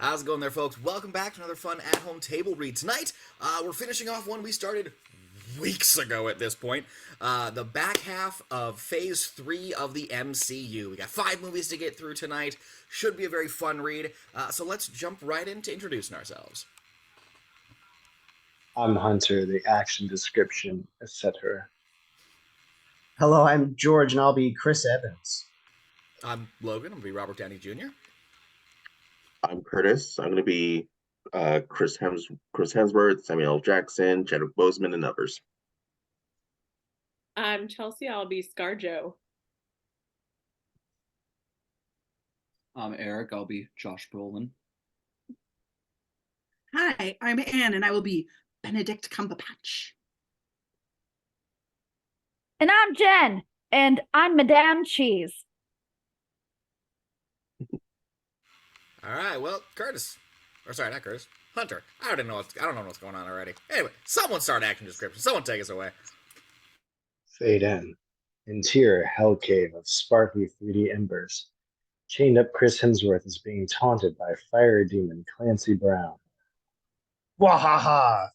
How's it going there, folks? Welcome back to another fun at-home table read. Tonight, we're finishing off one we started weeks ago at this point. The back half of Phase 3 of the MCU. We got 5 movies to get through tonight. Should be a very fun read. So let's jump right into introducing ourselves. I'm Hunter, the action description, etc. Hello, I'm George, and I'll be Chris Evans. I'm Logan. I'm going to be Robert Downey Jr. I'm Curtis. I'm going to be Chris Hemsworth, Samuel L. Jackson, Chadwick Boseman, and others. I'm Chelsea. I'll be ScarJo. I'm Eric. I'll be Josh Brolin. Hi, I'm Anne, and I will be Benedict Cumberbatch. And I'm Jen, and I'm Madame Cheese. All right, well, Curtis. Or sorry, not Curtis. Hunter. I don't know what's going on already. Anyway, someone start action description. Someone take us away. Fade in. Interior hell cave of sparkly 3D embers. Chained up Chris Hemsworth is being taunted by fire demon Clancy Brown. Wahaha!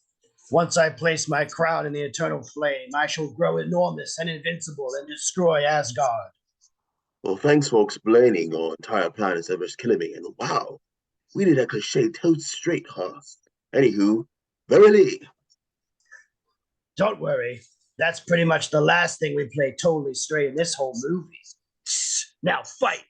Once I place my crown in the eternal flame, I shall grow enormous and invincible and destroy Asgard. Well, thanks for explaining. Our entire plan is ever killing me, and wow, we did that cliche toad straight, huh? Anywho, verily. Don't worry, that's pretty much the last thing we play totally straight in this whole movie. Now fight!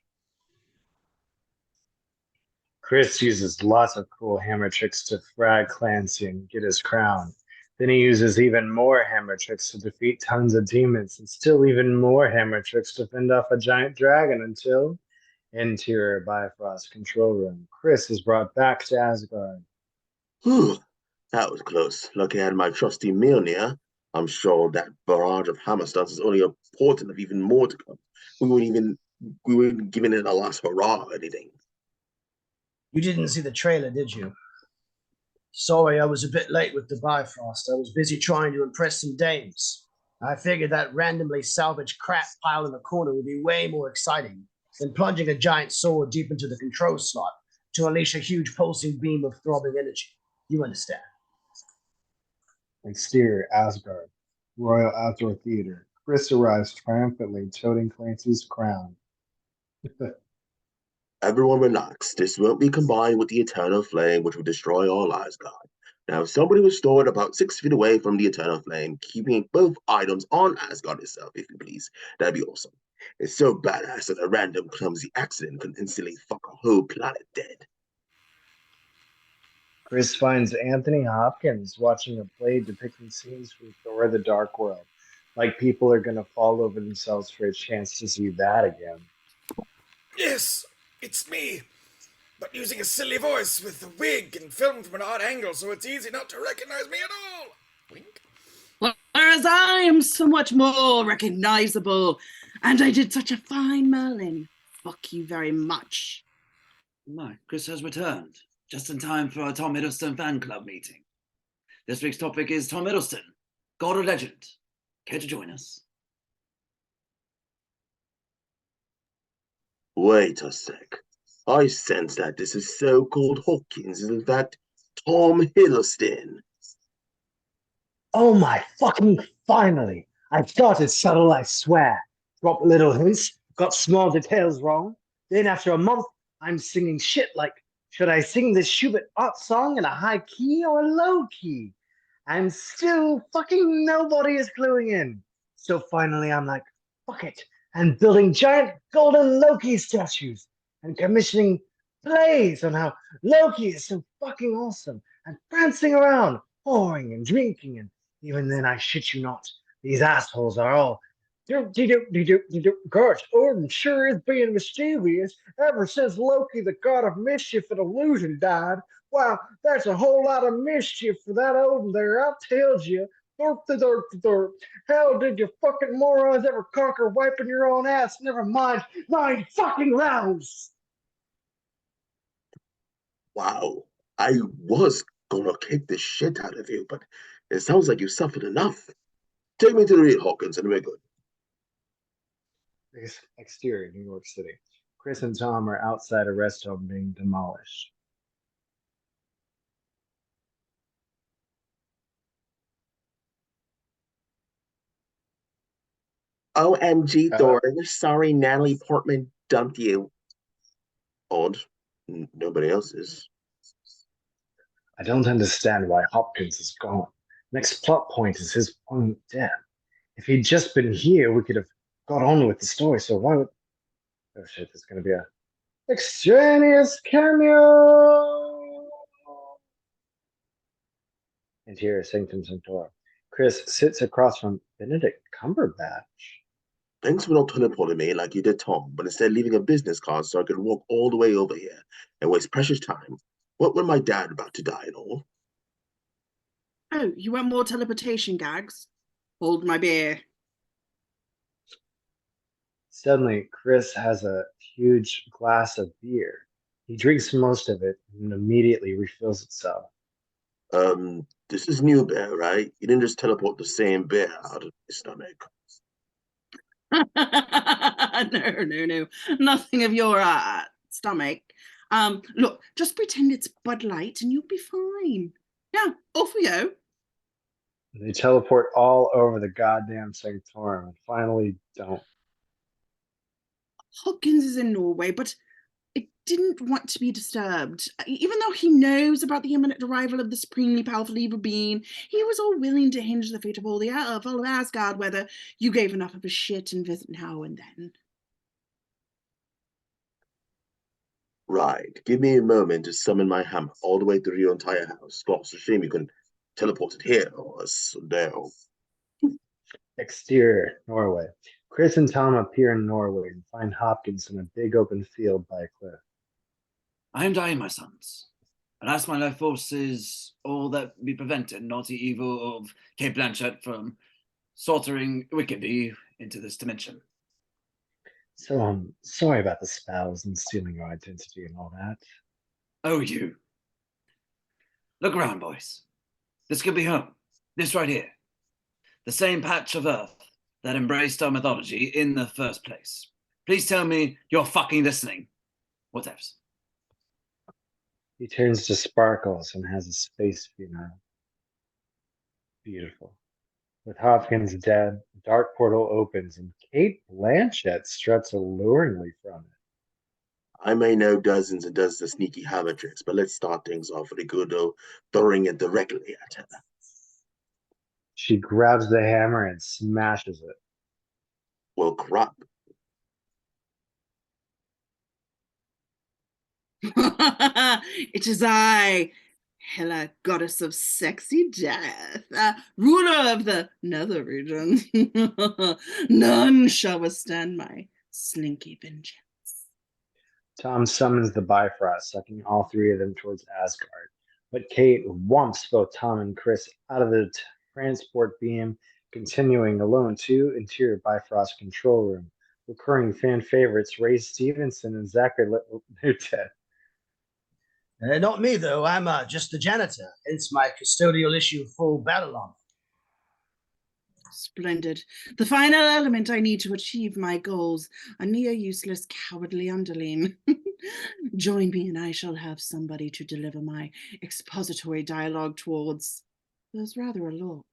Chris uses lots of cool hammer tricks to frag Clancy and get his crown. Then he uses even more hammer tricks to defeat tons of demons and still even more hammer tricks to fend off a giant dragon until interior Bifrost control room. Chris is brought back to Asgard. Whew, that was close. Lucky I had my trusty Mjolnir. I'm sure that barrage of hammer stunts is only a portent of even more to come. We weren't giving it a last hurrah or anything. You didn't see the trailer, did you? Sorry, I was a bit late with the Bifrost. I was busy trying to impress some dames. I figured that randomly salvaged crap pile in the corner would be way more exciting than plunging a giant sword deep into the control slot to unleash a huge pulsing beam of throbbing energy. You understand? Exterior Asgard, Royal Outdoor Theater. Chris arrives triumphantly, toting Clancy's crown. Everyone relax. This won't be combined with the Eternal Flame, which will destroy all Asgard. Now, if somebody was stored about 6 feet away from the Eternal Flame, keeping both items on Asgard itself, if you please, that'd be awesome. It's so badass that a random clumsy accident can instantly fuck a whole planet dead. Chris finds Anthony Hopkins watching a play depicting scenes from Thor: The Dark World. Like people are gonna fall over themselves for a chance to see that again. Yes, it's me. But using a silly voice with a wig and filmed from an odd angle, so it's easy not to recognize me at all. Wink. Whereas I am so much more recognizable, and I did such a fine Merlin. Fuck you very much. No, Chris has returned, just in time for our Tom Hiddleston fan club meeting. This week's topic is Tom Hiddleston, God or Legend. Care to join us? Wait a sec. I sense that this is so-called Hawkins is in fact Tom Hiddleston. Oh my fucking finally! I started subtle, I swear. Dropped little hints, got small details wrong. Then after a month, I'm singing shit like, should I sing this Schubert art song in a high key or a low key? And still fucking nobody is cluing in. So finally I'm like, fuck it. And building giant golden Loki statues and commissioning plays on how Loki is so fucking awesome and prancing around, whoring and drinking. And even then, I shit you not, these assholes are all gosh, Odin sure is being mischievous ever since Loki, the god of mischief and illusion, died. Wow, that's a whole lot of mischief for that Odin there, I tells you. Dorp the dorp the dorp. How did you fucking morons ever conquer wiping your own ass? Never mind 9 fucking rounds. Wow, I was gonna kick the shit out of you, but it sounds like you suffered enough. Take me to the real Hawkins and we're good. Exterior, New York City. Chris and Tom are outside a rest home being demolished. OMG, Uh, Thor. Sorry, Natalie Portman dumped you. Odd. Nobody else is. I don't understand why Hopkins is gone. Next plot point is his own death. If he'd just been here, we could have got on with the story. So why would? Oh shit! There's gonna be a extraneous cameo. Interior Sanctum Sanctorum. Chris sits across from Benedict Cumberbatch. Thanks for not teleporting me like you did Tom, but instead leaving a business card so I could walk all the way over here and waste precious time. What when my dad about to die and all? Oh, you want more teleportation gags? Hold my beer. Suddenly, Chris has a huge glass of beer. He drinks most of it and immediately refills itself. This is new bear, right? You didn't just teleport the same bear out of my stomach. No. Nothing of your stomach. Look, just pretend it's Bud Light and you'll be fine. Yeah, off we go. They teleport all over the goddamn sanctorum and finally don't. Hopkins is in Norway, but it didn't want to be disturbed. Even though he knows about the imminent arrival of the supremely powerful evil being, he was all willing to hinge the fate of all of Asgard whether you gave enough of a shit and visit now and then. Right. Give me a moment to summon my hammer all the way through your entire house. Well, it's a shame you couldn't teleport it here or there. Exterior, Norway. Chris and Tom appear in Norway and find Hopkins in a big open field by a cliff. I am dying, my sons, and ask my life forces all that be prevented naughty evil of Cape Blanchett from sauntering wickedly into this dimension. So I'm sorry about the spells and stealing your identity and all that. Oh, you. Look around, boys. This could be home. This right here. The same patch of earth that embraced our mythology in the first place. Please tell me you're fucking listening. What else? He turns to Sparkles and has a space funeral. Beautiful. With Hopkins dead, the dark portal opens and Kate Blanchett struts alluringly from it. I may know dozens and dozens of sneaky hammer tricks, but let's start things off with a good old throwing it directly at her. She grabs the hammer and smashes it. Well, crap. It is I, Hela, goddess of sexy death, ruler of the nether region. None shall withstand my slinky vengeance. Tom summons the Bifrost, sucking all three of them towards Asgard. But Kate whomps both Tom and Chris out of the transport beam, continuing alone to interior Bifrost control room. Recurring fan favorites Ray Stevenson and Zachary Newton. Not me, though. I'm just the janitor, hence my custodial issue full battle armor. Splendid. The final element I need to achieve my goals, a near useless cowardly underling. Join me and I shall have somebody to deliver my expository dialogue towards. There's rather a lot.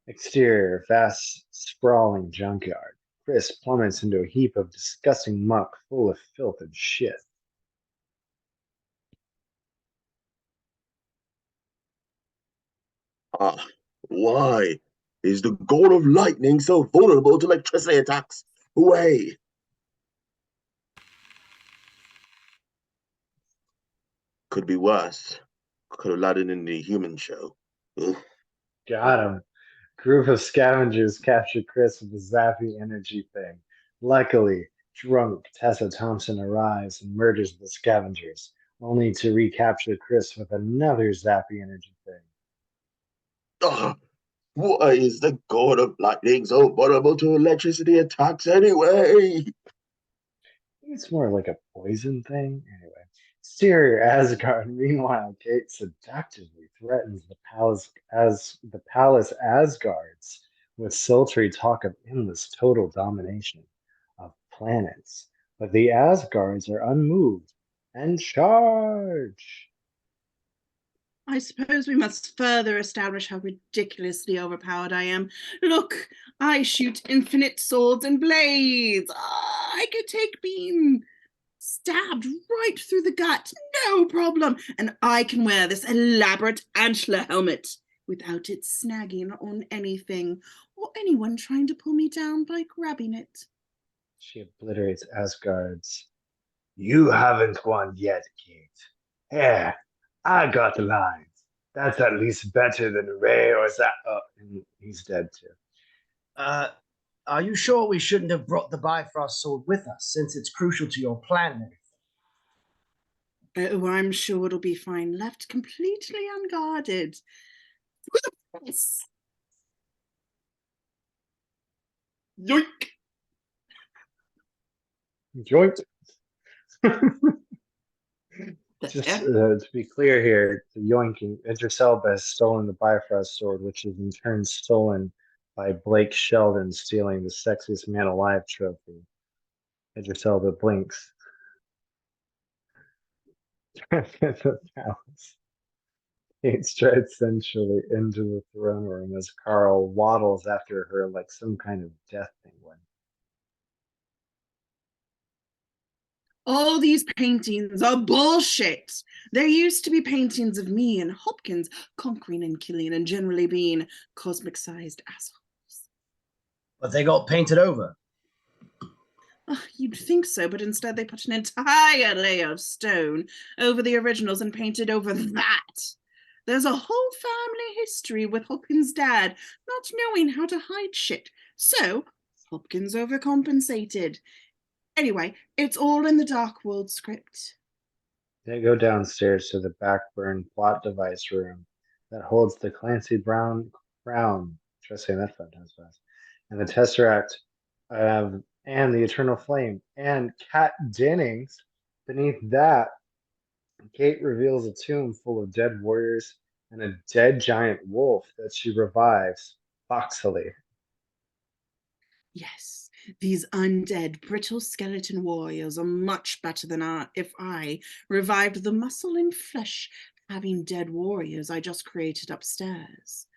Exterior, vast, sprawling junkyard. Chris plummets into a heap of disgusting muck full of filth and shit. Ah, why is the god of lightning so vulnerable to electricity attacks? Away! Could be worse. Could have landed in the human show. Ugh. Got him. Group of scavengers capture Chris with the zappy energy thing. Luckily, drunk Tessa Thompson arrives and murders the scavengers, only to recapture Chris with another zappy energy thing. Ah, why is the god of lightning so vulnerable to electricity attacks anyway? It's more like a poison thing. Anyway, exterior Asgard. Meanwhile, Kate seductively threatens the palace Asgards with sultry talk of endless total domination of planets. But the Asgards are unmoved and charge. I suppose we must further establish how ridiculously overpowered I am. Look, I shoot infinite swords and blades. I could take being stabbed right through the gut, no problem. And I can wear this elaborate antler helmet without it snagging on anything or anyone trying to pull me down by grabbing it. She obliterates Asgard's. You haven't won yet, Kate. Here, I got the lines. That's at least better than Ray or that. Oh, and he's dead too. Are you sure we shouldn't have brought the Bifrost sword with us, since it's crucial to your plan and everything? Oh, I'm sure it'll be fine. Left completely unguarded. Yes. Yoink! Joint. Just to be clear here, the yoinking, Idris Elba has stolen the Bifrost sword, which is in turn stolen by Blake Sheldon stealing the Sexiest Man Alive trophy. Idris Elba blinks. The palace. Kate strides sensually into the throne room as Carl waddles after her like some kind of death penguin. All these paintings are bullshit. There used to be paintings of me and Hopkins conquering and killing and generally being cosmic-sized assholes. But they got painted over. You'd think so, but instead they put an entire layer of stone over the originals and painted over that. There's a whole family history with Hopkins' dad not knowing how to hide shit. So Hopkins overcompensated. Anyway, it's all in the Dark World script. They go downstairs to the backburn plot device room that holds the Clancy Brown crown. Try saying that 5 times fast. And the Tesseract, and the Eternal Flame, and Kat Dennings. Beneath that, Kate reveals a tomb full of dead warriors and a dead giant wolf that she revives, foxily. Yes, these undead, brittle skeleton warriors are much better than if I revived the muscle and flesh having dead warriors I just created upstairs.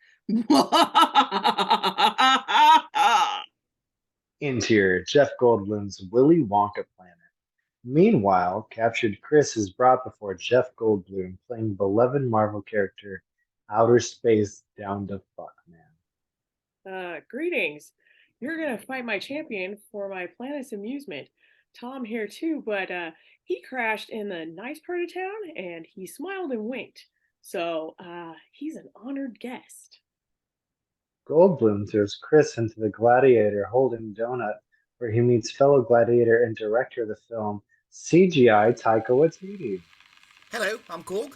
Interior, Jeff Goldblum's Willy Wonka planet. Meanwhile, captured Chris is brought before Jeff Goldblum, playing beloved Marvel character Outer Space Down to Fuck Man. Greetings. You're gonna fight my champion for my planet's amusement. Tom here too, but he crashed in the nice part of town and he smiled and winked. So he's an honored guest. Goldblum throws Chris into the Gladiator Holding Donut, where he meets fellow Gladiator and director of the film, CGI Taika Waititi. Hello, I'm Korg.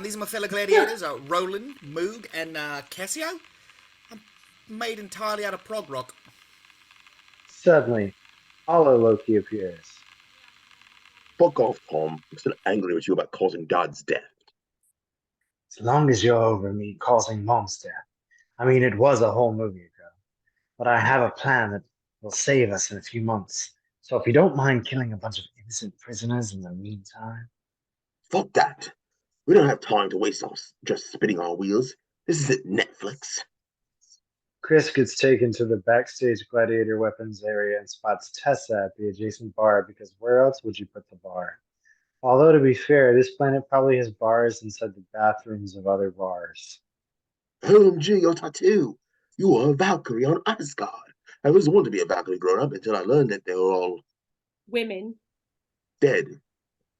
These are my fellow gladiators, Roland, Moog, and Cassio. I'm made entirely out of prog rock. Suddenly, Hollow Loki appears. Fuck off, Tom. I'm still angry with you about causing Dad's death. As long as you're over me causing Mom's death. I mean, it was a whole movie ago. But I have a plan that will save us in a few months. So if you don't mind killing a bunch of innocent prisoners in the meantime. Fuck that. We don't have time to waste off just spinning our wheels. This isn't Netflix. Chris gets taken to the backstage gladiator weapons area and spots Tessa at the adjacent bar because where else would you put the bar? Although, to be fair, this planet probably has bars inside the bathrooms of other bars. OMG, your tattoo. You are a Valkyrie on Asgard. I always wanted to be a Valkyrie growing up until I learned that they were all Women. dead.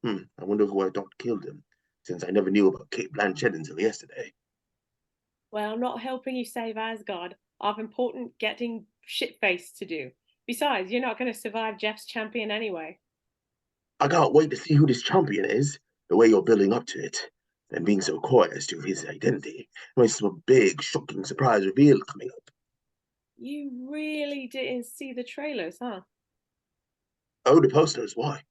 I wonder who I thought killed them, since I never knew about Kate Blanchett until yesterday. Well, I'm not helping you save Asgard. I've important getting shit-faced to do. Besides, you're not going to survive Jeff's champion anyway. I can't wait to see who this champion is, the way you're building up to it, and being so coy as to his identity. There's some big, shocking surprise reveal coming up. You really didn't see the trailers, huh? Oh, the posters, why?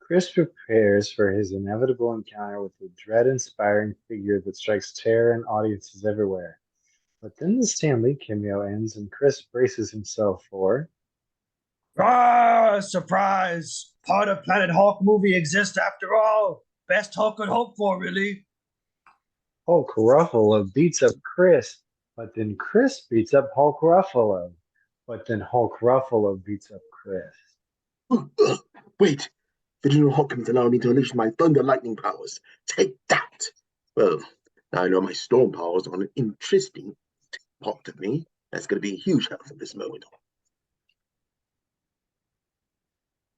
Chris prepares for his inevitable encounter with the dread-inspiring figure that strikes terror in audiences everywhere. But then the Stan Lee cameo ends and Chris braces himself for... Surprise! Part of Planet Hulk movie exists after all. Best Hulk could hope for, really. Hulk Ruffalo beats up Chris, but then Chris beats up Hulk Ruffalo. But then Hulk Ruffalo beats up Chris. Wait, the General Hawkins allowed me to unleash my thunder lightning powers. Take that! Well, now I know my storm powers are an interesting part of me. That's going to be a huge help from this moment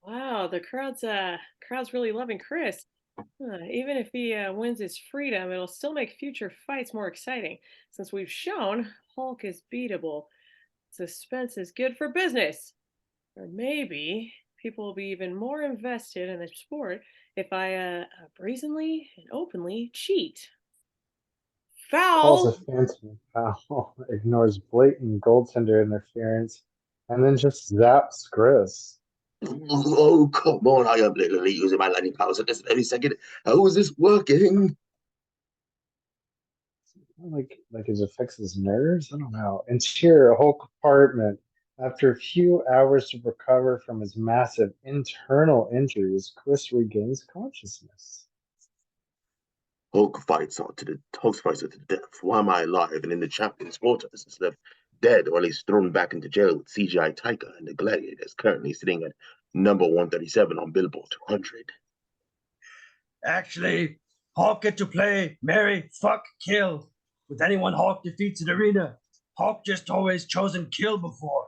on. Wow, the crowd's really loving Chris. Even if he wins his freedom, it'll still make future fights more exciting. Since we've shown Hulk is beatable, suspense is good for business. Or maybe people will be even more invested in the sport if I brazenly and openly cheat. Calls a Foul! phantom foul, ignores blatant goaltender interference, and then just zaps Chris. Oh, come on. I am literally using my lightning powers at this very second. How is this working? Like it affects his nerves? I don't know. Interior Hulk apartment. After a few hours to recover from his massive internal injuries, Chris regains consciousness. Hulk fights out to the death. Why am I alive and in the champion's quarters instead of dead or at least thrown back into jail with CGI Taika and the Gladiators currently sitting at number 137 on Billboard 200? Actually, Hulk get to play marry, fuck, kill. With anyone Hulk defeats in arena, Hulk just always chosen kill before.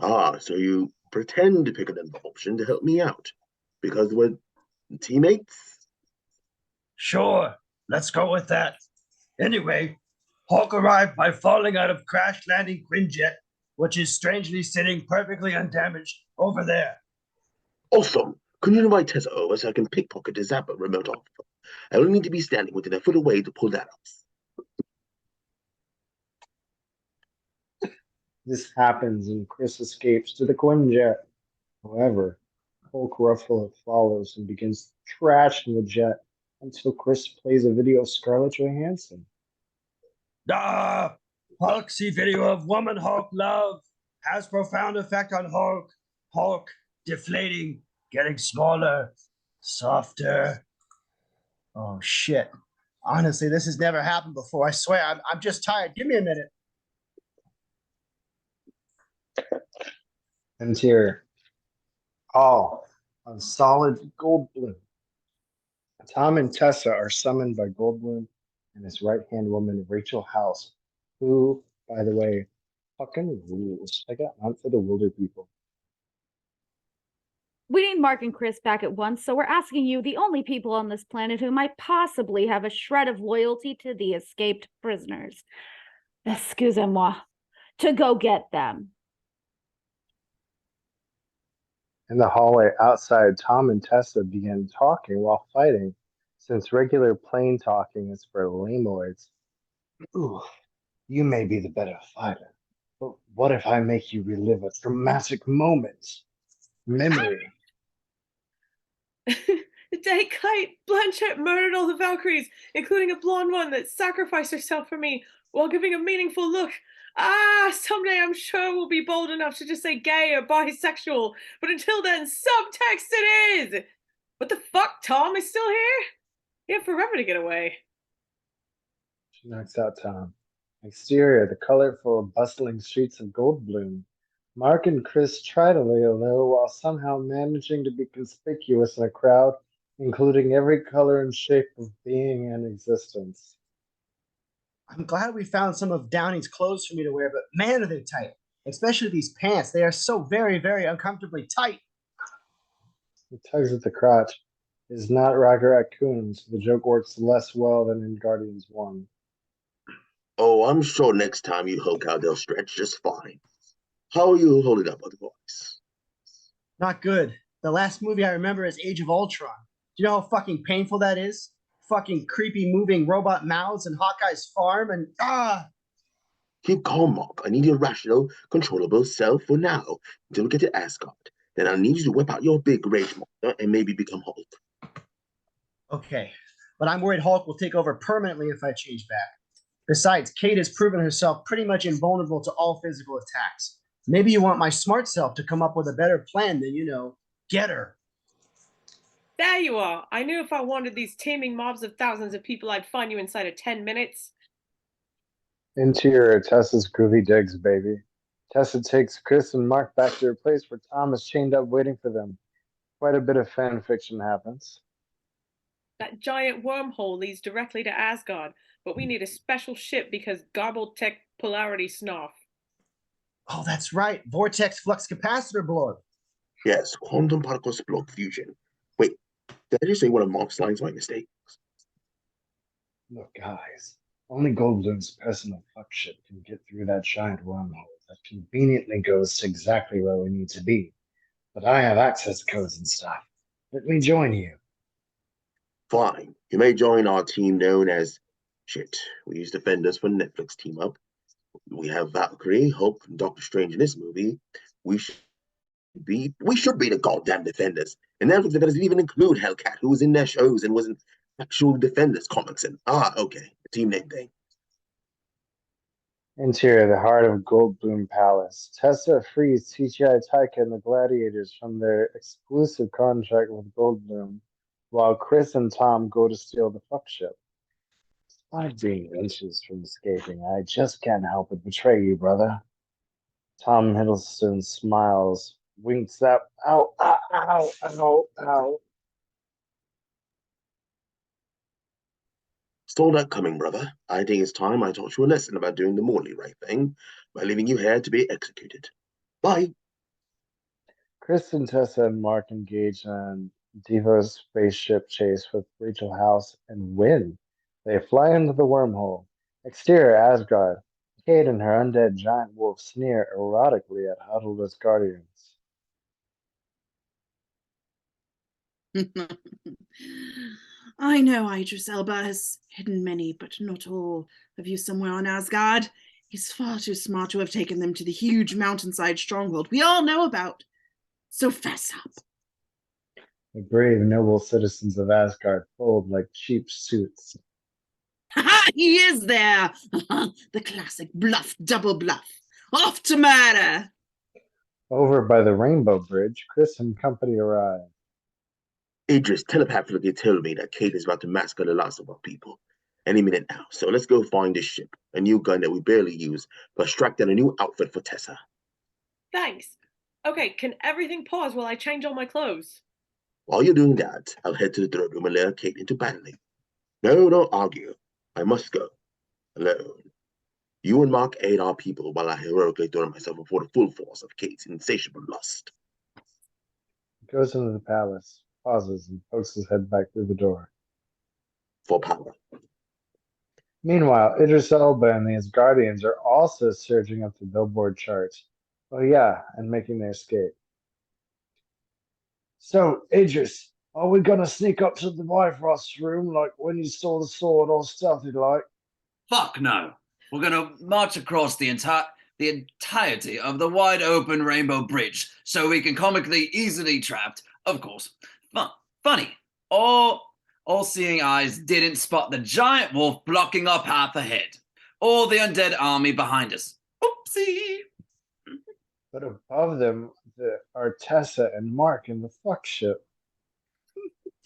Ah, so you pretend to pick another option to help me out because we're teammates? Sure, let's go with that. Anyway, Hulk arrived by falling out of crash landing Quinjet, which is strangely sitting perfectly undamaged over there. Awesome. Can you invite Tessa over so I can pickpocket the Zapper remote off? I will need to be standing within a foot away to pull that off. This happens and Chris escapes to the Quinjet. However, Hulk Ruffalo follows and begins trashing the jet until Chris plays a video of Scarlett Johansson. Ah, Hulk see video of woman Hulk love has profound effect on Hulk. Hulk deflating, getting smaller, softer. Oh shit. Honestly, this has never happened before. I swear, I'm just tired. Give me a minute. Interior. All on solid Goldblum. Tom and Tessa are summoned by Goldblum and his right-hand woman, Rachel House, who, by the way, fucking rules. I got on for the wilder people. We need Mark and Chris back at once, so we're asking you, the only people on this planet who might possibly have a shred of loyalty to the escaped prisoners, excusez-moi, to go get them. In the hallway outside, Tom and Tessa begin talking while fighting, since regular plain talking is for lamoids. Ooh, you may be the better fighter, but what if I make you relive a traumatic moment? Memory. The day Kite Blanchett murdered all the Valkyries, including a blonde one that sacrificed herself for me while giving a meaningful look. Someday I'm sure we'll be bold enough to just say gay or bisexual, but until then, subtext it is! What the fuck, Tom is still here? He had forever to get away. She knocks out Tom. Exterior, the colorful, bustling streets of Goldblum. Mark and Chris try to lay low while somehow managing to be conspicuous in a crowd, including every color and shape of being and existence. I'm glad we found some of Downey's clothes for me to wear, but man, are they tight. Especially these pants. They are so very, very uncomfortably tight. He tugs at the crotch. It is not Rocket Raccoon, so the joke works less well than in Guardians 1. Oh, I'm sure next time you Hulk out, they'll stretch just fine. How are you holding up otherwise? Not good. The last movie I remember is Age of Ultron. Do you know how fucking painful that is? Fucking creepy moving robot mouths and Hawkeye's farm and Keep calm, Mark. I need your rational, controllable self for now until we get to Asgard. Then I need you to whip out your big rage monster and maybe become Hulk. Okay, but I'm worried Hulk will take over permanently if I change back. Besides, Kate has proven herself pretty much invulnerable to all physical attacks. Maybe you want my smart self to come up with a better plan than, get her. There you are. I knew if I wanted these teeming mobs of thousands of people, I'd find you inside of 10 minutes. Interior, Tessa's groovy digs, baby. Tessa takes Chris and Mark back to her place where Tom is chained up waiting for them. Quite a bit of fan fiction happens. That giant wormhole leads directly to Asgard, but we need a special ship because garbled tech polarity snarf. Oh, that's right. Vortex flux capacitor blow. Yes, quantum particle explode fusion. Wait, did I just say one of Mark's lines by mistake? Look, guys, only Goldblum's personal fuck ship can get through that giant wormhole that conveniently goes to exactly where we need to be. But I have access codes and stuff. Let me join you. Fine. You may join our team known as shit. We use Defenders for Netflix team up. We have Valkyrie, Hulk, and Doctor Strange in this movie. We should be the goddamn Defenders. And Netflix Defenders even include Hellcat, who was in their shows and was in actual Defenders comics. And okay, the team name thing. Interior, the heart of Goldblum Palace. Tessa frees TGI Taika and the Gladiators from their exclusive contract with Goldblum, while Chris and Tom go to steal the fuck ship. Despite being inches from escaping, I just can't help but betray you, brother. Tom Hiddleston smiles, winks up. Ow, ow, ow, ow, ow. Saw that coming, brother. I think it's time I taught you a lesson about doing the morally right thing by leaving you here to be executed. Bye. Chris and Tessa and Mark engage in Devo's spaceship chase with Rachel House and win. They fly into the wormhole. Exterior Asgard. Kate and her undead giant wolf sneer erotically at huddled Asgardians. I know Idris Elba has hidden many, but not all, of you somewhere on Asgard. He's far too smart to have taken them to the huge mountainside stronghold we all know about. So fess up. The brave, noble citizens of Asgard fold like cheap suits. He is there! The classic bluff, double bluff. Off to murder! Over by the Rainbow Bridge, Chris and company arrive. Idris telepathically told me that Kate is about to massacre the last of our people any minute now. So let's go find this ship, a new gun that we barely use, but strike down a new outfit for Tessa. Thanks. Okay, can everything pause while I change all my clothes? While you're doing that, I'll head to the third room and lure Kate into battling. No, don't argue. I must go. Alone. You and Mark aid our people while I heroically throw myself before the full force of Kate's insatiable lust. He goes into the palace, pauses, and pokes his head back through the door. For power. Meanwhile, Idris Elba and the Asgardians are also surging up the billboard charts. Oh yeah, and making their escape. So, Idris, are we gonna sneak up to the Bifrost's room like when you saw the sword all stealthy like? Fuck no. We're gonna march across the entirety of the wide open Rainbow Bridge so we can comically easily trapped, of course. Funny. All-seeing eyes didn't spot the giant wolf blocking our path ahead, or the undead army behind us. Oopsie! But above them are Tessa and Mark in the fuck ship.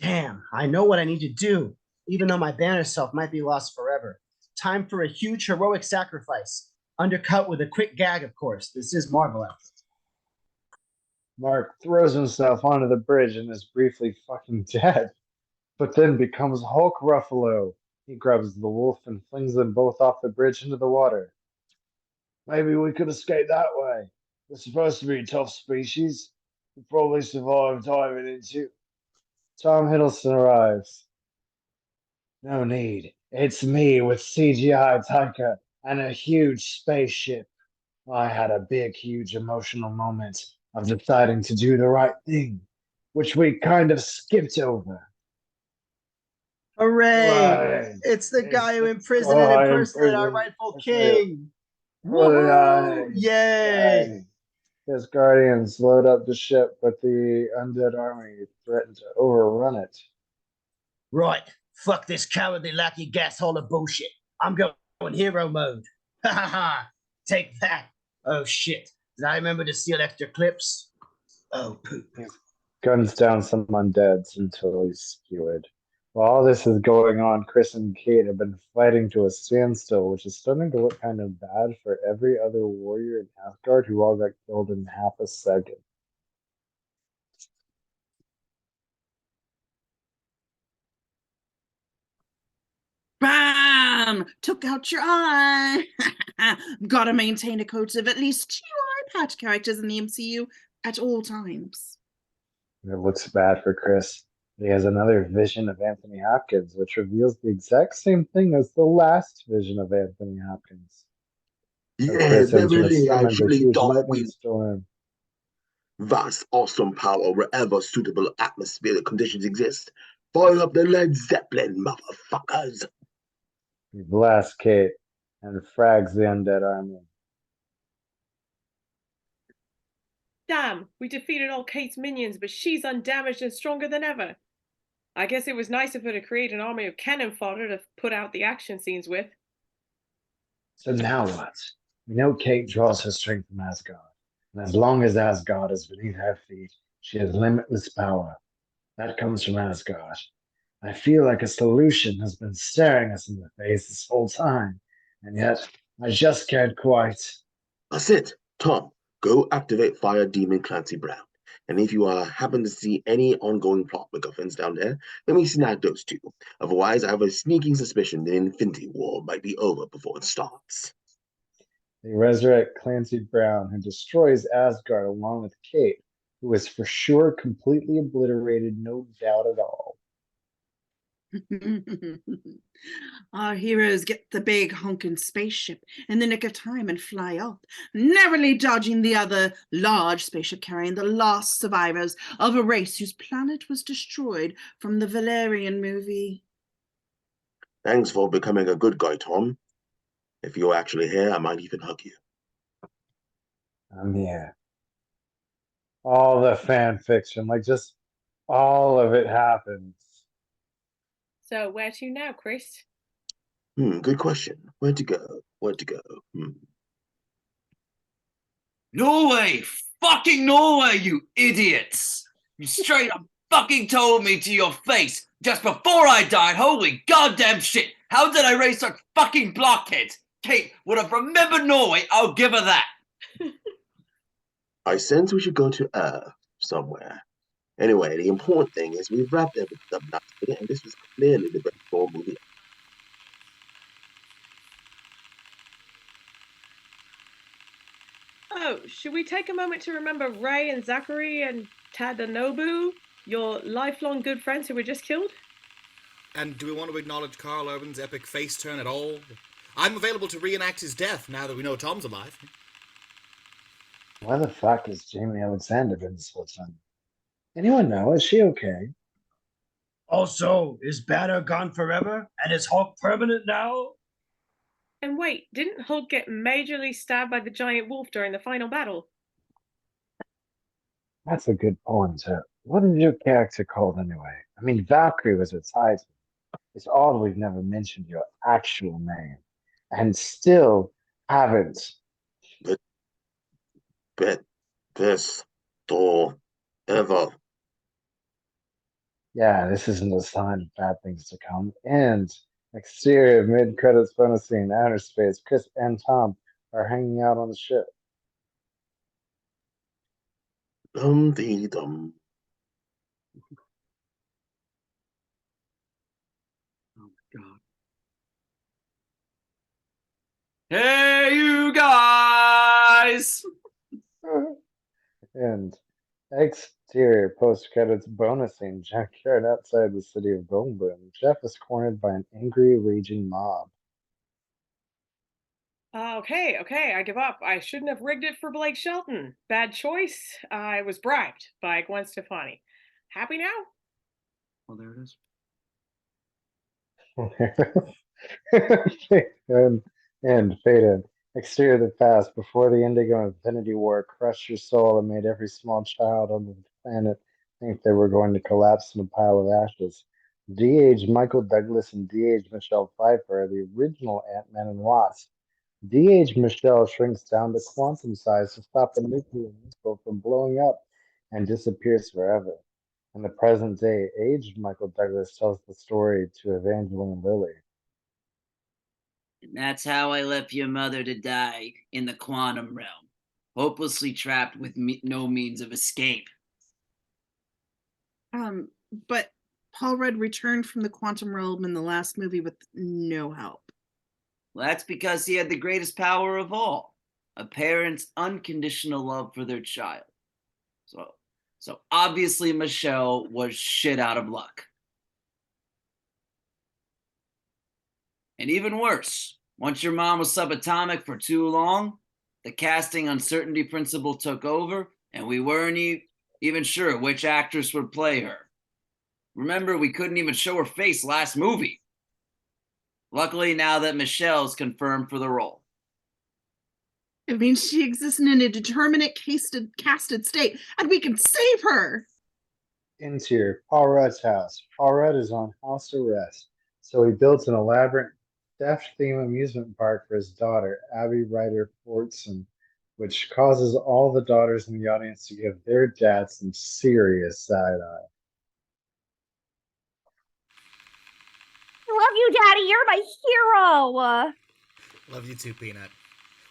Damn, I know what I need to do, even though my banner self might be lost forever. Time for a huge heroic sacrifice. Undercut with a quick gag, of course. This is Marvel. Mark throws himself onto the bridge and is briefly fucking dead, but then becomes Hulk Ruffalo. He grabs the wolf and flings them both off the bridge into the water. Maybe we could escape that way. We're supposed to be a tough species. We probably survived diving into. Tom Hiddleston arrives. No need. It's me with CGI Taika and a huge spaceship. I had a big, huge emotional moment of deciding to do the right thing, which we kind of skipped over. Hooray! Right. It's the guy who imprisoned and impersonated our rightful king. Woohoo! Yay! His guardians load up the ship, but the undead army threaten to overrun it. Right. Fuck this cowardly lackey gas hole of bullshit. I'm going hero mode. Ha ha ha. Take that. Oh shit. Did I remember to steal extra clips? Oh poop. Guns down some undeads until he's skewered. While all this is going on, Chris and Kate have been fighting to a standstill, which is starting to look kind of bad for every other warrior in Asgard who all got killed in half a second. Bam! Took out your eye. Gotta maintain a quota of at least 2 eye patch characters in the MCU at all times. It looks bad for Chris. He has another vision of Anthony Hopkins, which reveals the exact same thing as the last vision of Anthony Hopkins. So Yeah, Chris enters verily, I summons a truly huge thought lightning we storm. vast, awesome power wherever suitable atmospheric conditions exist. Fire up the Led Zeppelin, motherfuckers. He blasts Kate and frags the undead army. Damn, we defeated all Kate's minions, but she's undamaged and stronger than ever. I guess it was nice of her to create an army of cannon fodder to put out the action scenes with. So now what? We know Kate draws her strength from Asgard, and as long as Asgard is beneath her feet, she has limitless power. That comes from Asgard. I feel like a solution has been staring us in the face this whole time, and yet I just can't quite. That's it. Tom, go activate Fire Demon Clancy Brown. And if you happen to see any ongoing plot MacGuffins down there, let me snag those too. Otherwise, I have a sneaking suspicion the Infinity War might be over before it starts. They resurrect Clancy Brown, who destroys Asgard along with Kate, who is for sure completely obliterated, no doubt at all. Our heroes get the big honking spaceship in the nick of time and fly off, narrowly dodging the other large spaceship carrying the last survivors of a race whose planet was destroyed from the Valerian movie. Thanks for becoming a good guy, Tom. If you're actually here, I might even hug you. I'm here. All the fan fiction, like just all of it happens. So, where to now, Chris? Good question. Where to go? Where to go? Norway! Fucking Norway, you idiots! You straight up fucking told me to your face just before I died. Holy goddamn shit! How did I raise such fucking blockheads? Kate would have remembered Norway, I'll give her that. I sense we should go to Earth somewhere. Anyway, the important thing is we've wrapped everything up nicely, and this was clearly the best Thor movie. Oh, should we take a moment to remember Ray and Zachary and Tadanobu, your lifelong good friends who were just killed? And do we want to acknowledge Carl Urban's epic face turn at all? I'm available to reenact his death now that we know Tom's alive. Why the fuck has Jamie Alexander been this whole time? Anyone know? Is she okay? Also, is Banner gone forever? And is Hulk permanent now? And wait, didn't Hulk get majorly stabbed by the giant wolf during the final battle? That's a good point. What is your character called anyway? I mean, Valkyrie was her title. It's odd we've never mentioned your actual name, and still haven't. Best Thor ever. Yeah, this isn't a sign of bad things to come. And exterior mid-credits bonus scene, outer space. Chris and Tom are hanging out on the ship. Dum-dee-dum. Oh my god. Hey, you guys! And exterior post-credits bonus scene, junkyard outside the city of Goldblum. Jeff is cornered by an angry, raging mob. Okay, I give up. I shouldn't have rigged it for Blake Shelton. Bad choice. I was bribed by Gwen Stefani. Happy now? Well, there it is. and faded. Exterior of the past, before the ending of Infinity War crushed your soul and made every small child on the planet think they were going to collapse in a pile of ashes. D.H. Michael Douglas and D.H. Michelle Pfeiffer are the original Ant-Man and Wasp. D.H. Michelle shrinks down to quantum size to stop the nuclear missile from blowing up and disappears forever. And the present day aged Michael Douglas tells the story to Evangeline Lilly. And that's how I left your mother to die in the quantum realm, hopelessly trapped with no means of escape. But Paul Rudd returned from the quantum realm in the last movie with no help. Well, that's because he had the greatest power of all, a parent's unconditional love for their child. So obviously Michelle was shit out of luck. And even worse, once your mom was subatomic for too long, the casting uncertainty principle took over, and we weren't even sure which actress would play her. Remember, we couldn't even show her face last movie. Luckily, now that Michelle's confirmed for the role. It means she exists in a determinate casted state, and we can save her. Interior, Paul Rudd's house. Paul Rudd is on house arrest, so he built an elaborate deaf-themed amusement park for his daughter, Abby Ryder Fortson, which causes all the daughters in the audience to give their dad some serious side-eye. I love you, Daddy. You're my hero. Love you too, Peanut.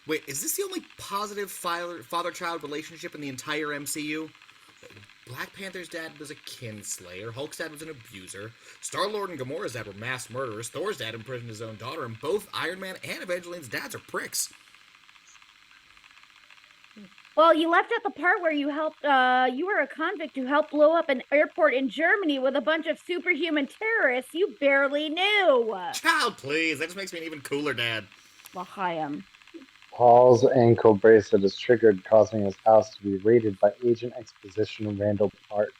Wait, is this the only positive father-child relationship in the entire MCU? Black Panther's dad was a kinslayer, Hulk's dad was an abuser, Star-Lord and Gamora's dad were mass murderers, Thor's dad imprisoned his own daughter, and both Iron Man and Evangeline's dads are pricks. Well, you left out the part where you helped, you were a convict who helped blow up an airport in Germany with a bunch of superhuman terrorists you barely knew. Child, please, that just makes me an even cooler dad. Well, hi, Paul's ankle bracelet is triggered, causing his house to be raided by Agent Exposition Randall Park.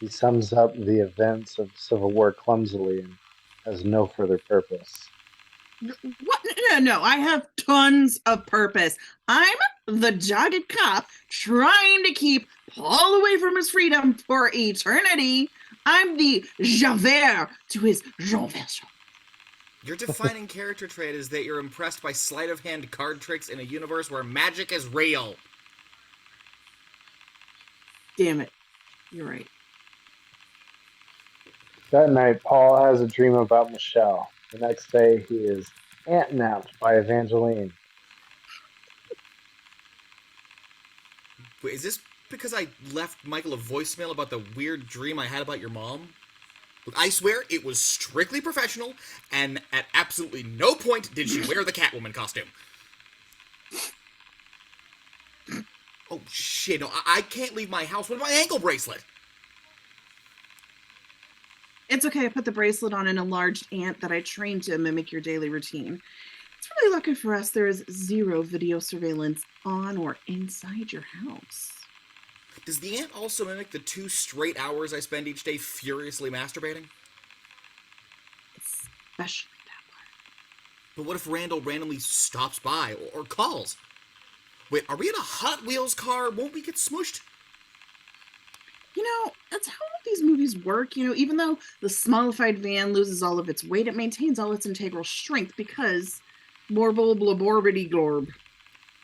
He sums up the events of the Civil War clumsily and has no further purpose. What? No, I have tons of purpose. I'm the jagged cop trying to keep Paul away from his freedom for eternity. I'm the Javert to his Jean Valjean. Your defining character trait is that you're impressed by sleight-of-hand card tricks in a universe where magic is real. Damn it. You're right. That night, Paul has a dream about Michelle. The next day, he is ant-napped by Evangeline. Wait, is this because I left Michael a voicemail about the weird dream I had about your mom? Look, I swear it was strictly professional, and at absolutely no point did she wear the Catwoman costume. Oh shit, no, I can't leave my house with my ankle bracelet. It's okay, I put the bracelet on an enlarged ant that I trained to mimic your daily routine. It's really lucky for us there is zero video surveillance on or inside your house. Does the ant also mimic the 2 straight hours I spend each day furiously masturbating? Especially that part. But what if Randall randomly stops by or calls? Wait, are we in a Hot Wheels car? Won't we get smushed? You know, that's how these movies work. You know, even though the smallified van loses all of its weight, it maintains all its integral strength because morbol blaborbity glorb.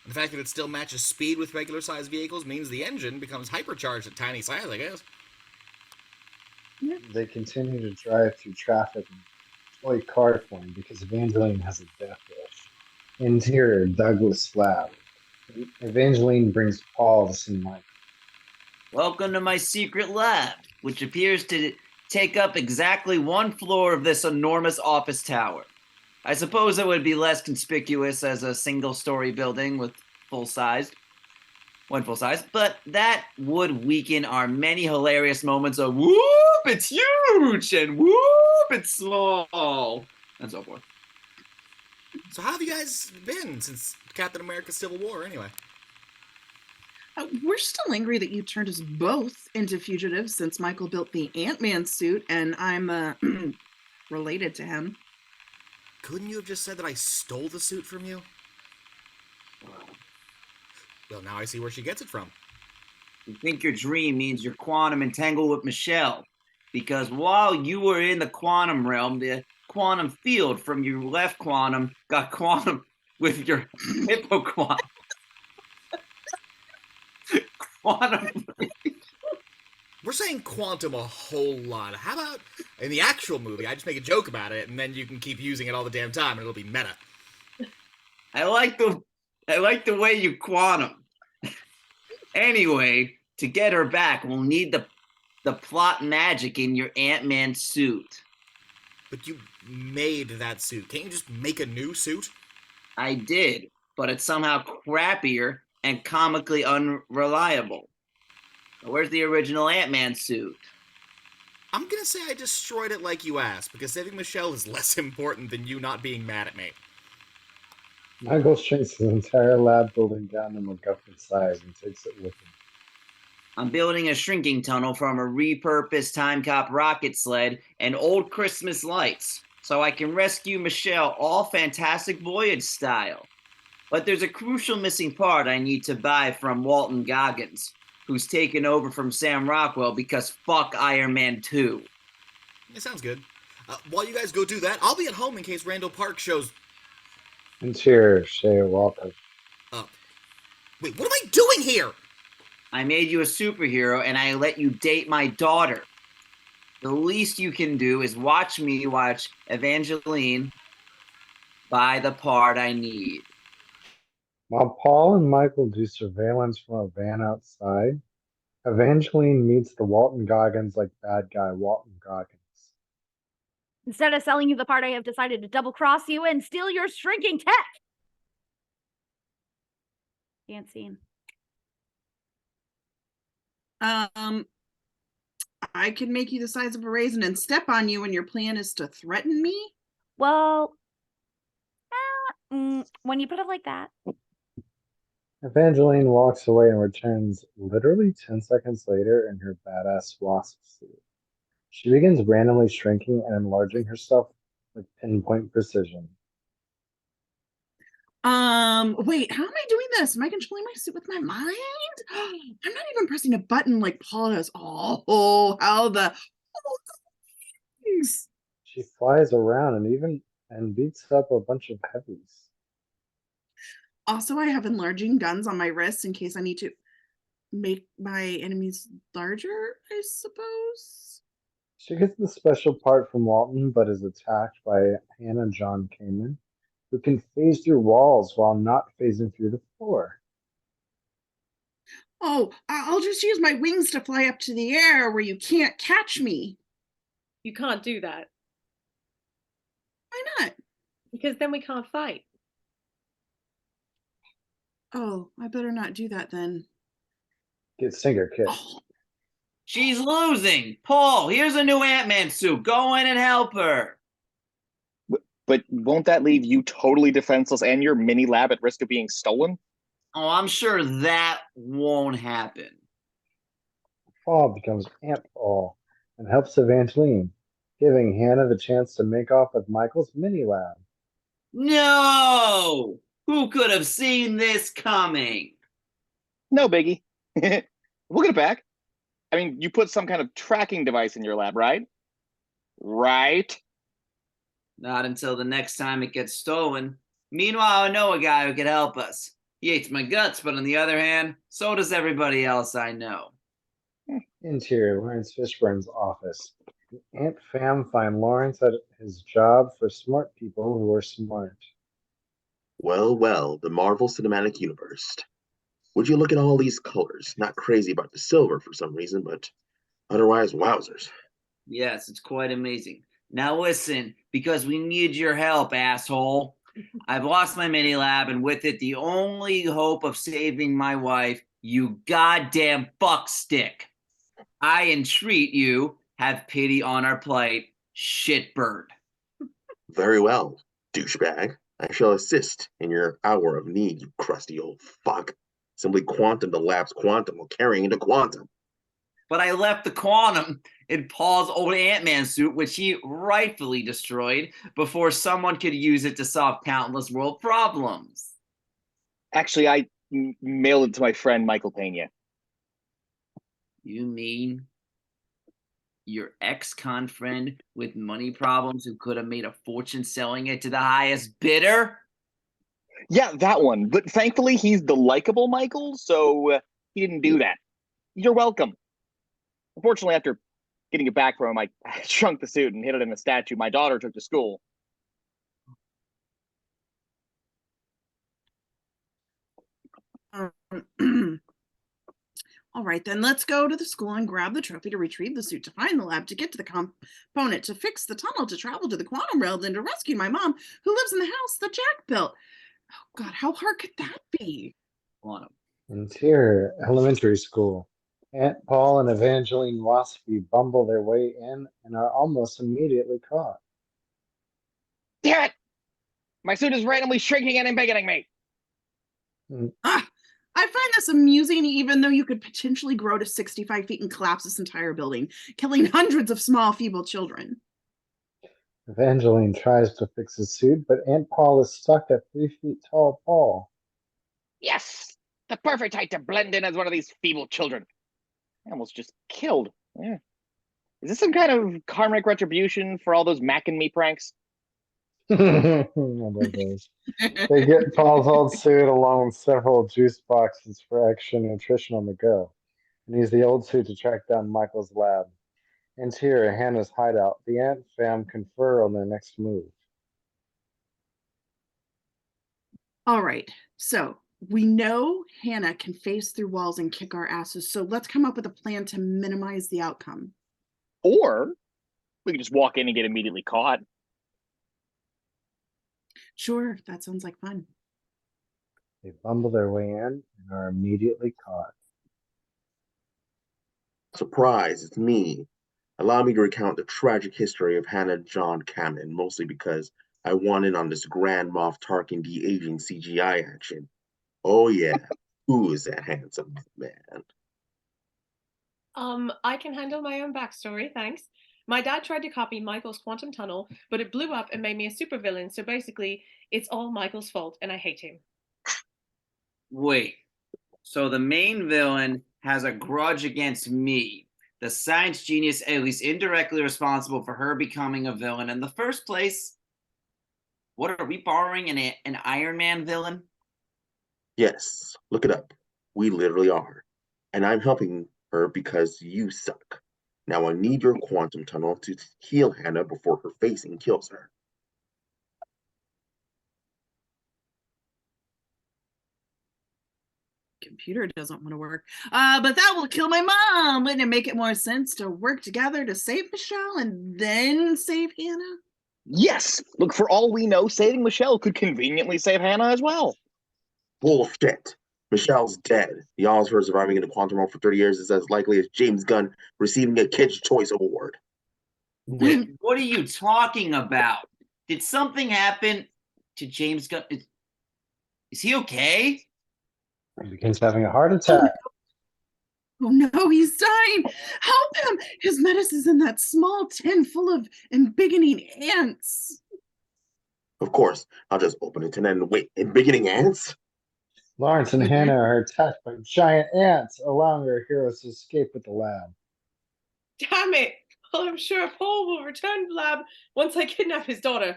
The fact that it still matches speed with regular-sized vehicles means the engine becomes hypercharged at tiny size, I guess. They continue to drive through traffic in toy car form because Evangeline has a death wish. Interior, Douglas Lab. Evangeline brings Paul to see Mike. Welcome to my secret lab, which appears to take up exactly 1 floor of this enormous office tower. I suppose it would be less conspicuous as a single-story building with one full size, but that would weaken our many hilarious moments of whoop, it's huge, and whoop, it's small, and so forth. So how have you guys been since Captain America Civil War, anyway? We're still angry that you turned us both into fugitives since Michael built the Ant-Man suit and I'm related to him. Couldn't you have just said that I stole the suit from you? Well, now I see where she gets it from. You think your dream means you're quantum entangled with Michelle, because while you were in the quantum realm, the quantum field from your left quantum got quantum with your hippoquantum. Quantum. We're saying quantum a whole lot. How about in the actual movie, I just make a joke about it, and then you can keep using it all the damn time, and it'll be meta. I like the way you quantum. Anyway, to get her back, we'll need the plot magic in your Ant-Man suit. But you made that suit. Can't you just make a new suit? I did, but it's somehow crappier and comically unreliable. Where's the original Ant-Man suit? I'm gonna say I destroyed it like you asked, because saving Michelle is less important than you not being mad at me. Michael shrinks his entire lab building down to MacGuffin size and takes it with him. I'm building a shrinking tunnel from a repurposed Time Cop rocket sled and old Christmas lights, so I can rescue Michelle all Fantastic Voyage style. But there's a crucial missing part I need to buy from Walton Goggins, who's taken over from Sam Rockwell because fuck Iron Man 2. It sounds good. While you guys go do that, I'll be at home in case Randall Park shows Interior, Shea Walker. up. Wait, what am I doing here? I made you a superhero and I let you date my daughter. The least you can do is watch me watch Evangeline buy the part I need. While Paul and Michael do surveillance from a van outside, Evangeline meets the Walton Goggins like bad guy Walton Goggins. Instead of selling you the part, I have decided to double-cross you and steal your shrinking tech. Can't see him. I can make you the size of a raisin and step on you, and your plan is to threaten me? Well, when you put it like that. Evangeline walks away and returns literally 10 seconds later in her badass wasp suit. She begins randomly shrinking and enlarging herself with pinpoint precision. Wait, how am I doing this? Am I controlling my suit with my mind? I'm not even pressing a button like Paul does. Oh, how the things. She flies around and beats up a bunch of heavies. Also, I have enlarging guns on my wrists in case I need to make my enemies larger, I suppose. She gets the special part from Walton, but is attacked by Hannah John Kamen, who can phase through walls while not phasing through the floor. Oh, I'll just use my wings to fly up to the air where you can't catch me. You can't do that, Why not? because then we can't fight. Oh, I better not do that then. Get Stinger Kiss. Oh, She's losing. Paul, here's a new Ant-Man suit. Go in and help her. But won't that leave you totally defenseless and your mini lab at risk of being stolen? Oh, I'm sure that won't happen. Paul becomes Ant Paul and helps Evangeline, giving Hannah the chance to make off with Michael's mini lab. No! Who could have seen this coming? No biggie. We'll get it back. I mean, you put some kind of tracking device in your lab, right? Right? Not until the next time it gets stolen. Meanwhile, I know a guy who could help us. He hates my guts, but on the other hand, so does everybody else I know. Interior, Laurence Fishburne's office. The Ant fam find Laurence at his job for smart people who are smart. Well, the Marvel Cinematic Universe. Would you look at all these colors? Not crazy about the silver for some reason, but otherwise, wowzers. Yes, it's quite amazing. Now listen, because we need your help, asshole. I've lost my mini lab, and with it, the only hope of saving my wife, you goddamn fuckstick. I entreat you, have pity on our plight, shitbird. Very well, douchebag. I shall assist in your hour of need, you crusty old fuck. Simply quantum the lab's quantum while carrying into quantum. But I left the quantum in Paul's old Ant-Man suit, which he rightfully destroyed before someone could use it to solve countless world problems. Actually, I mailed it to my friend Michael Pena. You mean your ex-con friend with money problems who could have made a fortune selling it to the highest bidder? Yeah, that one. But thankfully, he's the likable Michael, so he didn't do that. You're welcome. Unfortunately, after getting it back from him, I shrunk the suit and hid it in a statue my daughter took to school. All right, then let's go to the school and grab the trophy to retrieve the suit, to find the lab, to get to the component, to fix the tunnel, to travel to the quantum realm, and to rescue my mom, who lives in the house that Jack built. Oh, God, how hard could that be? Quantum. Interior Elementary School. Aunt Paul and Evangeline Waspy bumble their way in and are almost immediately caught. Damn it! My suit is randomly shrinking and embiggening me. I find this amusing, even though you could potentially grow to 65 feet and collapse this entire building, killing hundreds of small, feeble children. Evangeline tries to fix his suit, but Aunt Paul is stuck at 3 feet tall Paul. Yes! The perfect height to blend in as one of these feeble children. I almost just killed. Yeah. Is this some kind of karmic retribution for all those Mac and Me pranks? I love those. They get Paul's old suit along with several juice boxes for extra nutrition on the go, and use the old suit to track down Michael's lab. Interior Hannah's hideout. The Ant fam confer on their next move. All right, so we know Hannah can phase through walls and kick our asses, so let's come up with a plan to minimize the outcome. Or we could just walk in and get immediately caught. Sure, that sounds like fun. They bumble their way in and are immediately caught. Surprise, it's me. Allow me to recount the tragic history of Hannah John Cannon, mostly because I want in on this Grand Moff Tarkin de-aging CGI action. Oh yeah, who is that handsome man? I can handle my own backstory, thanks. My dad tried to copy Michael's quantum tunnel, but it blew up and made me a supervillain, so basically, it's all Michael's fault, and I hate him. Wait, so the main villain has a grudge against me, the science genius, at least indirectly responsible for her becoming a villain in the first place? What are we borrowing, an Iron Man villain? Yes, look it up. We literally are. And I'm helping her because you suck. Now I need your quantum tunnel to heal Hannah before her facing kills her. Computer doesn't want to work. But that will kill my mom. Wouldn't it make it more sense to work together to save Michelle and then save Hannah? Yes! Look, for all we know, saving Michelle could conveniently save Hannah as well. Bullshit. Michelle's dead. The odds of her surviving in the quantum realm for 30 years is as likely as James Gunn receiving a Kid's Choice Award. Wait, what are you talking about? Did something happen to James Gunn? Is he okay? He begins having a heart attack. Oh no, he's dying. Help him. His medicine's in that small tin full of embiggening ants. Of course, I'll just open it and then wait. In beginning ants? Laurence and Hannah are attacked by giant ants, allowing our heroes to escape with the lab. Damn it! Well, I'm sure Paul will return to the lab once I kidnap his daughter.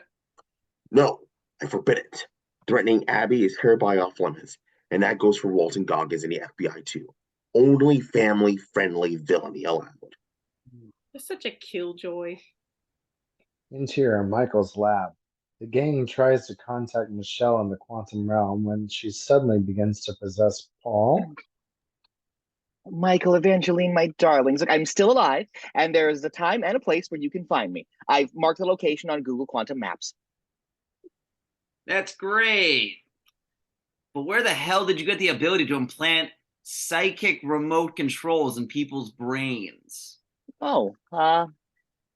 No, I forbid it. Threatening Abby is hereby off limits, and that goes for Walton Goggins and the FBI too. Only family-friendly villainy allowed. You're such a killjoy. Interior Michael's lab. The gang tries to contact Michelle in the quantum realm when she suddenly begins to possess Paul. Michael, Evangeline, my darlings, look, I'm still alive, and there is a time and a place where you can find me. I've marked the location on Google Quantum Maps. That's great. But where the hell did you get the ability to implant psychic remote controls in people's brains? Oh, well,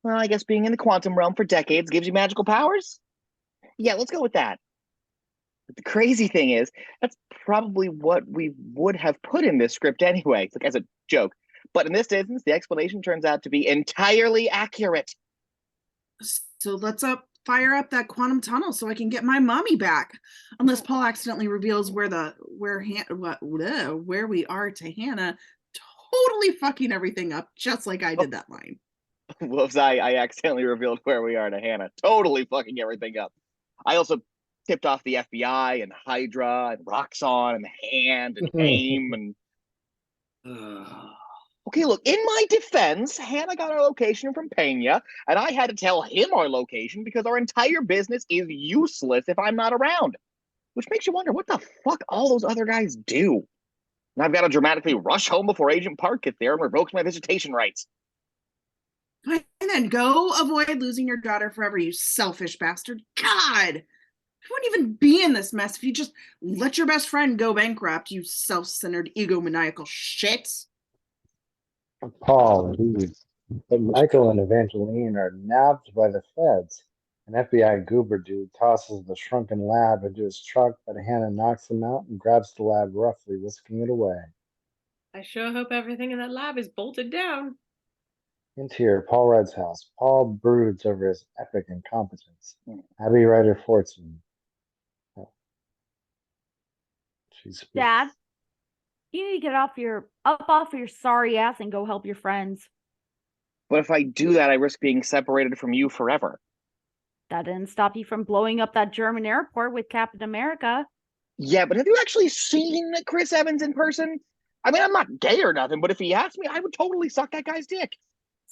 I guess being in the quantum realm for decades gives you magical powers? Yeah, let's go with that. But the crazy thing is, that's probably what we would have put in this script anyway, like as a joke. But in this instance, the explanation turns out to be entirely accurate. So let's fire up that quantum tunnel so I can get my mommy back. Unless Paul accidentally reveals where we are to Hannah, totally fucking everything up, just like I did that line. Whoops, I accidentally revealed where we are to Hannah. Totally fucking everything up. I also tipped off the FBI and Hydra and Roxxon and the Hand and AIM and... Okay, look, in my defense, Hannah got our location from Pena, and I had to tell him our location because our entire business is useless if I'm not around. Which makes you wonder what the fuck all those other guys do. And I've got to dramatically rush home before Agent Park gets there and revokes my visitation rights. And then go avoid losing your daughter forever, you selfish bastard. God! I wouldn't even be in this mess if you just let your best friend go bankrupt, you self-centered, egomaniacal shit. Paul leaves, but Michael and Evangeline are nabbed by the feds. An FBI goober dude tosses the shrunken lab into his truck, but Hannah knocks him out and grabs the lab roughly, whisking it away. I sure hope everything in that lab is bolted down. Interior, Paul Rudd's house. Paul broods over his epic incompetence. Abby Ryder Fortune. Oh. She speaks. Dad, you need to get up off your sorry ass and go help your friends. But if I do that, I risk being separated from you forever. That didn't stop you from blowing up that German airport with Captain America. Yeah, but have you actually seen Chris Evans in person? I mean, I'm not gay or nothing, but if he asked me, I would totally suck that guy's dick.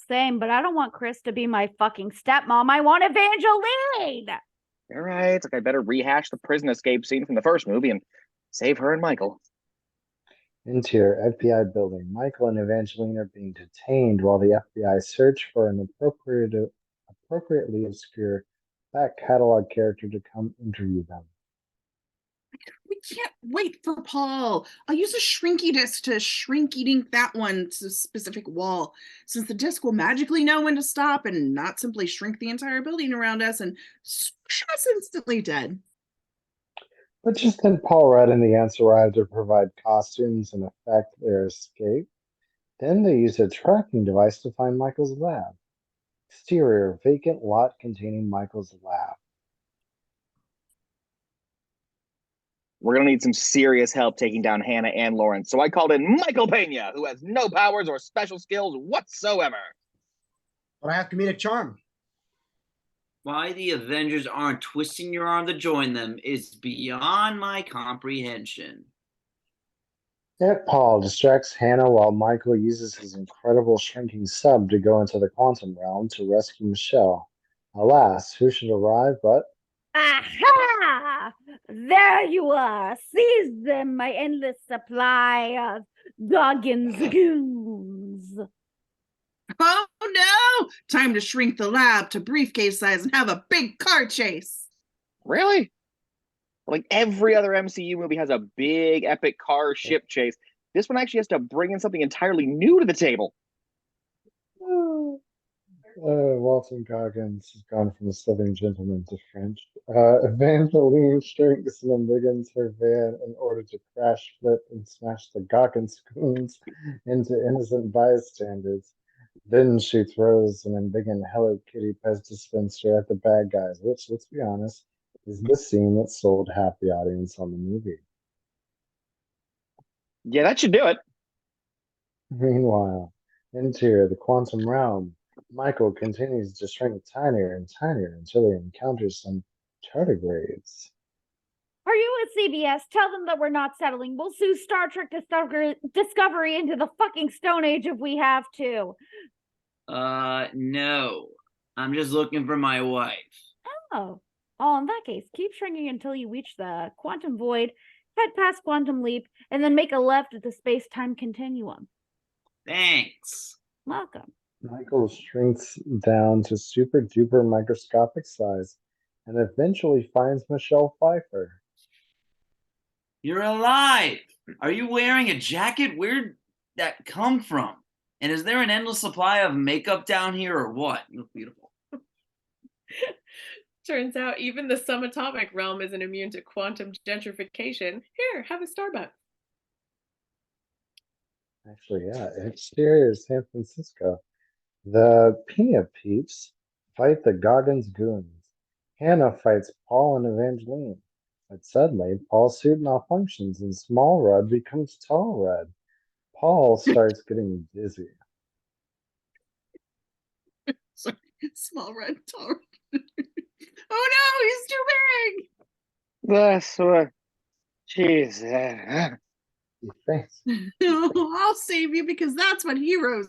Same, but I don't want Chris to be my fucking stepmom. I want Evangeline! All right, it's like I better rehash the prison escape scene from the first movie and save her and Michael. Interior, FBI building. Michael and Evangeline are being detained while the FBI search for an appropriately obscure back catalog character to come interview them. We can't wait for Paul. I'll use a shrinky disc to shrinky dink that one to a specific wall, since the disc will magically know when to stop and not simply shrink the entire building around us and squish us instantly dead. But just then Paul Rudd and the ants arrive to provide costumes and effect their escape. Then they use a tracking device to find Michael's lab. Exterior, vacant lot containing Michael's lab. We're going to need some serious help taking down Hannah and Laurence, so I called in Michael Pena, who has no powers or special skills whatsoever. But I have comedic charm. Why the Avengers aren't twisting your arm to join them is beyond my comprehension. Yet Paul distracts Hannah while Michael uses his incredible shrinking sub to go into the quantum realm to rescue Michelle. Alas, who should arrive but... Aha! There you are. Seize them, my endless supply of Goggins goons. Oh no! Time to shrink the lab to briefcase size and have a big car chase. Really? Like every other MCU movie has a big epic car ship chase. This one actually has to bring in something entirely new to the table. Walton Goggins has gone from a Southern gentleman to French. Evangeline shrinks and begins her van in order to crash, flip, and smash the Goggins goons into innocent bystanders. Then she throws an indignant Hello Kitty Pez dispenser at the bad guys, which, let's be honest, is the scene that sold half the audience on the movie. Yeah, that should do it. Meanwhile, interior, the quantum realm, Michael continues to shrink tinier and tinier until he encounters some tardigrades. Are you at CBS? Tell them that we're not settling. We'll sue Star Trek Discovery into the fucking Stone Age if we have to. No. I'm just looking for my wife. Oh, in that case, keep shrinking until you reach the quantum void, head past Quantum Leap, and then make a left at the space-time continuum. Thanks. Welcome. Michael shrinks down to super duper microscopic size and eventually finds Michelle Pfeiffer. You're alive. Are you wearing a jacket? Where'd that come from? And is there an endless supply of makeup down here or what? You look beautiful. Turns out even the subatomic realm isn't immune to quantum gentrification. Here, have a Starbucks. Actually, yeah, exterior is San Francisco. The Peanut Peeps fight the Goggins goons. Hannah fights Paul and Evangeline. But suddenly, Paul's suit malfunctions and Small Rudd becomes Tall Rudd. Paul starts getting dizzy. Sorry, Small Red, Tall Red. Oh no, he's too big! That's what. Jeez. You think? I'll save you because that's what heroes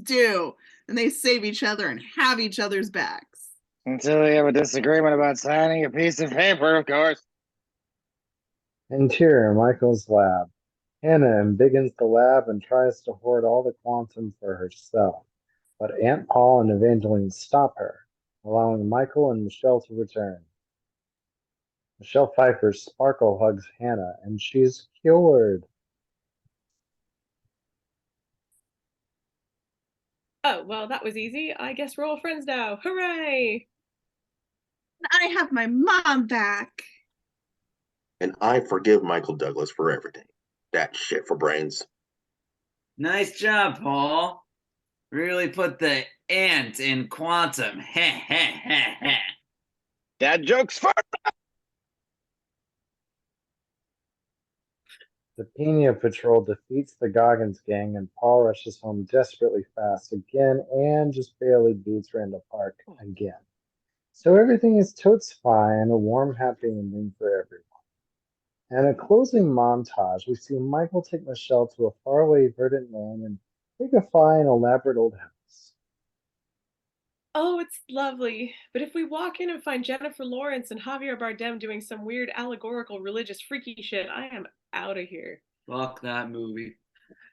do. And they save each other and have each other's backs. Until we have a disagreement about signing a piece of paper, of course. Interior, Michael's lab. Hannah embiggens the lab and tries to hoard all the quantum for herself, but Aunt Paul and Evangeline stop her, allowing Michael and Michelle to return. Michelle Pfeiffer's sparkle hugs Hannah, and she's cured. Oh, well, that was easy. I guess we're all friends now. Hooray! I have my mom back. And I forgive Michael Douglas for everything. That shit for brains. Nice job, Paul. Really put the ant in quantum. Heh heh heh heh. Dad jokes first. The Pena Patrol defeats the Goggins gang, and Paul rushes home desperately fast again and just barely beats Randall Park again. So everything is totes fine, a warm, happy ending for everyone. And a closing montage, we see Michael take Michelle to a faraway verdant land and take a fine, elaborate old house. Oh, it's lovely. But if we walk in and find Jennifer Lawrence and Javier Bardem doing some weird allegorical religious freaky shit, I am out of here. Fuck that movie.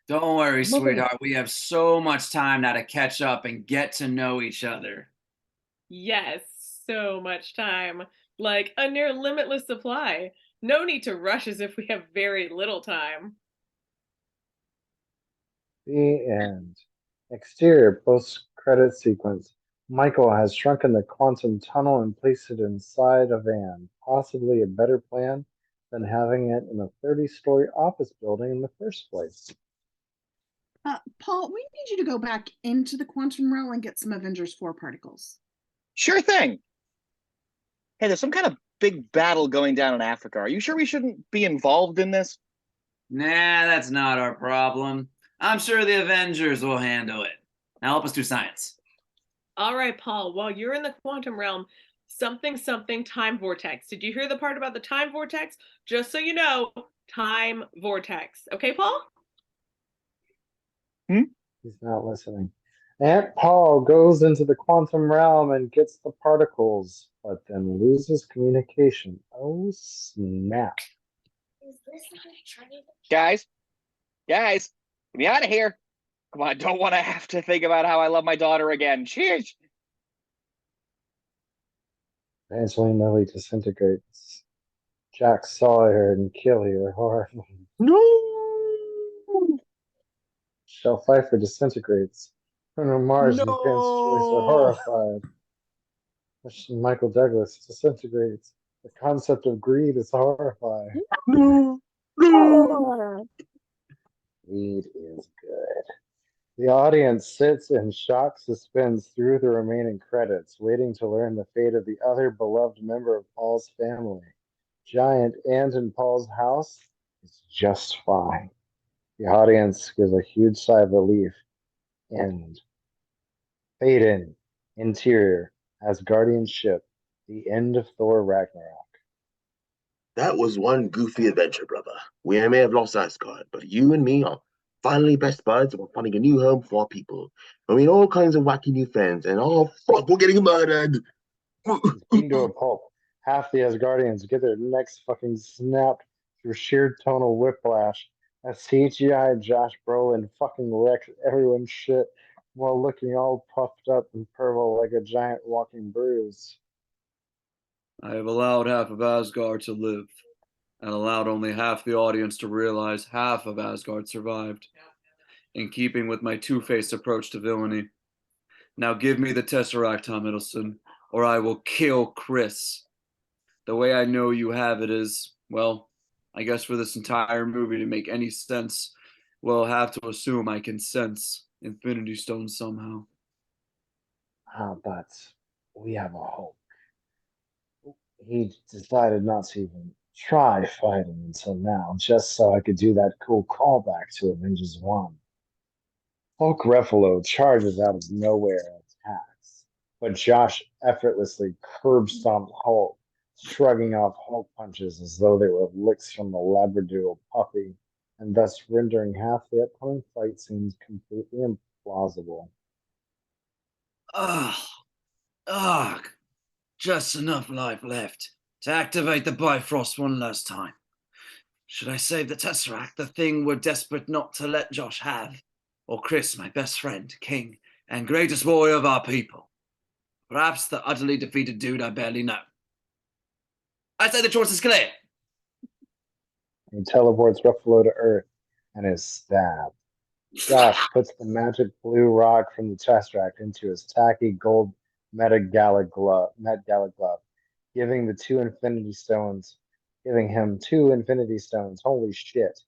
Don't worry, sweetheart. We have so much time now to catch up and get to know each other. Yes, so much time. Like a near limitless supply. No need to rush as if we have very little time. The end. Exterior post-credit sequence. Michael has shrunken the quantum tunnel and placed it inside a van, possibly a better plan than having it in a 30-story office building in the first place. Paul, we need you to go back into the quantum realm and get some Avengers 4 particles. Sure thing. Hey, there's some kind of big battle going down in Africa. Are you sure we shouldn't be involved in this? Nah, that's not our problem. I'm sure the Avengers will handle it. Now help us do science. All right, Paul, while you're in the quantum realm, something time vortex. Did you hear the part about the time vortex? Just so you know, time vortex. Okay, Paul? He's not listening. Aunt Paul goes into the quantum realm and gets the particles, but then loses communication. Oh, snap. Guys, get me out of here. Come on, I don't want to have to think about how I love my daughter again. Cheers. Eventually, Millie disintegrates. Jack saw her and kill her horribly. No. Michelle Pfeiffer disintegrates. Bruno Mars and Prince Choice are horrified. Michael Douglas disintegrates. The concept of greed is horrifying. No. Greed is good. The audience sits in shock suspense through the remaining credits, waiting to learn the fate of the other beloved member of Paul's family. Giant Ant in Paul's house is just fine. The audience gives a huge sigh of relief. End. Fade in. Interior. Asgardian ship. The end of Thor Ragnarok. That was one goofy adventure, brother. We may have lost Asgard, but you and me are finally best buds, and we're finding a new home for our people. I mean, all kinds of wacky new friends, and oh, fuck, we're getting murdered! Beaten to a pulp. Half the Asgardians get their necks fucking snapped through sheer tonal whiplash as CGI Josh Brolin fucking wrecks everyone's shit while looking all puffed up and purple like a giant walking bruise. I have allowed half of Asgard to live, and allowed only half the audience to realize half of Asgard survived, in keeping with my two-faced approach to villainy. Now give me the Tesseract, Tom Hiddleston, or I will kill Chris. The way I know you have it is, well, I guess for this entire movie to make any sense, we'll have to assume I can sense Infinity Stones somehow. But we have a hope. He decided not to even try fighting until now, just so I could do that cool callback to Avengers 1. Hulk Ruffalo charges out of nowhere and attacks, but Josh effortlessly curb stomped Hulk, shrugging off Hulk punches as though they were licks from the Labradoodle puppy, and thus rendering half the upcoming fight scenes completely implausible. Ugh. Ugh. Just enough life left to activate the Bifrost one last time. Should I save the Tesseract, the thing we're desperate not to let Josh have? Or Chris, my best friend, king, and greatest warrior of our people? Perhaps the utterly defeated dude I barely know. I say the choice is clear. He teleports Ruffalo to Earth and is stabbed. Josh puts the magic blue rock from the Tesseract into his tacky gold Met Gala glove, giving him 2 Infinity Stones. Holy shit.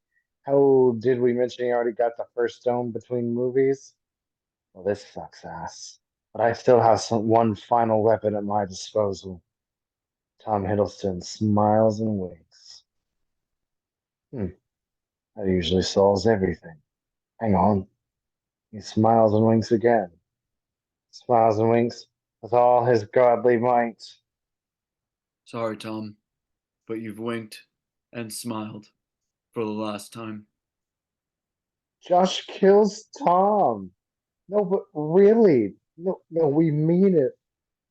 How did we mention he already got the first stone between movies? Well, this sucks ass. But I still have one final weapon at my disposal. Tom Hiddleston smiles and winks. That usually solves everything. Hang on. He smiles and winks again. Smiles and winks with all his godly might. Sorry, Tom, but you've winked and smiled for the last time. Josh kills Tom. No, but really. No, we mean it.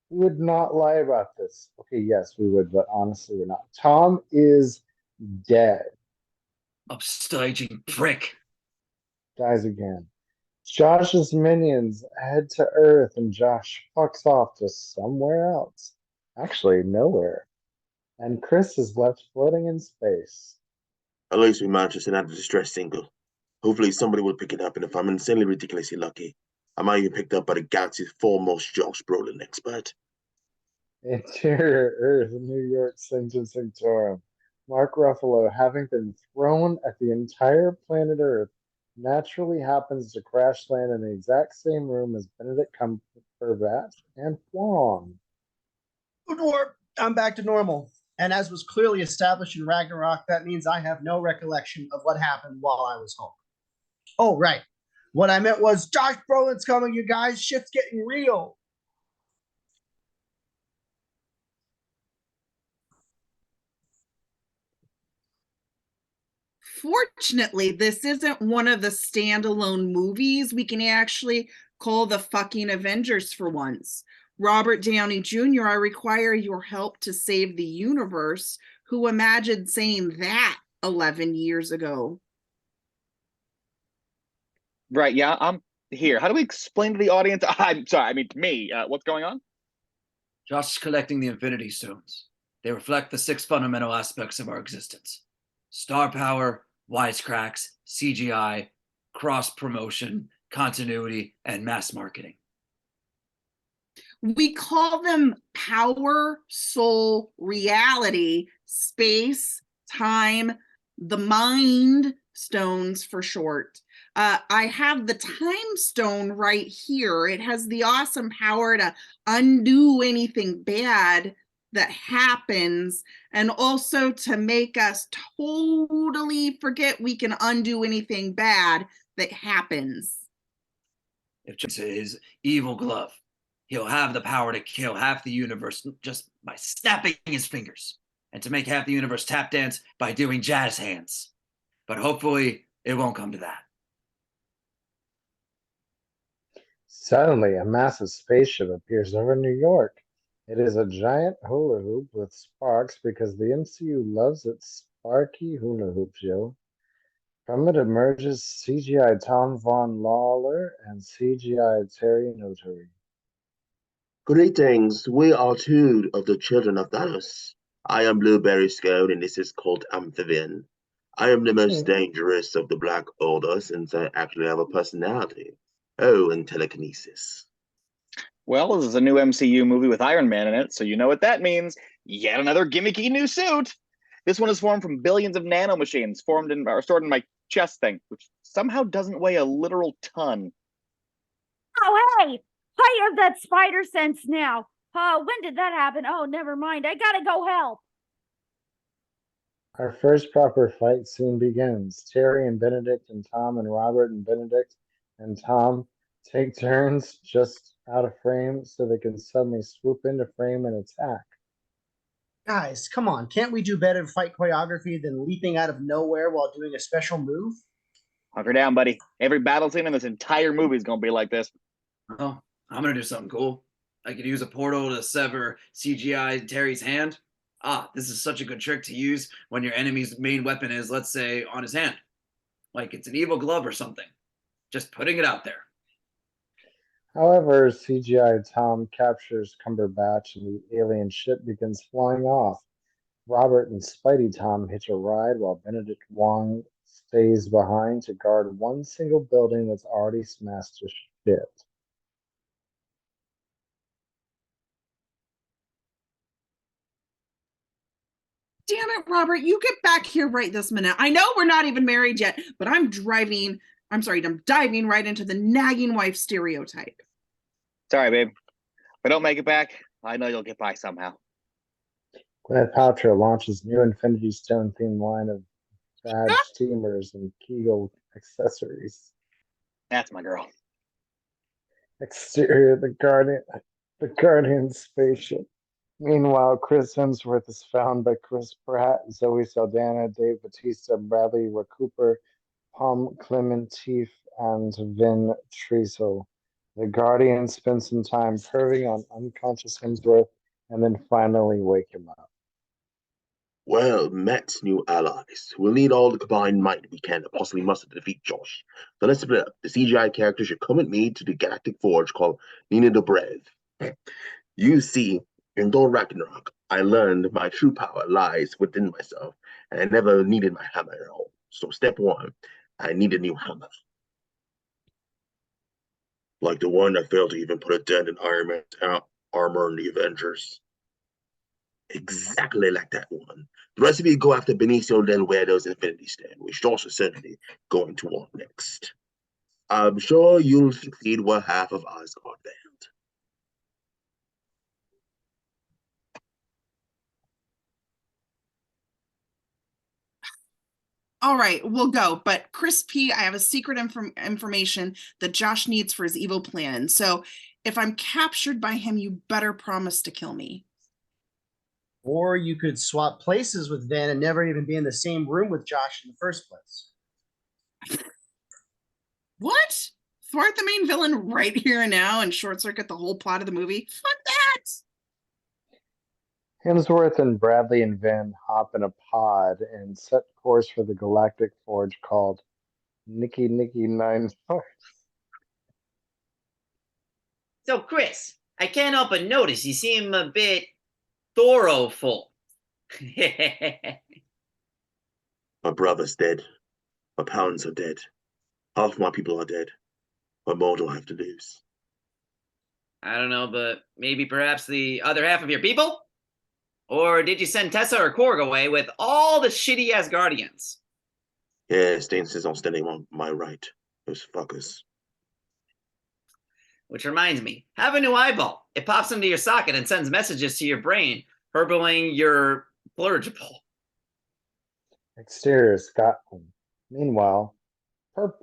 We would not lie about this. Okay, yes, we would, but honestly, we're not. Tom is dead. Upstaging prick. Dies again. Josh's minions head to Earth and Josh fucks off to somewhere else. Actually, nowhere. And Chris is left floating in space. At least we managed to send out a distress single. Hopefully somebody will pick it up, and if I'm insanely ridiculously lucky, I might even picked up by the galaxy's foremost Josh Brolin expert. Interior Earth, New York Sanctum Sanctorum. Mark Ruffalo, having been thrown at the entire planet Earth, naturally happens to crash land in the exact same room as Benedict Cumberbatch and Wong. Good work. I'm back to normal. And as was clearly established in Ragnarok, that means I have no recollection of what happened while I was home. Oh, right. What I meant was Josh Brolin's coming, you guys. Shit's getting real. Fortunately, this isn't one of the standalone movies. We can actually call the fucking Avengers for once. Robert Downey Jr., I require your help to save the universe. Who imagined saying that 11 years ago? Right, yeah, I'm here. How do we explain to the audience? I'm sorry, I mean to me, what's going on? Josh is collecting the Infinity Stones. They reflect the 6 fundamental aspects of our existence: star power, wisecracks, CGI, cross-promotion, continuity, and mass marketing. We call them power, soul, reality, space, time, the mind stones for short. I have the time stone right here. It has the awesome power to undo anything bad that happens, and also to make us totally forget we can undo anything bad that happens. If Josh is his evil glove, he'll have the power to kill half the universe just by snapping his fingers, and to make half the universe tap dance by doing jazz hands. But hopefully it won't come to that. Suddenly, a massive spaceship appears over New York. It is a giant hula hoop with sparks because the MCU loves its sparky hula hoops, yo. From it emerges CGI Tom Vaughan-Lawlor and CGI Terry Notary. Greetings, we are two of the children of Thanos. I am Blueberry Scone, and this is called Amphibian. I am the most dangerous of the Black Order since I actually have a personality. Oh, and telekinesis. Well, this is a new MCU movie with Iron Man in it, so you know what that means. Yet another gimmicky new suit. This one is formed from billions of nanomachines stored in my chest thing, which somehow doesn't weigh a literal ton. Oh, hey! I have that spider sense now. When did that happen? Oh, never mind. I gotta go help. Our first proper fight scene begins. Terry and Benedict and Tom and Robert and Benedict and Tom take turns just out of frame so they can suddenly swoop into frame and attack. Guys, come on. Can't we do better fight choreography than leaping out of nowhere while doing a special move? Hunker down, buddy. Every battle scene in this entire movie is gonna be like this. Oh, I'm gonna do something cool. I could use a portal to sever CGI Terry's hand. Ah, this is such a good trick to use when your enemy's main weapon is, let's say, on his hand. Like it's an evil glove or something. Just putting it out there. However, CGI Tom captures Cumberbatch and the alien ship begins flying off. Robert and Spidey Tom hitch a ride while Benedict Wong stays behind to guard one single building that's already smashed to shit. Damn it, Robert, you get back here right this minute. I know we're not even married yet, but I'm diving right into the nagging wife stereotype. Sorry, babe. If I don't make it back, I know you'll get by somehow. Gwyneth Paltrow launches new Infinity Stone themed line of badge steamers and Kegel accessories. That's my girl. Exterior, the Guardian spaceship. Meanwhile, Chris Hemsworth is found by Chris Pratt, Zoe Saldana, Dave Bautista, Bradley Cooper, Palm Clementif, and Vin Diesel. The Guardian spends some time perving on unconscious Hemsworth and then finally wake him up. Well met, new allies. We'll need all the combined might we can to possibly muster to defeat Josh. So let's split up. The CGI character should come with me to the Galactic Forge called Nina Dobrev. You see, in Thor Ragnarok, I learned my true power lies within myself, and I never needed my hammer at all. So step one, I need a new hammer. Like the one that failed to even put a dent in Iron Man's armor in the Avengers. Exactly like that one. The rest of you go after Benicio del Huero's Infinity Stone, which Josh is certainly going to want next. I'm sure you'll succeed what half of Asgard failed. All right, we'll go. But Chris P, I have a secret information that Josh needs for his evil plan. So if I'm captured by him, you better promise to kill me. Or you could swap places with Van and never even be in the same room with Josh in the first place. What? Thwart the main villain right here and now and short circuit the whole plot of the movie? Fuck that! Hemsworth and Bradley and Vin hop in a pod and set course for the Galactic Forge called Nicky 9. So, Chris, I can't help but notice you seem a bit Thoroful. My brother's dead. My parents are dead. Half my people are dead. What more do I have to lose? I don't know, but maybe perhaps the other half of your people? Or did you send Tessa or Korg away with all the shitty Asgardians? Yeah, Stain says I'm standing on my right. Those fuckers. Which reminds me, have a new eyeball. It pops into your socket and sends messages to your brain, herbaling your blurgible. Exterior, Scotland. Meanwhile,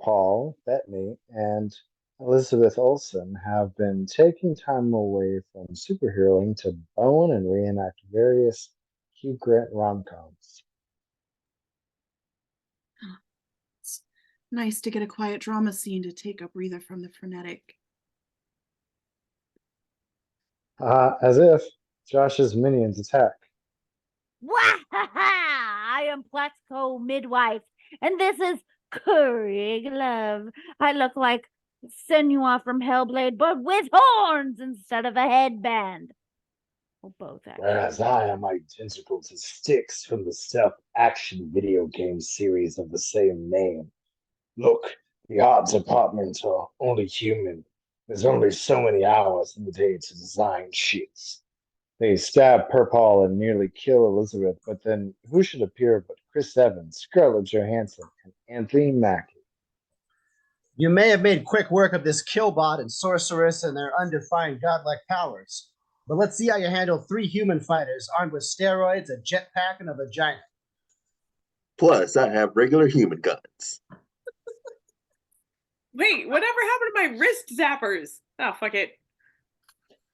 Paul Bettany and Elizabeth Olsen have been taking time away from superheroing to bone and reenact various Hugh Grant rom-coms. It's nice to get a quiet drama scene to take a breather from the frenetic. As if Josh's minions attack. I am Plaxco Midwife, and this is Gregg Love. I look like Senua from Hellblade, but with horns instead of a headband. Or both, actually. Whereas I am identical to Styx from the stealth-action video game series of the same name. Look, the art department are only human. There's only so many hours in the day to design shits. They stab Purple and nearly kill Elizabeth, but then who should appear but Chris Evans, Scarlett Johansson, and Anthony Mackie? You may have made quick work of this Killbot and Sorceress and their undefined godlike powers, but let's see how you handle 3 human fighters armed with steroids, a jetpack, and a vagina. Plus, I have regular human guns. Wait, whatever happened to my wrist zappers? Oh, fuck it.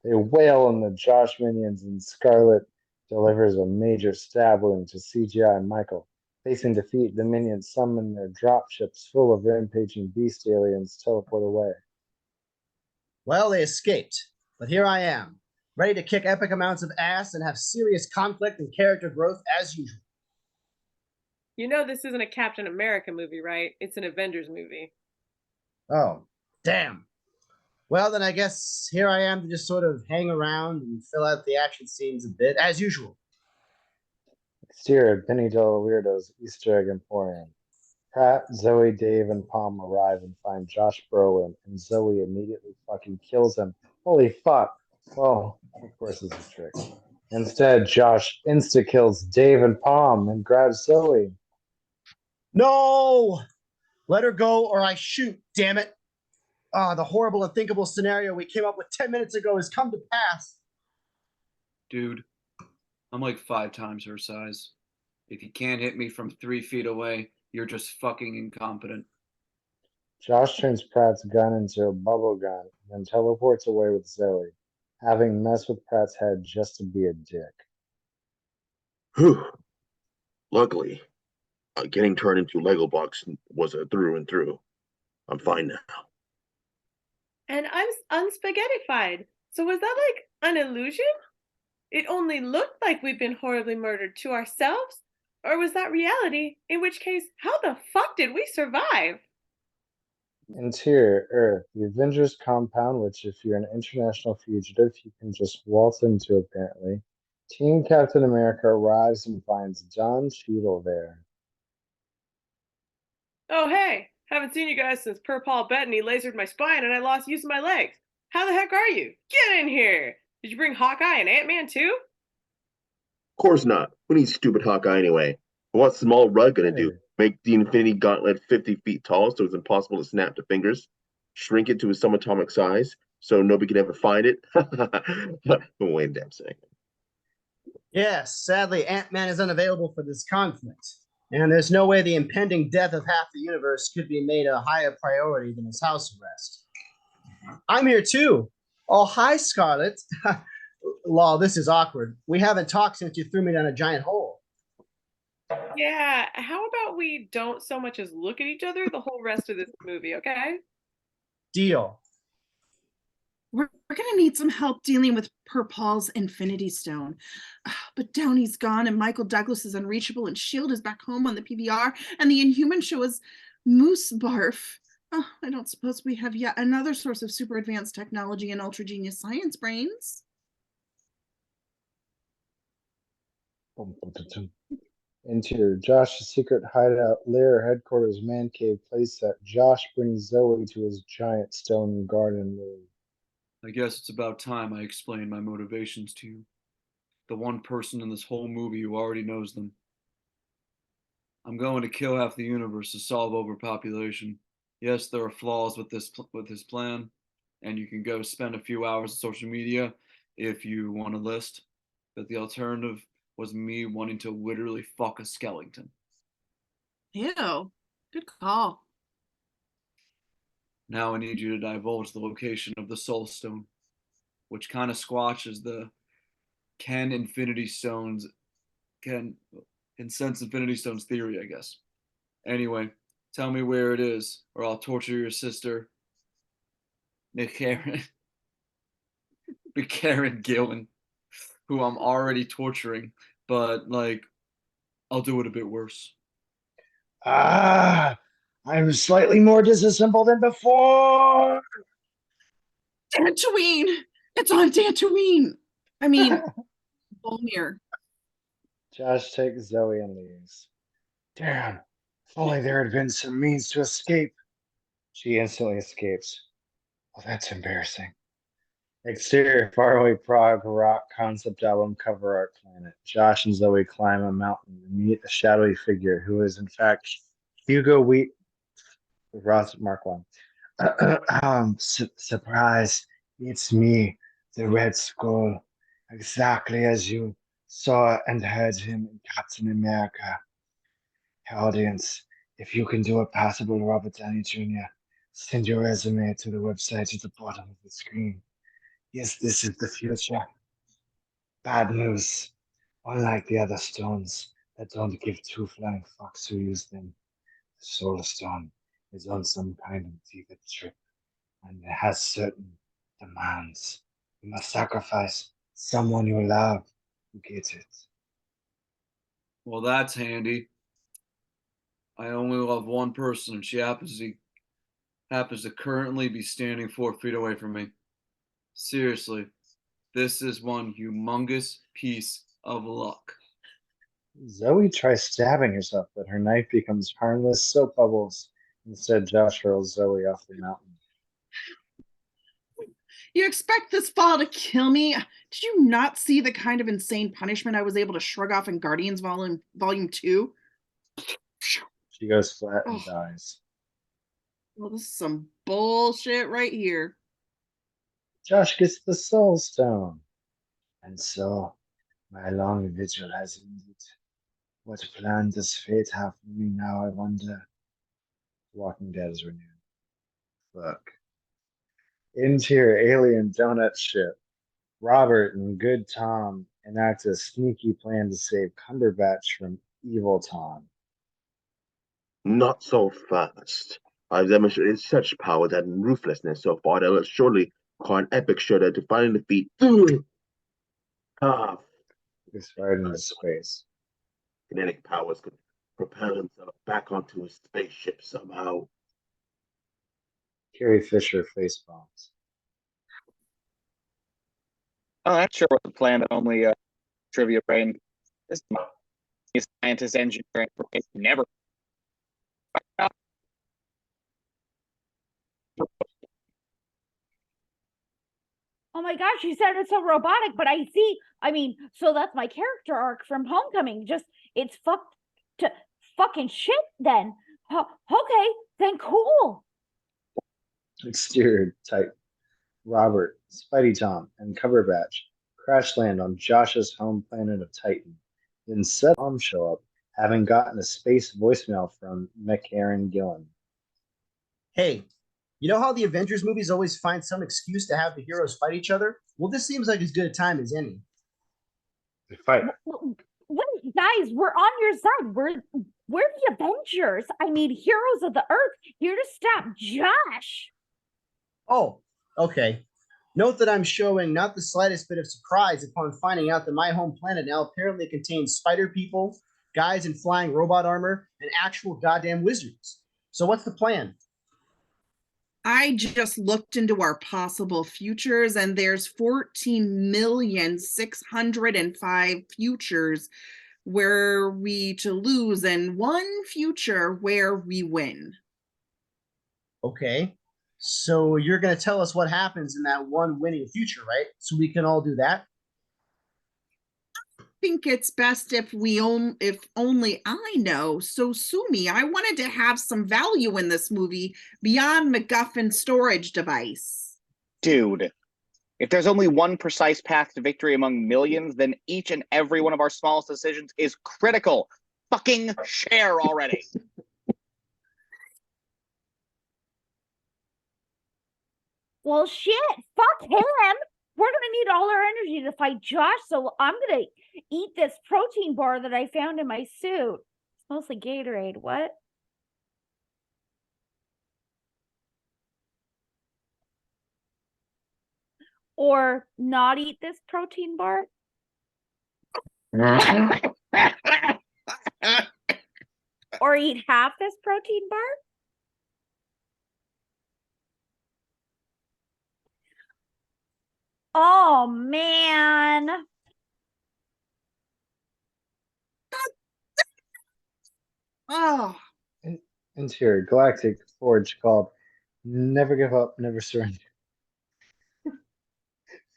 They wail on the Josh minions, and Scarlett delivers a major stab wound to CGI Michael. Facing defeat, the minions summon their dropships full of rampaging beast aliens teleport away. Well, they escaped, but here I am, ready to kick epic amounts of ass and have serious conflict and character growth as usual. You know this isn't a Captain America movie, right? It's an Avengers movie. Oh, damn. Well, then I guess here I am to just sort of hang around and fill out the action scenes a bit, as usual. Exterior, Penny Dollar Weirdo's Easter Egg Emporium. Pratt, Zoe, Dave, and Palm arrive and find Josh Brolin, and Zoe immediately fucking kills him. Holy fuck. Well, of course it's a trick. Instead, Josh insta-kills Dave and Palm and grabs Zoe. No! Let her go or I shoot, damn it! The horrible unthinkable scenario we came up with 10 minutes ago has come to pass. Dude, I'm like 5 times her size. If you can't hit me from 3 feet away, you're just fucking incompetent. Josh turns Pratt's gun into a bubble gun and then teleports away with Zoe, having messed with Pratt's head just to be a dick. Whew. Luckily, getting turned into Lego blocks was a through and through. I'm fine now. And I'm unspaghettified. So was that like an illusion? It only looked like we'd been horribly murdered to ourselves? Or was that reality? In which case, how the fuck did we survive? Interior, Earth, the Avengers compound, which if you're an international fugitive, you can just waltz into apparently. Team Captain America arrives and finds Don Cheadle there. Oh hey, haven't seen you guys since Per Paul Bettany lasered my spine and I lost use of my legs. How the heck are you? Get in here! Did you bring Hawkeye and Ant-Man too? Of course not. Who needs stupid Hawkeye anyway? What's Small Rug gonna do? Make the Infinity Gauntlet 50 feet tall so it's impossible to snap the fingers? Shrink it to a subatomic size so nobody can ever find it? Wait a damn second. Yes, sadly, Ant-Man is unavailable for this conflict. And there's no way the impending death of half the universe could be made a higher priority than his house arrest. I'm here too. Oh, hi, Scarlet. Law, this is awkward. We haven't talked since you threw me down a giant hole. Yeah, how about we don't so much as look at each other the whole rest of this movie, okay? Deal. We're going to need some help dealing with Per Paul's Infinity Stone. But Downey's gone and Michael Douglas is unreachable and S.H.I.E.L.D. is back home on the PBR and the Inhuman show is Moose Barf. I don't suppose we have yet another source of super advanced technology and ultra genius science brains. Interior, Josh's secret hideout, lair, headquarters, man cave, playset. Josh brings Zoe to his giant stone garden room. I guess it's about time I explain my motivations to you. The one person in this whole movie who already knows them. I'm going to kill half the universe to solve overpopulation. Yes, there are flaws with this plan, and you can go spend a few hours on social media if you want a list. But the alternative was me wanting to literally fuck a skeleton. Ew, good call. Now I need you to divulge the location of the Soul Stone, which kind of squashes the can sense Infinity Stones theory, I guess. Anyway, tell me where it is, or I'll torture your sister, McCarran Gillen, who I'm already torturing, but I'll do it a bit worse. I'm slightly more disassembled than before. Dantooine! It's on Dantooine! I mean, Mjolnir. Josh takes Zoe and leaves. Damn, if only there had been some means to escape. She instantly escapes. Well, that's embarrassing. Exterior, faraway Prague rock concept album cover art planet. Josh and Zoe climb a mountain to meet a shadowy figure who is, in fact, Hugo Wheat. Ross Mark One. Surprise! It's me, the Red Skull, exactly as you saw and heard him in Captain America. Audience, if you can do a passable Robert Downey Jr., send your resume to the website at the bottom of the screen. Yes, this is the future. Bad news. Unlike the other stones that don't give two flying fucks who use them, the Solar Stone is on some kind of secret trip, and it has certain demands. You must sacrifice someone you love to get it. Well, that's handy. I only love one person, and she happens to currently be standing 4 feet away from me. Seriously, this is one humongous piece of luck. Zoe tries stabbing herself, but her knife becomes harmless soap bubbles. Instead, Josh hurls Zoe off the mountain. You expect this fall to kill me? Did you not see the kind of insane punishment I was able to shrug off in Guardians Volume 2? She goes flat and dies. Well, this is some bullshit right here. Josh gets the Soul Stone. And so, my long vigil has ended. What plan does fate have for me now, I wonder? Walking Dead is renewed. Fuck. Interior alien donut ship. Robert and good Tom enact a sneaky plan to save Cumberbatch from evil Tom. Not so fast. I've demonstrated such power and ruthlessness so far that it will surely require an epic shudder to finally defeat. He's fired into space. Kinetic powers could propel himself back onto his spaceship somehow. Carrie Fisher face bombs. Oh, that sure was a plan that only trivia brain. This scientist engineering brain never. Oh my gosh, you sounded so robotic, but so that's my character arc from Homecoming. Just, it's fucking shit then. Okay, then cool. Exterior type. Robert, Spidey Tom, and Cumberbatch crash land on Josh's home planet of Titan. Then Tom show up, having gotten a space voicemail from McCarran Gillen. Hey, you know how the Avengers movies always find some excuse to have the heroes fight each other? Well, this seems like as good a time as any. They fight. Wait, guys, we're on your side. We're the Avengers. I mean, heroes of the Earth, here to stop Josh. Oh, okay. Note that I'm showing not the slightest bit of surprise upon finding out that my home planet now apparently contains spider people, guys in flying robot armor, and actual goddamn wizards. So what's the plan? I just looked into our possible futures, and there's 14,605 futures where we to lose and one future where we win. Okay. So you're going to tell us what happens in that one winning future, right? So we can all do that? I think it's best if only I know. So sue me. I wanted to have some value in this movie beyond MacGuffin's storage device. Dude, if there's only one precise path to victory among millions, then each and every one of our smallest decisions is critical. Fucking share already. Well, shit, fuck him. We're gonna need all our energy to fight Josh, so I'm gonna eat this protein bar that I found in my suit. It's mostly Gatorade. What? Or not eat this protein bar? Or eat half this protein bar? Oh, man. Oh. Interior galactic forge called Never Give Up, Never Surrender.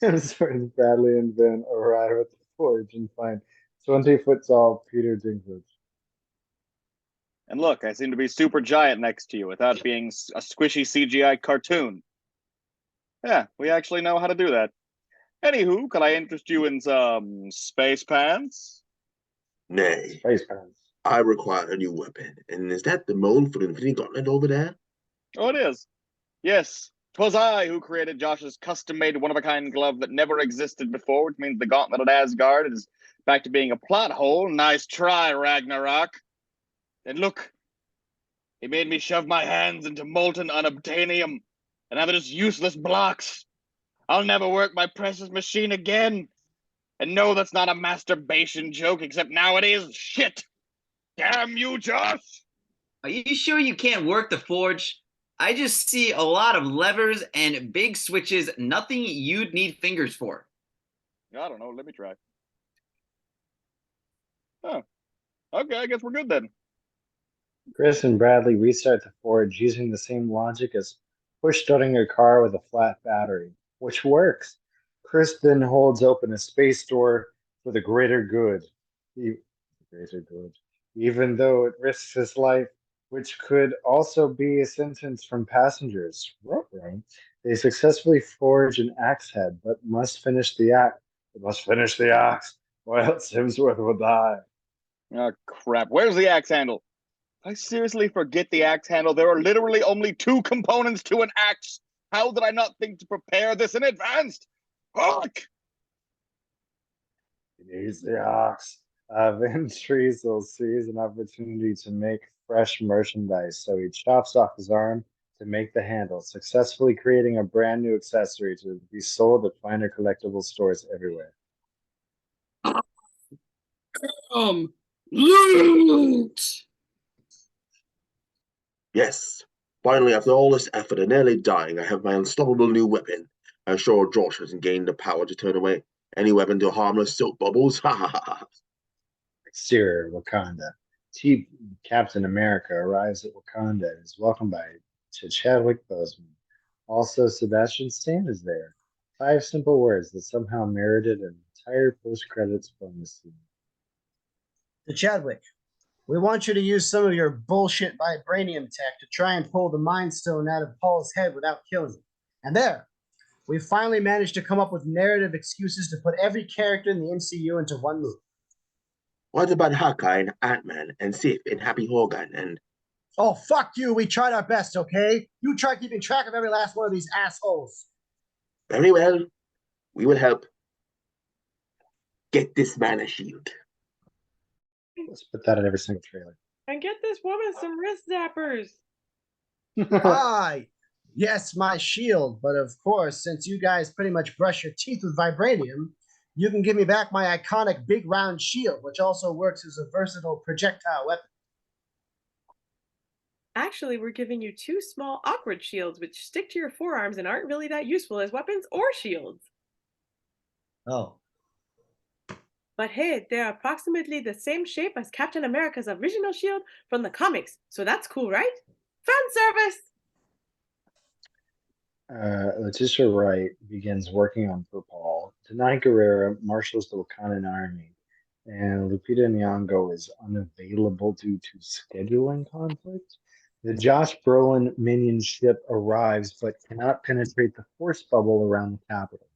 Hemsworth, Bradley, and Ben arrive at the forge and find 20-foot tall Peter Dinklage. And look, I seem to be super giant next to you without being a squishy CGI cartoon. Yeah, we actually know how to do that. Anywho, can I interest you in some space pants? Nay, Space pants. I require a new weapon. And is that the mold for the Infinity Gauntlet over there? Oh, it is. Yes, 'Twas I who created Josh's custom-made one-of-a-kind glove that never existed before, which means the gauntlet at Asgard is back to being a plot hole. Nice try, Ragnarok. And look, he made me shove my hands into molten unobtainium, and now they're just useless blocks. I'll never work my precious machine again. And no, that's not a masturbation joke, except now it is. Shit! Damn you, Josh! Are you sure you can't work the forge? I just see a lot of levers and big switches, nothing you'd need fingers for. I don't know, let me try. Oh, okay, I guess we're good then. Chris and Bradley restart the forge using the same logic as push-starting your car with a flat battery, which works. Chris then holds open a space door for the greater good. Even though it risks his life, which could also be a sentence from passengers. They successfully forge an axe head, but must finish the axe. They must finish the axe, or else Hemsworth will die. Oh, crap. Where's the axe handle? I seriously forget the axe handle. There are literally only 2 components to an axe. How did I not think to prepare this in advance? Fuck! He's the axe. Van Treasel sees an opportunity to make fresh merchandise, so he chops off his arm to make the handle, successfully creating a brand new accessory to be sold at finer collectible stores everywhere. Loot! Yes. Finally, after all this effort and nearly dying, I have my unstoppable new weapon. I'm sure Josh hasn't gained the power to turn away any weapon to harmless silk bubbles. Ha ha ha ha. Exterior, Wakanda. Captain America arrives at Wakanda and is welcomed to Chadwick Boseman. Also, Sebastian Stan is there. 5 simple words that somehow merited an entire post-credits bonus scene. To Chadwick, we want you to use some of your bullshit vibranium tech to try and pull the Mind Stone out of Paul's head without killing him. And there, we finally managed to come up with narrative excuses to put every character in the MCU into one movie. What about Hawkeye and Ant-Man and Sif and Happy Hogan and... Oh, fuck you. We tried our best, okay? You try keeping track of every last one of these assholes. Very well. We will help. Get this man a shield. Let's put that in every single trailer. And get this woman some wrist zappers. Aye. Yes, my shield. But of course, since you guys pretty much brush your teeth with vibranium, you can give me back my iconic big round shield, which also works as a versatile projectile weapon. Actually, we're giving you 2 small awkward shields which stick to your forearms and aren't really that useful as weapons or shields. Oh. But hey, they're approximately the same shape as Captain America's original shield from the comics, so that's cool, right? Fan service! Letitia Wright begins working on Purple. Denai Guerrera marshals the Wakandan army, and Lupita Nyong'o is unavailable due to scheduling conflict. The Josh Brolin minion ship arrives but cannot penetrate the force bubble around the capital.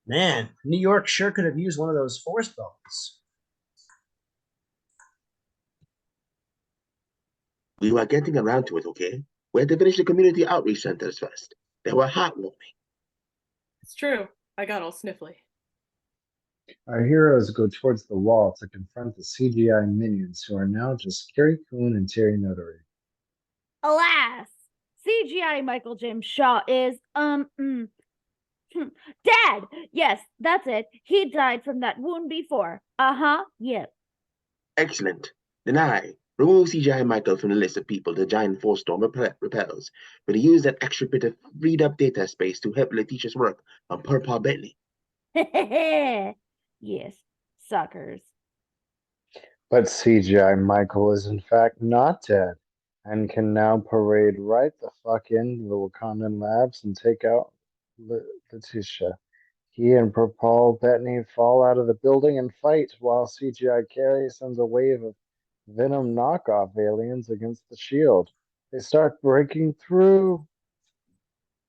Man, New York sure could have used one of those force bubbles. We were getting around to it, okay? We had to finish the community outreach centers first. They were heartwarming. It's true. I got all sniffly. Our heroes go towards the wall to confront the CGI minions, who are now just Carrie Coon and Terry Notary. Alas, CGI Michael James Shaw is, dead! Yes, that's it. He died from that wound before. Yep. Excellent. Deny. Remove CGI Michael from the list of people the giant force storm repels, but use that extra bit of freed up data space to help Letitia's work on Purple Bentley. Yes, suckers. But CGI Michael is in fact not dead, and can now parade right the fuck into the Wakandan labs and take out Letitia. He and Purple Bettany fall out of the building and fight, while CGI Carrie sends a wave of Venom knockoff aliens against the shield. They start breaking through.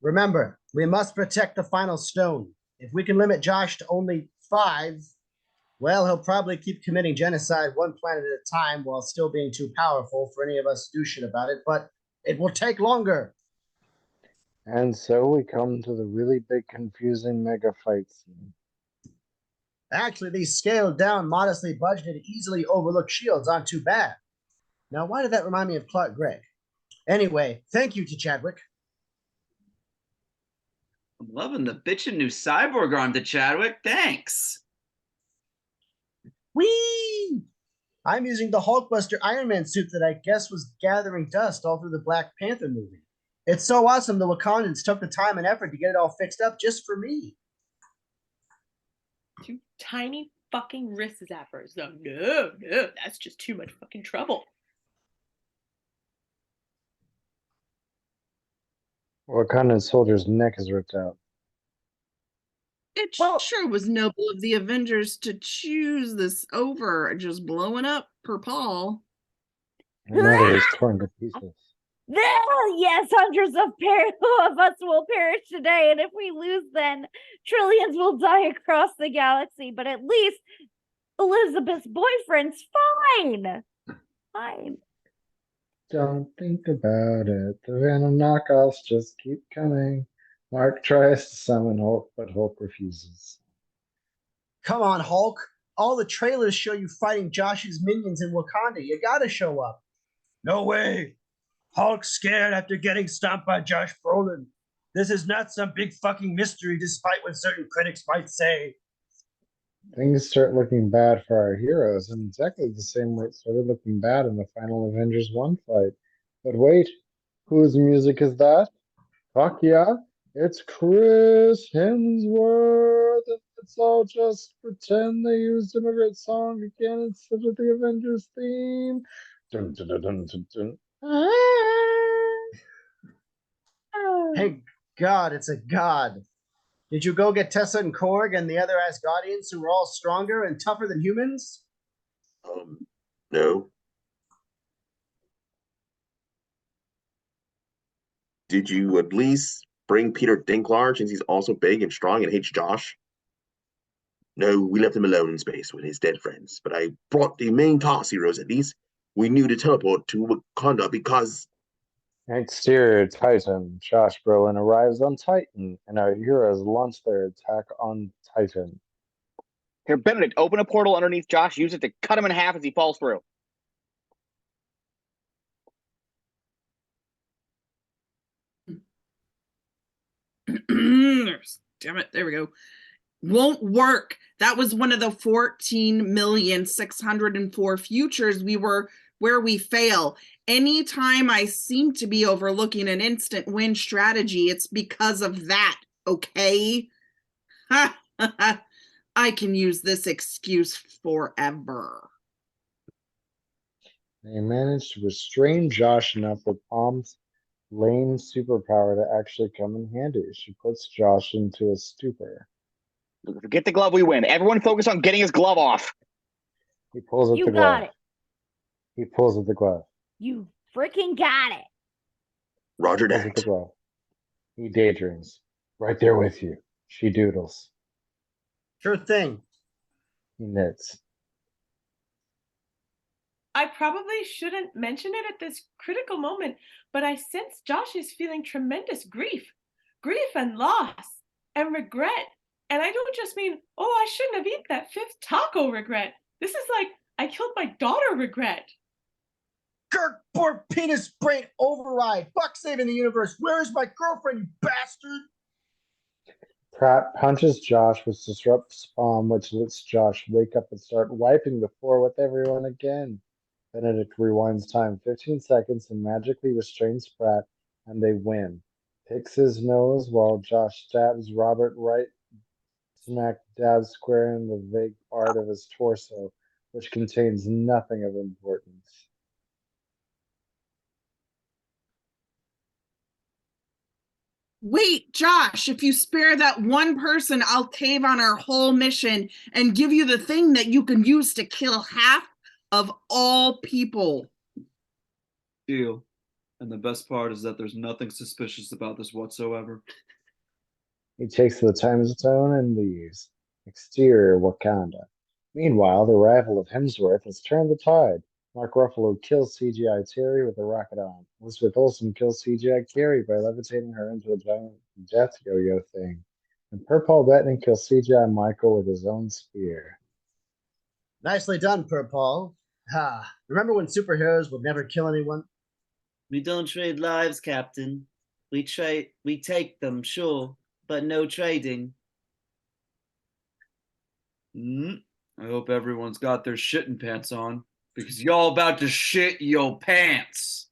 Remember, we must protect the final stone. If we can limit Josh to only 5, well, he'll probably keep committing genocide one planet at a time while still being too powerful for any of us to do shit about it, but it will take longer. And so we come to the really big, confusing mega fight scene. Actually, these scaled down, modestly budgeted, easily overlooked shields aren't too bad. Now, why did that remind me of Clark Gregg? Anyway, thank you to Chadwick. I'm loving the bitchin' new cyborg arm to Chadwick. Thanks. Whee! I'm using the Hulkbuster Iron Man suit that I guess was gathering dust all through the Black Panther movie. It's so awesome the Wakandans took the time and effort to get it all fixed up just for me. Two tiny fucking wrist zappers. No, that's just too much fucking trouble. Wakandan soldier's neck is ripped out. It sure was noble of the Avengers to choose this over just blowing up per Paul. Another is torn to pieces. Yes, hundreds of us will perish today, and if we lose, then trillions will die across the galaxy. But at least Elizabeth's boyfriend's fine. Fine. Don't think about it. The Venom knockoffs just keep coming. Mark tries to summon Hulk, but Hulk refuses. Come on, Hulk. All the trailers show you fighting Josh's minions in Wakanda. You gotta show up. No way. Hulk's scared after getting stomped by Josh Brolin. This is not some big fucking mystery, despite what certain critics might say. Things start looking bad for our heroes, and exactly the same way it started looking bad in the final Avengers 1 fight. But wait, whose music is that? Fuck yeah, it's Chris Hemsworth, and let's all just pretend they used him a great song again instead of the Avengers theme. Dun, dun, dun, dun, dun, dun. Thank God it's a god. Did you go get Tessa and Korg and the other Asgardians who were all stronger and tougher than humans? No. Did you at least bring Peter Dinklarge since he's also big and strong and hates Josh? No, we left him alone in space with his dead friends, but I brought the main task heroes at least. We knew to teleport to Wakanda because... Exterior Titan. Josh Brolin arrives on Titan, and our heroes launch their attack on Titan. Here, Benedict, open a portal underneath Josh. Use it to cut him in half as he falls through. Damn it, there we go. Won't work. That was one of the 14,604 futures where we fail. Anytime I seem to be overlooking an instant win strategy, it's because of that, okay? I can use this excuse forever. They managed to restrain Josh enough for Palm's lame superpower to actually come in handy. She puts Josh into a stupor. Get the glove, we win. Everyone focus on getting his glove off. He pulls up You the glove. got it. He pulls at the glove. You freaking got it. Roger Pulls at the that. glove. He daydreams. Right there with you. She doodles. Sure thing. He knits. I probably shouldn't mention it at this critical moment, but I sense Josh is feeling tremendous grief and loss and regret. And I don't just mean, oh, I shouldn't have eaten that fifth taco regret. This is like, I killed my daughter regret. Kirk, poor penis brain override. Fuck saving the universe. Where is my girlfriend, you bastard? Pratt punches Josh, which disrupts Palm, which lets Josh wake up and start wiping the floor with everyone again. Benedict rewinds time 15 seconds and magically restrains Pratt, and they win. Picks his nose while Josh stabs Robert right smack dab square in the vague part of his torso, which contains nothing of importance. Wait, Josh, if you spare that one person, I'll cave on our whole mission and give you the thing that you can use to kill half of all people. Deal. And the best part is that there's nothing suspicious about this whatsoever. He takes the time zone and leaves. Exterior Wakanda. Meanwhile, the arrival of Hemsworth has turned the tide. Mark Ruffalo kills CGI Terry with a rocket arm. Elizabeth Olsen kills CGI Carrie by levitating her into a giant death yo-yo thing. And Per Paul Bettany kills CGI Michael with his own spear. Nicely done, Per Paul. Ha! Remember when superheroes would never kill anyone? We don't trade lives, Captain. We take them, sure, but no trading. I hope everyone's got their shitting pants on, because y'all about to shit your pants.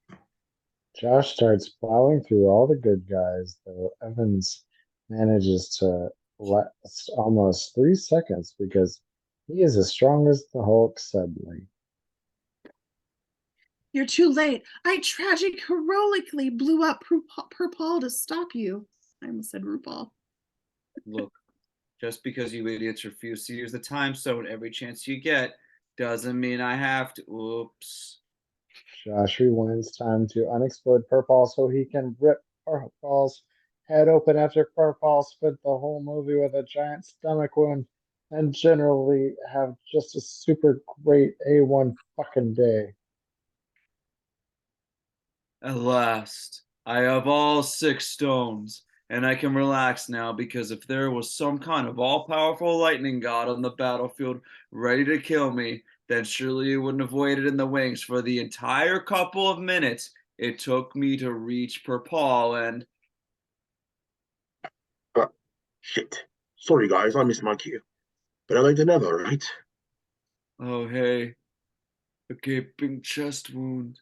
Josh starts plowing through all the good guys, though Evans manages to last almost 3 seconds because he is as strong as the Hulk suddenly. You're too late. I heroically blew up Per Paul to stop you. I almost said RuPaul. Look, just because you idiots refuse to use the time stone every chance you get doesn't mean I have to. Oops. Josh rewinds time to unexplode Per Paul so he can rip Per Paul's head open after Per Paul spent the whole movie with a giant stomach wound and generally have just a super great A1 fucking day. At last, I have all 6 stones, and I can relax now because if there was some kind of all-powerful lightning god on the battlefield ready to kill me, then surely he wouldn't have waited in the wings for the entire couple of minutes it took me to reach Per Paul and... Shit. Sorry guys, I missed my cue. Better late than never, right? Oh hey, a gaping chest wound.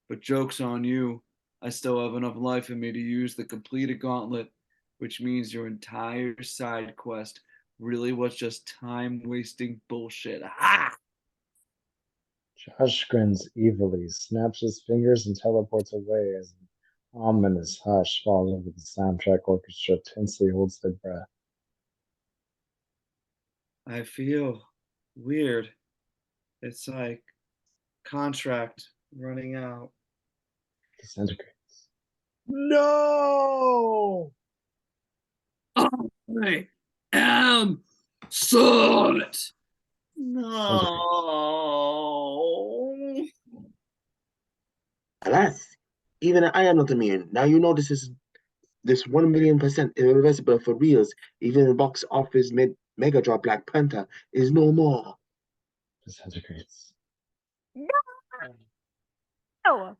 But joke's on you. I still have enough life in me to use the completed gauntlet, which means your entire side quest really was just time-wasting bullshit. Ha! Josh grins evilly, snaps his fingers, and teleports away as an ominous hush falls over the soundtrack orchestra tensely holds their breath. I feel weird. It's like contract running out. Disintegrates. No! I am Salt! No. Alas, even I am not immune. Now you know this 1,000,000% irreversible for reals. Even the box office mega drop Black Panther is no more. Disintegrates. Oh,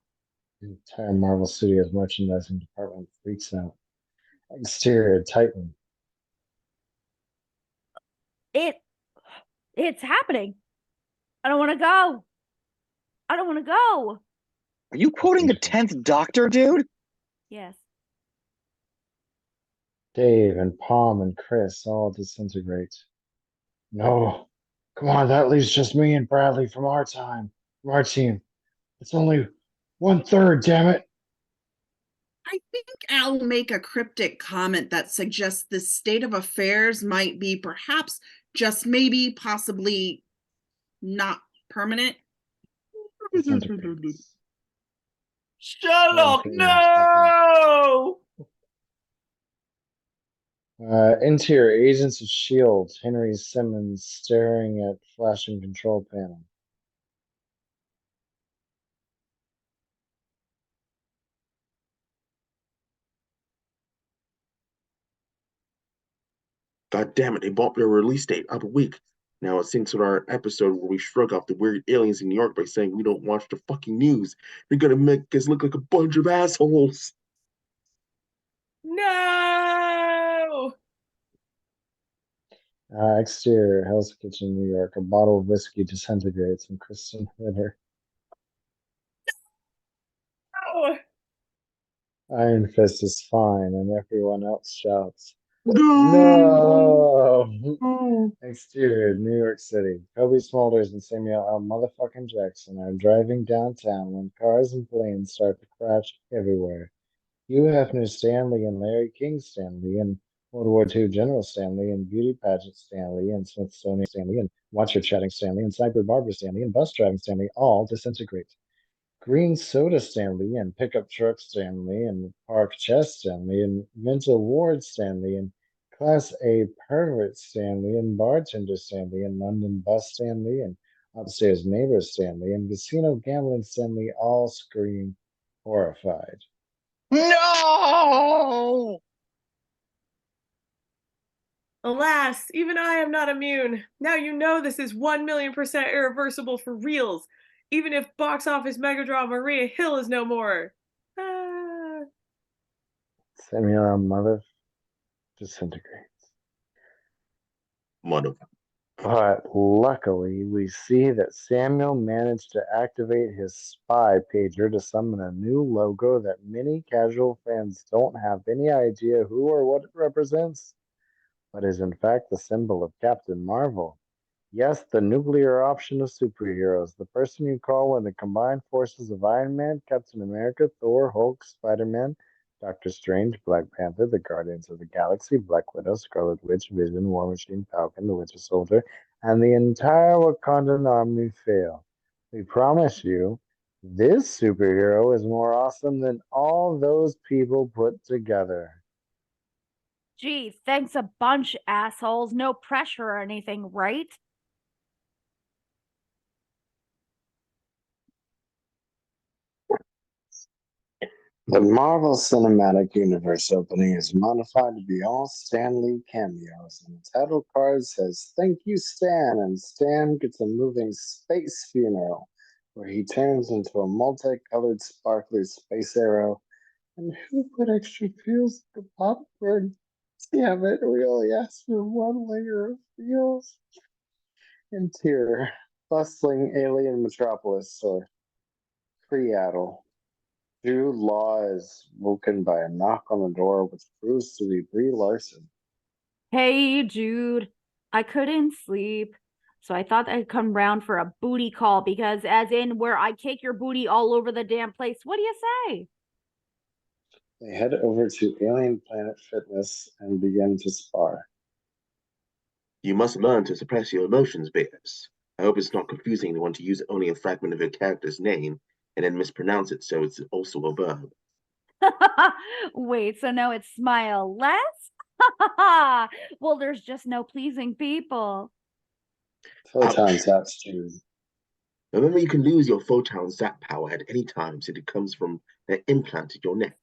The entire Marvel Studios merchandising department freaks out. Exterior Titan. it's happening. I don't want to go. I don't want to go. Are you quoting the 10th Doctor, dude? Yes. Dave and Palm and Chris all disintegrate. No. Come on, that leaves just me and Bradley from our time, from our team. It's only 1/3, damn it. I think Al will make a cryptic comment that suggests this state of affairs might be perhaps, just maybe, possibly not permanent. Disintegrates. Sherlock, no! Interior Agents of S.H.I.E.L.D. Henry Simmons staring at flashing control panel. God damn it, they bumped their release date up a week. Now it syncs with our episode where we shrug off the weird aliens in New York by saying we don't watch the fucking news. You're gonna make us look like a bunch of assholes. No! Exterior Hell's Kitchen, New York. A bottle of whiskey disintegrates and Kristen Ritter. No! Iron Fist is fine, and everyone else shouts, No! No! Exterior, New York City. Kobe Smulders and Samuel L.Motherfucking Jackson are driving downtown when cars and planes start to crash everywhere. Hugh Hefner Stanley and Larry King Stanley and World War II General Stanley and Beauty Pageant Stanley and Smithsonian Stanley and Watcher Chatting Stanley and Sniper Barbara Stanley and Bus Driving Stanley all disintegrate. Green Soda Stanley and Pickup Truck Stanley and Park Chest Stanley and Mental Ward Stanley and Class A Pervert Stanley and Bartender Stanley and London Bus Stanley and Upstairs neighbor Stanley and casino gambling Stanley all scream horrified. No! Alas, even I am not immune. Now you know this is 1,000,000% irreversible for reals. Even if box office megadraw Maria Hill is no more. Ah. Samuel mother disintegrates. Motherfucker. But luckily, we see that Samuel managed to activate his spy pager to summon a new logo that many casual fans don't have any idea who or what it represents, but is in fact the symbol of Captain Marvel. Yes, the nuclear option of superheroes, the person you call when the combined forces of Iron Man, Captain America, Thor, Hulk, Spider-Man, Doctor Strange, Black Panther, the Guardians of the Galaxy, Black Widow, Scarlet Witch, Vision, War Machine, Falcon, the Winter Soldier, and the entire Wakandan army fail. We promise you, this superhero is more awesome than all those people put together. Gee, thanks a bunch, assholes. No pressure or anything, right? The Marvel Cinematic Universe opening is modified to be all Stan Lee cameos, and the title card says, "Thank you, Stan," and Stan gets a moving space funeral, where he turns into a multicolored sparkly space arrow. And who put extra feels at the popcorn? Damn it, we only asked for one layer of feels. Interior, bustling alien metropolis, or Seattle. Jude Law is woken by a knock on the door, which proves to be Brie Larson. Hey, Jude. I couldn't sleep, so I thought I'd come round for a booty call because, as in where I kick your booty all over the damn place. What do you say? They head over to Alien Planet Fitness and begin to spar. You must learn to suppress your emotions, Bears. I hope it's not confusing anyone to use only a fragment of your character's name and then mispronounce it so it's also a verb. Wait, so now it's smile less? Well, there's just no pleasing people. Photon taps Jude. Remember, you can lose your photon zap power at any time since it comes from the implant in your neck.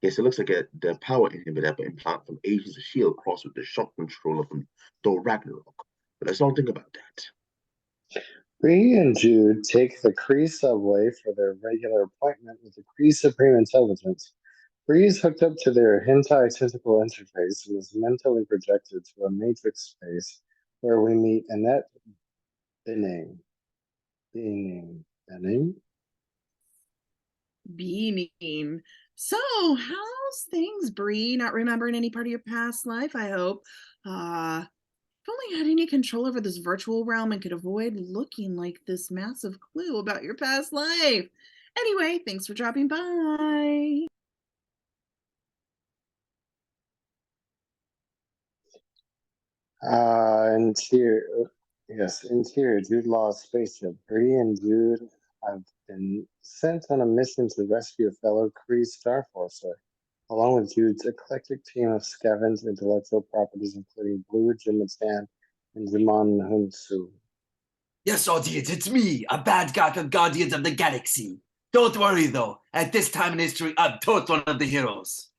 Yes, it looks like the power inhibitor implant from Agents of S.H.I.E.L.D. crossed with the shock controller from Thor Ragnarok. But let's not think about that. Bree and Jude take the Kree subway for their regular appointment with the Kree Supreme Intelligence. Bree is hooked up to their hentai tentacle interface and is mentally projected to a matrix space where we meet Annette Bening. Bening. So, how's things, Bree? Not remembering any part of your past life, I hope. If only I had any control over this virtual realm and could avoid looking like this massive clue about your past life. Anyway, thanks for dropping by. Interior, Jude Law's spaceship. Bree and Jude have been sent on a mission to rescue a fellow Kree Starforcer, along with Jude's eclectic team of scavenged intellectual properties, including Blue Jimatan and Jimon Hunsu. Yes, audience, it's me, a bad guy from Guardians of the Galaxy. Don't worry, though. At this time in history, I'm totally one of the heroes.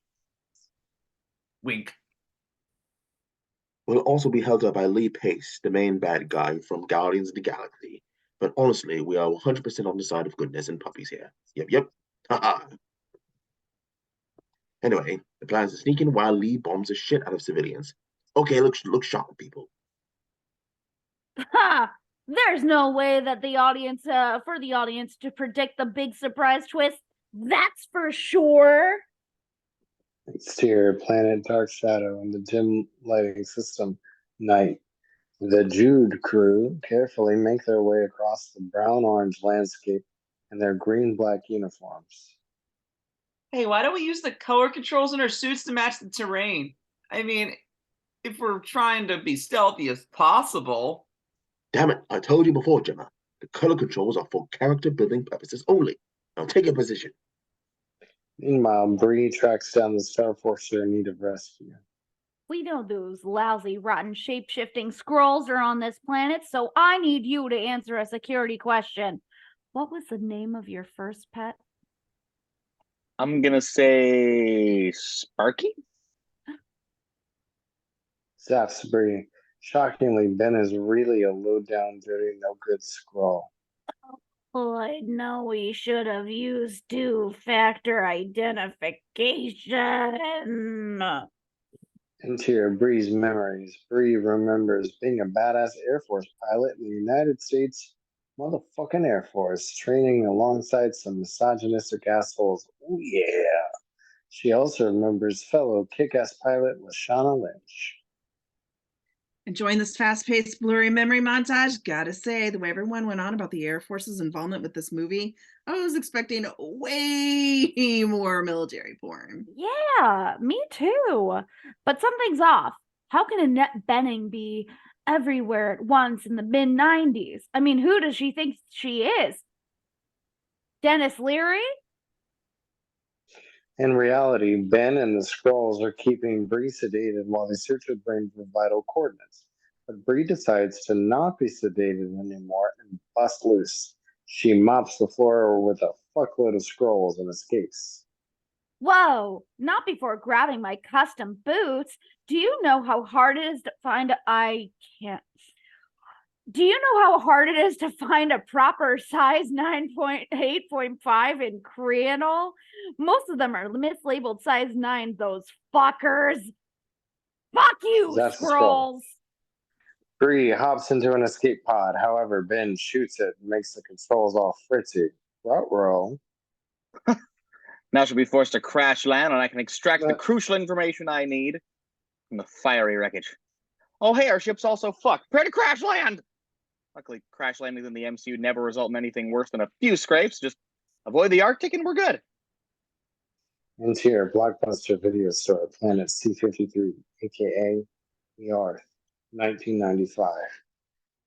Wink. We'll also be held up by Lee Pace, the main bad guy from Guardians of the Galaxy. But honestly, we are 100% on the side of goodness and puppies here. Yep. Ha-ha. Anyway, the plan is to sneak in while Lee bombs the shit out of civilians. Okay, look sharp, people. Ha! There's no way that the audience, for the audience to predict the big surprise twist. That's for sure. Exterior, planet Dark Shadow, and the dim lighting system, night. The Jude crew carefully make their way across the brown-orange landscape in their green-black uniforms. Hey, why don't we use the color controls in our suits to match the terrain? I mean, if we're trying to be stealthy as possible. Damn it, I told you before, Gemma. The color controls are for character building purposes only. Now take your position. Meanwhile, Bree tracks down the Starforcer in need of rescue. We know those lousy, rotten, shape-shifting Skrulls are on this planet, so I need you to answer a security question. What was the name of your first pet? I'm gonna say Sparky. Zaps Bree. Shockingly, Ben is really a low-down, dirty, no-good Skrull. Oh, I know we should have used two-factor identification. Into Bree's memories. Bree remembers being a badass Air Force pilot in the United States motherfucking Air Force, training alongside some misogynistic assholes. Oh yeah. She also remembers fellow kick-ass pilot Lashana Lynch. Enjoying this fast-paced, blurry memory montage? Gotta say, the way everyone went on about the Air Force's involvement with this movie, I was expecting way more military porn. Yeah, me too. But something's off. How can Annette Bening be everywhere at once in the mid-90s? I mean, who does she think she is? Dennis Leary? In reality, Ben and the Skrulls are keeping Bree sedated while they search her brain for vital coordinates. But Bree decides to not be sedated anymore and bust loose. She mops the floor with a fuckload of Skrulls and escapes. Whoa, not before grabbing my custom boots. Do you know how hard it is to find Do you know how hard it is to find a proper size 9.8.5 in Creole? Most of them are mislabeled size 9, those fuckers. Fuck you, That's the Skrull. Skrulls. Bree hops into an escape pod. However, Ben shoots it and makes the controls all fritzy. Ruh-roh. Now she'll be forced to crash land, and I can extract the crucial information I need from the fiery wreckage. Oh, hey, our ship's also fucked. Prepare to crash land! Luckily, crash landings in the MCU never result in anything worse than a few scrapes. Just avoid the Arctic and we're good. Interior Blockbuster Video Store, Planet C-53, aka the Earth, 1995.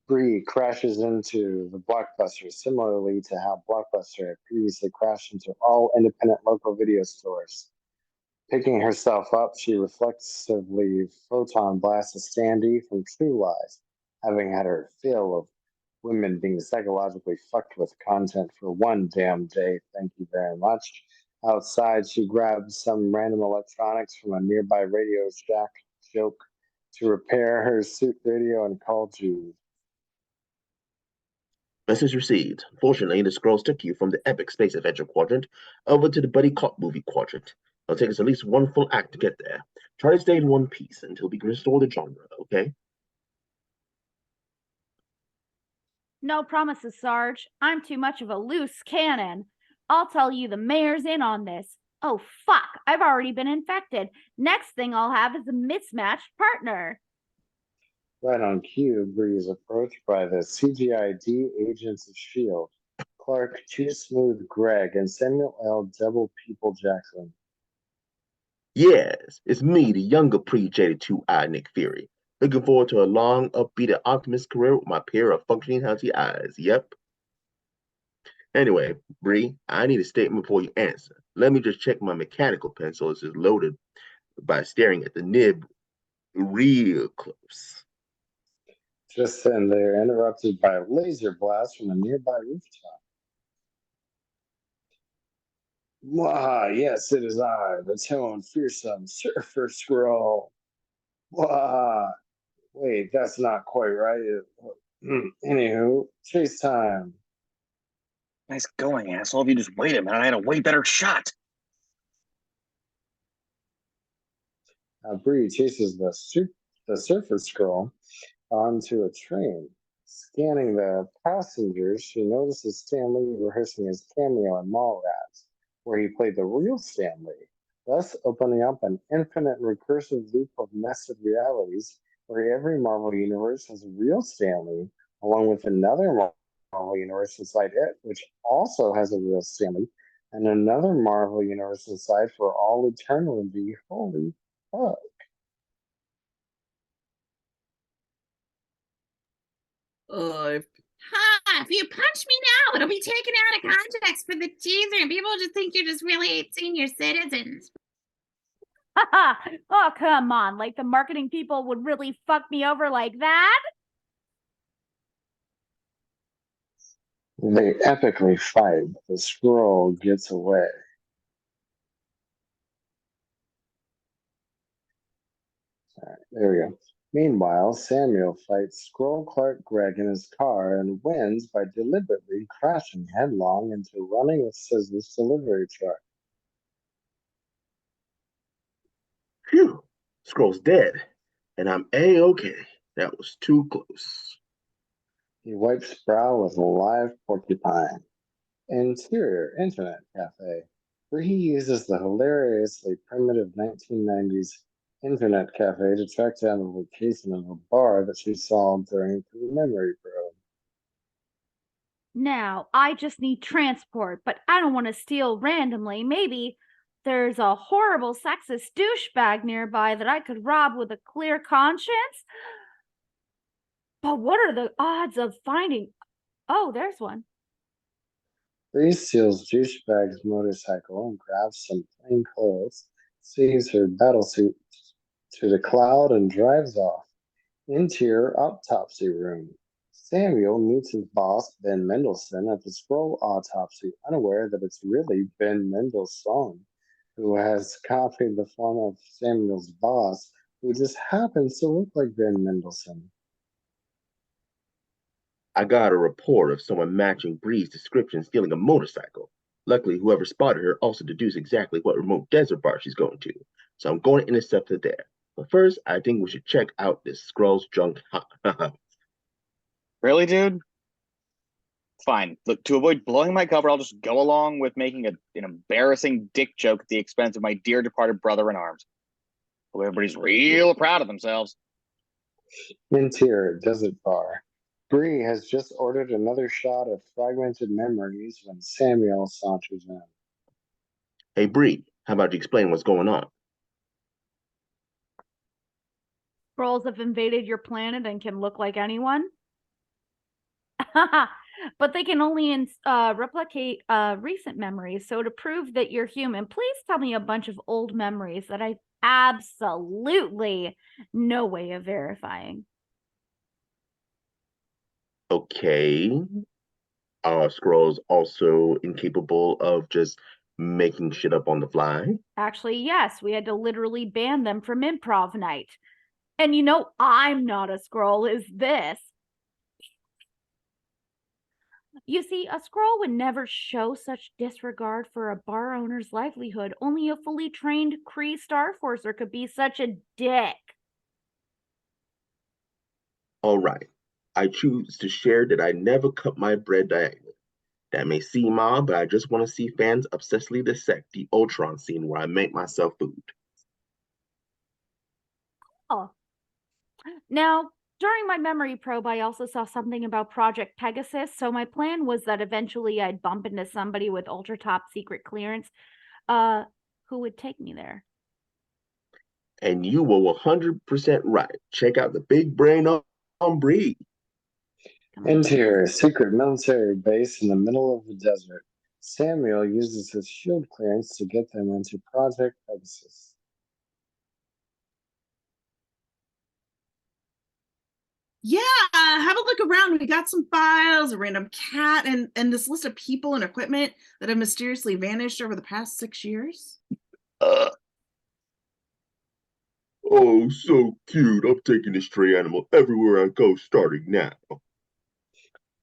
Bree crashes into the Blockbuster, similarly to how Blockbuster had previously crashed into all independent local video stores. Picking herself up, she reflexively photon blasts a standee from True Lies, having had her fill of women being psychologically fucked with content for one damn day. Thank you very much. Outside, she grabs some random electronics from a nearby Radio Shack joke to repair her suit radio and call Jude. Message received. Fortunately, the Skrulls took you from the epic space adventure quadrant over to the buddy cop movie quadrant. It'll take us at least one full act to get there. Try to stay in one piece until we can restore the genre, okay? No promises, Sarge. I'm too much of a loose cannon. I'll tell you the mayor's in on this. Oh, fuck. I've already been infected. Next thing I'll have is a mismatched partner. Right on cue, Bree is approached by the CGID agents of S.H.I.E.L.D., Clark, Too Smooth Gregg, and Samuel L.Double-Pupil Jackson. Yes, it's me, the younger pre-jaded two-eyed Nick Fury. Looking forward to a long, upbeat, and optimist career with my pair of functioning, healthy eyes. Yep. Anyway, Bree, I need a statement before you answer. Let me just check my mechanical pencil is loaded by staring at the nib real close. Just then, they are interrupted by a laser blast from a nearby rooftop. Wah, yes, it is I, the tone fearsome surfer Skrull. Wah, wait, that's not quite right. Anywho, chase time. Nice going, asshole. If you just wait a minute, I had a way better shot. Bree chases the surfer Skrull onto a train. Scanning the passengers, she notices Stan Lee rehearsing his cameo in Mallrats, where he played the real Stan Lee, thus opening up an infinite recursive loop of nested realities where every Marvel universe has a real Stan Lee, along with another Marvel universe inside it, which also has a real Stan Lee, and another Marvel universe inside for all eternity. Holy fuck. If you punch me now, it'll be taken out of context for the teaser, and people will just think you're just really senior citizens. Oh, come on. Like the marketing people would really fuck me over like that? They epically fight, but the Skrull gets away. Alright, there we go. Meanwhile, Samuel fights Skrull Clark Gregg in his car and wins by deliberately crashing headlong into Running with Scissors delivery truck. Phew, Skrull's dead, and I'm A-okay. That was too close. He wipes brow with a live porcupine. Interior Internet Cafe, where he uses the hilariously primitive 1990s Internet Cafe to track down the location of a bar that she saw during the memory probe. Now, I just need transport, but I don't want to steal randomly. Maybe there's a horrible sexist douchebag nearby that I could rob with a clear conscience? But what are the odds of finding... Oh, there's one. Bree steals douchebag's motorcycle and grabs some plain clothes, saves her battlesuit to the cloud, and drives off. Interior autopsy room. Samuel meets his boss, Ben Mendelsohn, at the Skrull autopsy, unaware that it's really Ben Mendelsohn, who has copied the form of Samuel's boss, who just happens to look like Ben Mendelsohn. I got a report of someone matching Bree's description stealing a motorcycle. Luckily, whoever spotted her also deduced exactly what remote desert bar she's going to, so I'm going to intercept her there. But first, I think we should check out this Skrull's junk. Really, dude? Fine. Look, to avoid blowing my cover, I'll just go along with making an embarrassing dick joke at the expense of my dear departed brother in arms. Hope everybody's real proud of themselves. Interior desert bar. Bree has just ordered another shot of fragmented memories when Samuel saunters in. Hey, Bree, how about you explain what's going on? Skrulls have invaded your planet and can look like anyone. But they can only replicate recent memories. So to prove that you're human, please tell me a bunch of old memories that I absolutely no way of verifying. Okay. Are Skrulls also incapable of just making shit up on the fly? Actually, yes, we had to literally ban them from improv night. And you know, I'm not a Skrull, is this? You see, a Skrull would never show such disregard for a bar owner's livelihood. Only a fully trained Kree Starforcer could be such a dick. All right. I choose to share that I never cut my bread diagonally. That may seem odd, but I just want to see fans obsessively dissect the Ultron scene where I make myself food. Oh. Now, during my memory probe, I also saw something about Project Pegasus, so my plan was that eventually I'd bump into somebody with ultra top secret clearance who would take me there. And you were 100% right. Check out the big brain on Bree. Interior secret military base in the middle of the desert. Samuel uses his shield clearance to get them into Project Pegasus. Yeah, have a look around. We got some files, a random cat, and this list of people and equipment that have mysteriously vanished over the past 6 years. Oh, so cute. I'm taking this stray animal everywhere I go starting now.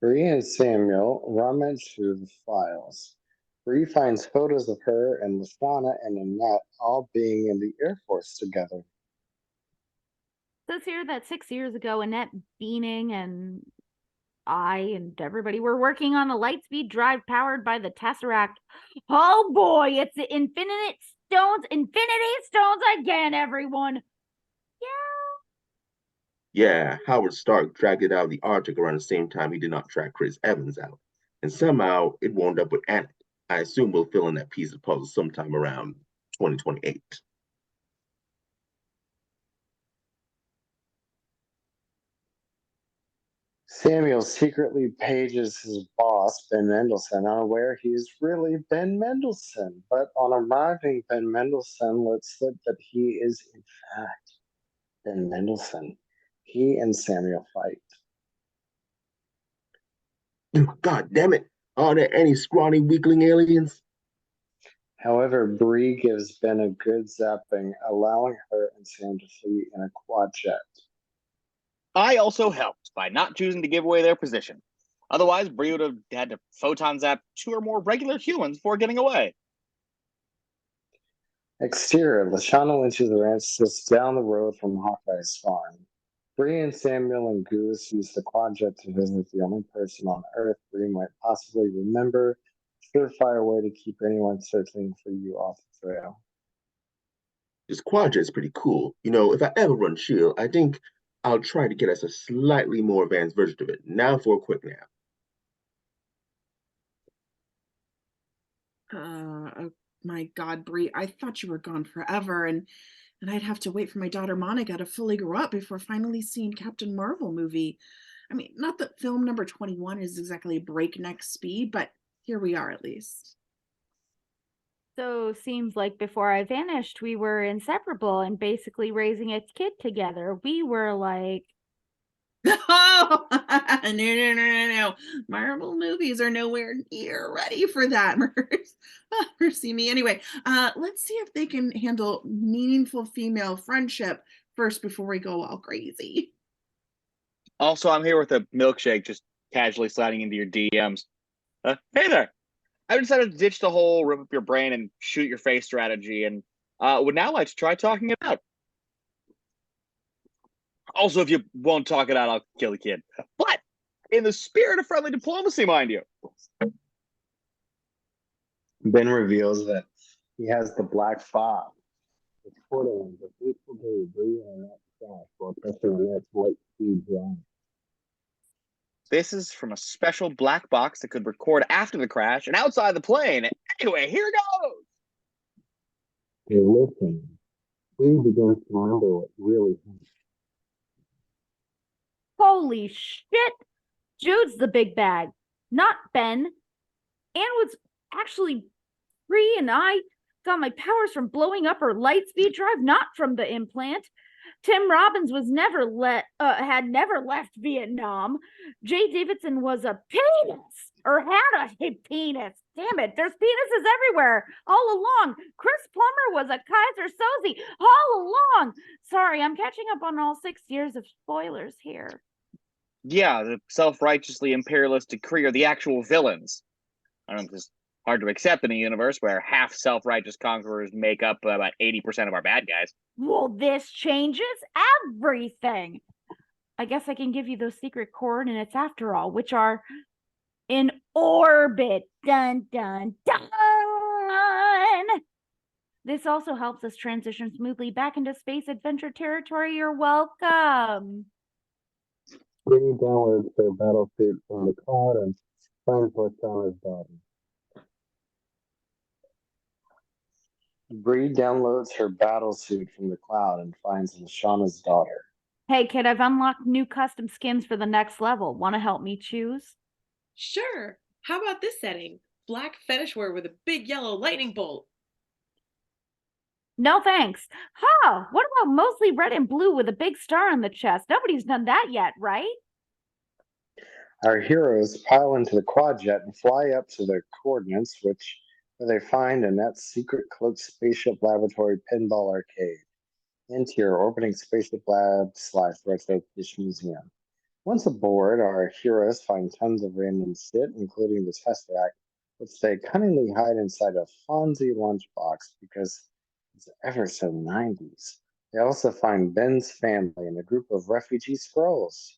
Bree and Samuel rummage through the files. Bree finds photos of her and Lashana and Annette all being in the Air Force together. It says here that 6 years ago, Annette Beaning and I and everybody were working on a lightspeed drive powered by the Tesseract. Oh boy, it's the Infinity Stones again, everyone. Yeah, Howard Stark dragged it out of the Arctic around the same time he did not track Chris Evans out. And somehow it wound up with Annette. I assume we'll fill in that piece of puzzle sometime around 2028. Samuel secretly pages his boss, Ben Mendelsohn, unaware he is really Ben Mendelsohn. But on arriving, Ben Mendelsohn lets slip that he is, in fact, Ben Mendelsohn. He and Samuel fight. God damn it! Are there any scrawny weakling aliens? However, Bree gives Ben a good zapping, allowing her and Sam to flee in a quad jet. I also helped by not choosing to give away their position. Otherwise, Bree would have had to photon zap 2 or more regular humans before getting away. Exterior, Lashana Lynch's ranch sits down the road from Hawkeye's farm. Bree and Samuel and Goose use the quad jet to visit the only person on Earth Bree might possibly remember. Surefire way to keep anyone searching for you off the trail. This quadjet's pretty cool. You know, if I ever run Shield, I think I'll try to get us a slightly more advanced version of it. Now for a quick nap. Oh my God, Brie, I thought you were gone forever, and I'd have to wait for my daughter Monica to fully grow up before finally seeing Captain Marvel movie. I mean, not that film number 21 is exactly breakneck speed, but here we are at least. So seems like before I vanished, we were inseparable and basically raising a kid together. We were like, Oh, no. Marvel movies are nowhere near ready for that, Mercy me. Anyway, let's see if they can handle meaningful female friendship first before we go all crazy. Also, I'm here with a milkshake just casually sliding into your DMs. Hey there. I decided to ditch the whole rip up your brain and shoot your face strategy and would now like to try talking it out. Also, if you won't talk it out, I'll kill the kid. But in the spirit of friendly diplomacy, mind you. Ben reveals that he has the black fob. It's portaling the fateful day Bree and that crash while pressing the next light speed drone. This is from a special black box that could record after the crash and outside the plane. Anyway, here goes. They listen. Bree begins to remember what really happened. holy shit, Jude's the big bag, not Ben. And was actually Bree and I got my powers from blowing up her light speed drive, not from the implant. Tim Robbins was had never left Vietnam. Jay Davidson was a penis, or had a penis. Damn it, there's penises everywhere, all along. Chris Plummer was a Kaiser Soze all along. Sorry, I'm catching up on all 6 years of spoilers here. Yeah, the self-righteously imperialistic Kree are the actual villains. I don't know if this is hard to accept in a universe where half self-righteous conquerors make up about 80% of our bad guys. Well, this changes everything. I guess I can give you those secret coordinates after all, which are in orbit. Dun, dun, dun. This also helps us transition smoothly back into space adventure territory. You're welcome. Bree downloads their battlesuit from the cloud and finds Lashana's daughter. Bree downloads her battlesuit from the cloud and finds Lashana's daughter. Hey, kid, I've unlocked new custom skins for the next level. Want to help me choose? Sure. How about this setting? Black fetish wear with a big yellow lightning bolt. No thanks. Huh, what about mostly red and blue with a big star on the chest? Nobody's done that yet, right? Our heroes pile into the quad jet and fly up to their coordinates, where they find Annette's secret cloaked spaceship laboratory pinball arcade. Interior orbiting spaceship lab / retro fish museum. Once aboard, our heroes find tons of random shit, including the Tesseract, which they cunningly hide inside a Fonzie lunchbox because it's ever so 90s. They also find Ben's family and a group of refugee Skrulls.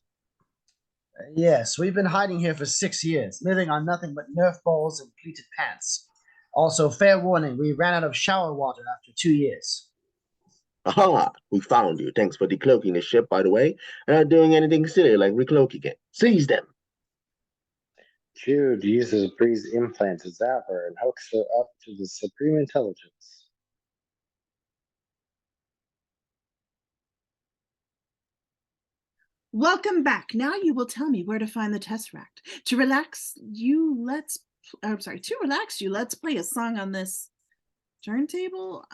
Yes, we've been hiding here for 6 years, living on nothing but Nerf balls and pleated pants. Also, fair warning, we ran out of shower water after 2 years. Aha! We found you. Thanks for decloaking the ship, by the way, and not doing anything silly like recloak again. Seize them! Jude uses Bree's implant to zap her and hooks her up to the Supreme Intelligence. Welcome back. Now you will tell me where to find the Tesseract. To relax you, let's play a song on this turntable.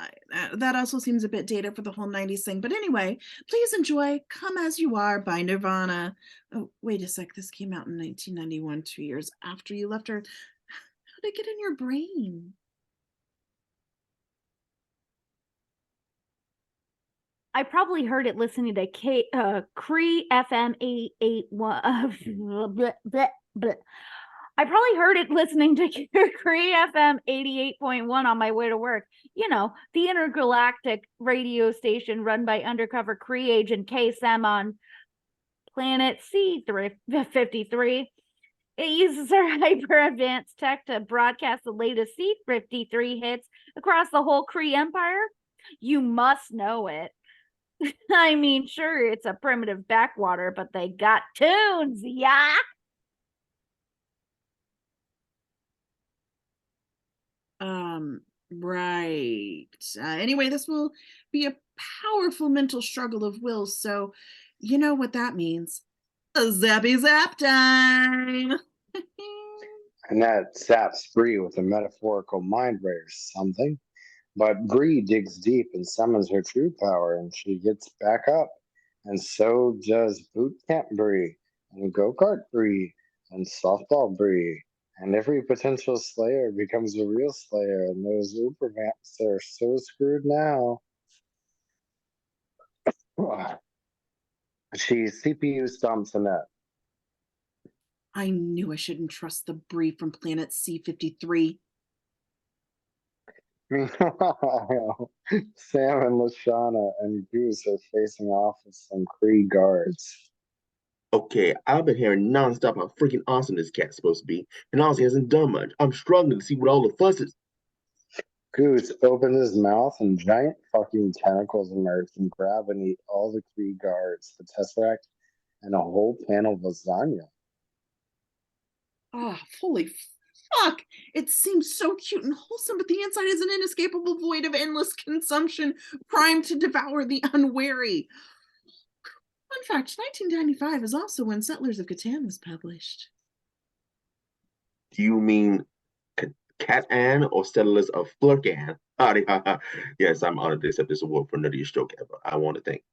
That also seems a bit dated for the whole 90s thing. But anyway, please enjoy Come As You Are by Nirvana. Oh, wait a sec. This came out in 1991, 2 years after you left Earth. How did it get in your brain? I probably heard it listening to Cree FM 881. I probably heard it listening to Cree FM 88.1 on my way to work. You know, the intergalactic radio station run by undercover Cree agent KSM on planet C-53. It uses our hyper-advanced tech to broadcast the latest C-53 hits across the whole Cree Empire. You must know it. I mean, sure, it's a primitive backwater, but they got tunes, yeah? Right. Anyway, this will be a powerful mental struggle of wills, so you know what that means. Zappy zap time! And that zaps Bree with a metaphorical mind ray or something. But Bree digs deep and summons her true power, and she gets back up. And so does Boot Camp Bree, and Go-Kart Bree, and Softball Bree. And every potential slayer becomes a real slayer, and those Uber vamps are so screwed now. She CPU stomps Annette. I knew I shouldn't trust the Bree from planet C-53. Meanwhile, Sam and Lashana and Goose are facing off with some Kree guards. Okay, I've been hearing nonstop how freaking awesome this cat's supposed to be, and Ozzy hasn't done much. I'm struggling to see what all the fuss is. Goose opens his mouth and giant fucking tentacles emerge and grab and eat all the Kree guards, the Tesseract, and a whole pan of lasagna. Oh, holy fuck! It seems so cute and wholesome, but the inside is an inescapable void of endless consumption, primed to devour the unwary. Fun fact, 1995 is also when Settlers of Catan was published. Do you mean Catan or Settlers of Flurkan? Yes, I'm honored to accept this award for nuttiest stroke ever. I want to thank.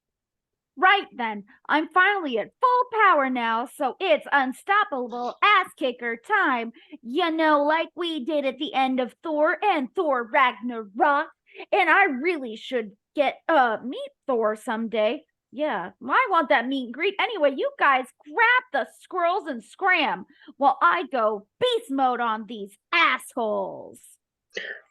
Right then, I'm finally at full power now, so it's unstoppable ass kicker time. You know, like we did at the end of Thor and Thor Ragnarok. And I really should get meet Thor someday. Yeah, I want that meet and greet. Anyway, you guys grab the Skrulls and scram while I go beast mode on these assholes.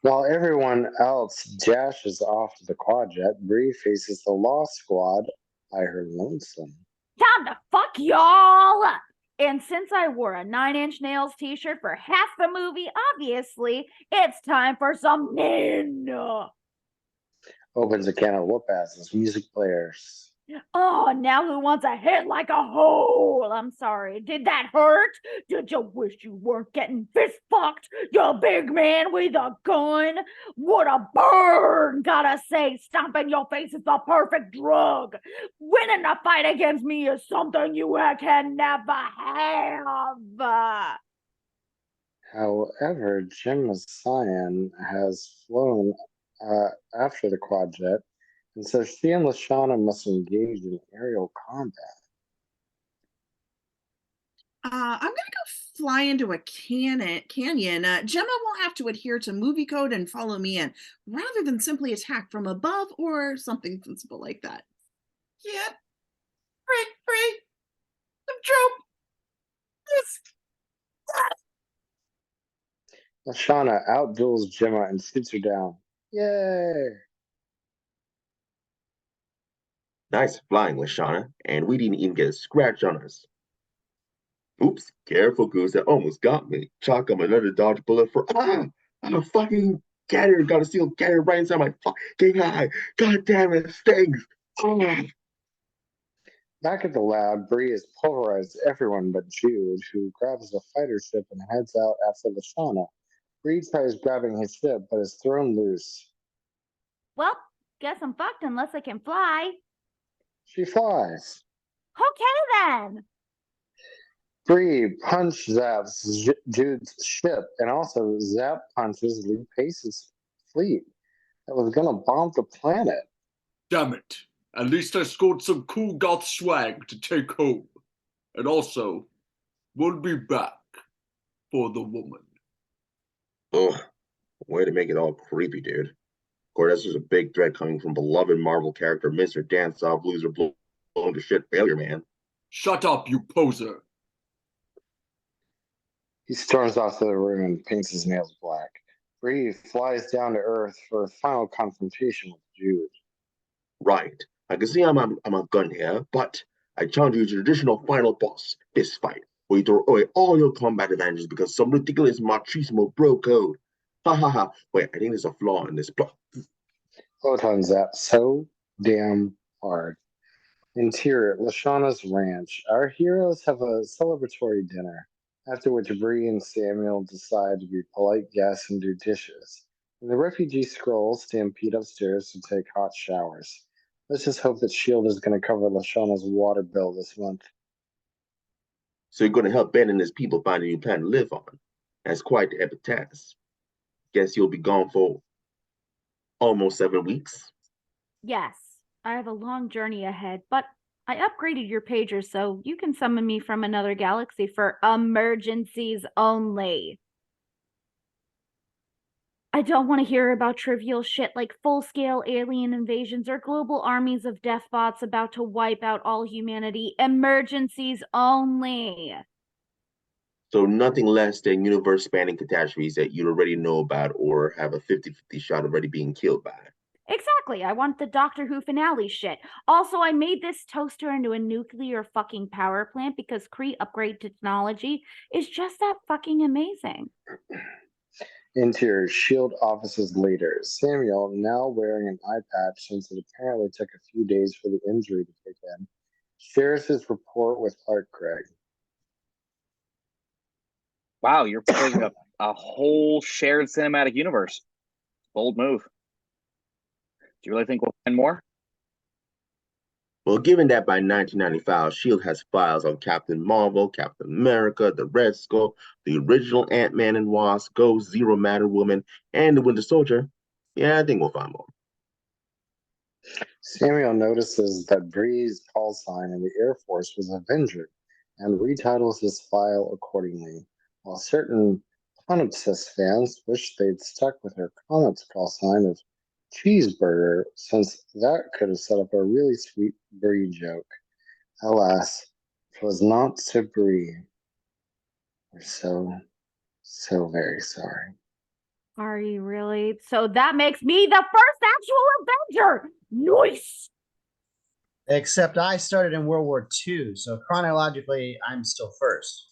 While everyone else dashes off to the quadjet, Bree faces the Lost Squad by her lonesome. Time to fuck y'all up. And since I wore a 9 Inch Nails t-shirt for half the movie, obviously, it's time for some Nina. Opens a can of whoop-asses, music players. Oh, now who wants a hit like a hole? I'm sorry. Did that hurt? Did you wish you weren't getting fist fucked, you big man with a gun? What a burn! Gotta say, stomping your face is the perfect drug. Winning a fight against me is something you can never have. However, Jim Cyan has flown after the quadjet, and so she and Lashana must engage in aerial combat. I'm gonna go fly into a canyon. Gemma will have to adhere to movie code and follow me in, rather than simply attack from above or something sensible like that. Yep. Free. The trope. Lashana outduels Gemma and shoots her down. Yay! Nice flying, Lashana, and we didn't even get a scratch on us. Oops, careful, Goose, that almost got me. Chalk up another dodge bullet for I'm a fucking gator. Got a steel gator right inside my fucking eye. God damn it, it stings. Back at the lab, Bree has pulverized everyone but Jude, who grabs the fighter ship and heads out after Lashana. Bree tries grabbing his ship, but is thrown loose. Well, guess I'm fucked unless I can fly. She flies. Okay then. Bree punch zaps Jude's ship and also zap punches Lee Pace's fleet that was gonna bomb the planet. Damn it. At least I scored some cool goth swag to take home. And also, we'll be back for the woman. Ugh, way to make it all creepy, dude. Of course, that's just a big threat coming from beloved Marvel character Mr. Dance-Off Loser Blown to Shit Failure Man. Shut up, you poser. He storms off to the room and paints his nails black. Bree flies down to Earth for a final confrontation with Jude. Right. I can see I'm a gun here, but I challenge you to the traditional final boss, this fight, where you throw away all your combat advantages because some ridiculous machismo bro code. Ha ha ha. Wait, I think there's a flaw in this plot. Photon zap so damn hard. Interior, Lashauna's ranch. Our heroes have a celebratory dinner, after which Bree and Samuel decide to be polite guests and do dishes. And the refugee Skrull stampede upstairs to take hot showers. Let's just hope that S.H.I.E.L.D. is going to cover Lashauna's water bill this month. So you're going to help Ben and his people find a new planet to live on. That's quite the epic task. Guess you'll be gone for almost 7 weeks. Yes, I have a long journey ahead, but I upgraded your pager so you can summon me from another galaxy for emergencies only. I don't want to hear about trivial shit like full-scale alien invasions or global armies of death bots about to wipe out all humanity. Emergencies only. So nothing less than universe-spanning catastrophes that you already know about or have a 50-50 shot of already being killed by. Exactly. I want the Doctor Who finale shit. Also, I made this toaster into a nuclear fucking power plant because Kree upgrade technology is just that fucking amazing. Interior, S.H.I.E.L.D. offices later. Samuel, now wearing an eye patch since it apparently took a few days for the injury to kick in, shares his report with Clark Gregg. Wow, you're proposing a whole shared cinematic universe. Bold move. Do you really think we'll find more? Well, given that by 1995, S.H.I.E.L.D. has files on Captain Marvel, Captain America, the Red Skull, the original Ant-Man and Wasp, Ghost, Zero Matter Woman, and the Winter Soldier, yeah, I think we'll find more. Samuel notices that Bree's call sign in the Air Force was Avenger and retitles his file accordingly, while certain Conopsis fans wish they'd stuck with her Comet's call sign of Cheeseburger, since that could have set up a really sweet Bree joke. Alas, it was not to Bree. We're so very sorry. Are you really? So that makes me the first actual Avenger! Nice! Except I started in World War II, so chronologically, I'm still first.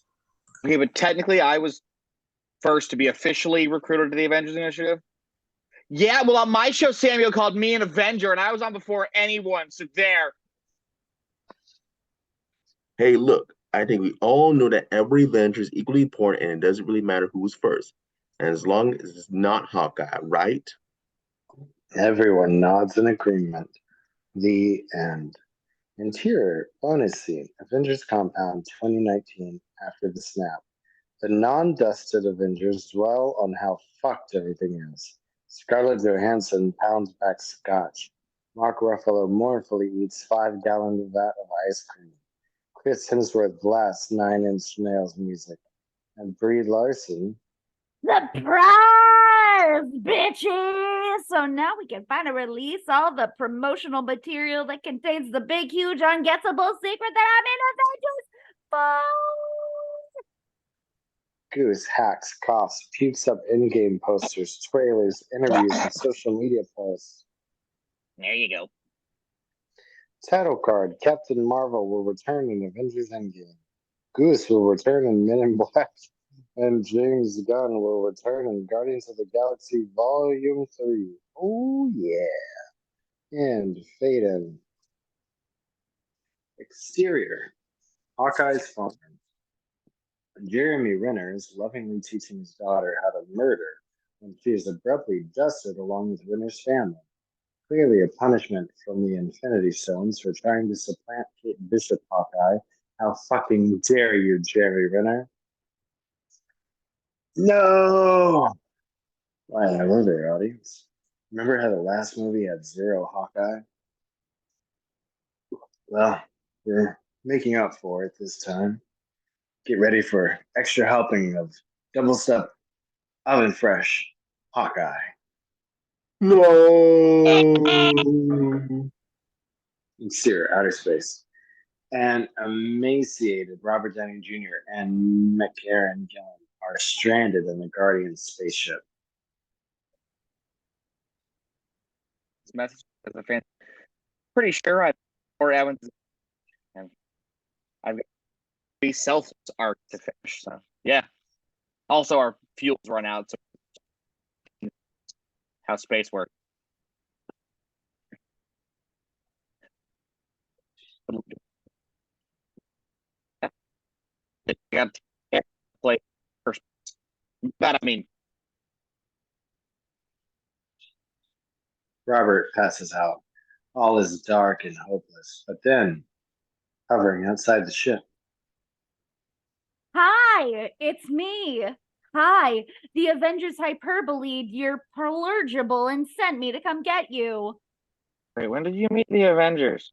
Okay, but technically, I was first to be officially recruited to the Avengers Initiative. Yeah, well, on my show, Samuel called me an Avenger, and I was on before anyone, so there. Hey, look, I think we all know that every Avenger is equally important, and it doesn't really matter who's first. And as long as it's not Hawkeye, right? Everyone nods in agreement. The end. Interior, bonus scene, Avengers Compound 2019, after the snap. The non-dusted Avengers dwell on how fucked everything is. Scarlett Johansson pounds back scotch. Mark Ruffalo mournfully eats 5-gallon vat of ice cream. Chris Hemsworth blasts 9-Inch Nails music. And Brie Larson. Surprise, bitches! So now we can finally release all the promotional material that contains the big, huge, unguessable secret that I'm in Avengers 4! Goose hacks, coughs, pukes up in-game posters, trailers, interviews, and social media posts. There you go. Title card, Captain Marvel will return in Avengers Endgame. Goose will return in Men in Black. And James Gunn will return in Guardians of the Galaxy Volume 3. Oh, yeah. And fade in. Exterior, Hawkeye's farm. Jeremy Renner is lovingly teaching his daughter how to murder when she is abruptly dusted along with Renner's family. Clearly a punishment from the Infinity Stones for trying to supplant Kate Bishop, Hawkeye. How fucking dare you, Jerry Renner? No! Why, hello there, audience. Remember how the last movie had zero Hawkeye? Well, we're making up for it this time. Get ready for extra helping of double step oven fresh Hawkeye. No! Sincere, outer space. And emaciated Robert Downey Jr. and McCarran Gillen are stranded in the Guardian spaceship. This message is a fan. Pretty sure I or Evans and I've got be selfless arc to finish. So yeah. Also, our fuels run out. So how space works. Got to play first, but I mean, Robert passes out. All is dark and hopeless. But then, hovering outside the ship, Hi, it's me. Hi, the Avengers hyperbole, you're plurgible and sent me to come get you. wait, when did you meet the Avengers?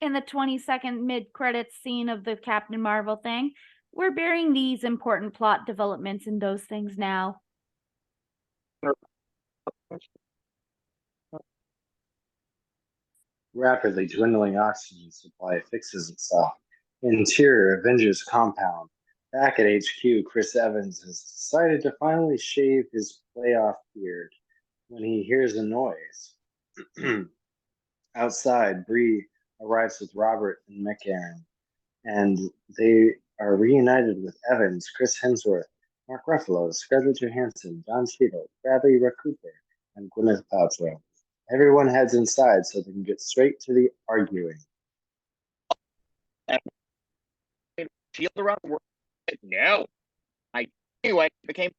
In the 20-second mid-credits scene of the Captain Marvel thing, we're burying these important plot developments in those things now. rapidly dwindling oxygen supply fixes itself. Interior Avengers compound. Back at HQ, Chris Evans has decided to finally shave his playoff beard when he hears a noise. Outside, Bree arrives with Robert and McCarran, and they are reunited with Evans, Chris Hemsworth, Mark Ruffalo, Scarlett Johansson, Don Cheadle, Bradley Cooper, and Gwyneth Paltrow. Everyone heads inside so they can get straight to the arguing. Shield around the world? No. Anyway, became.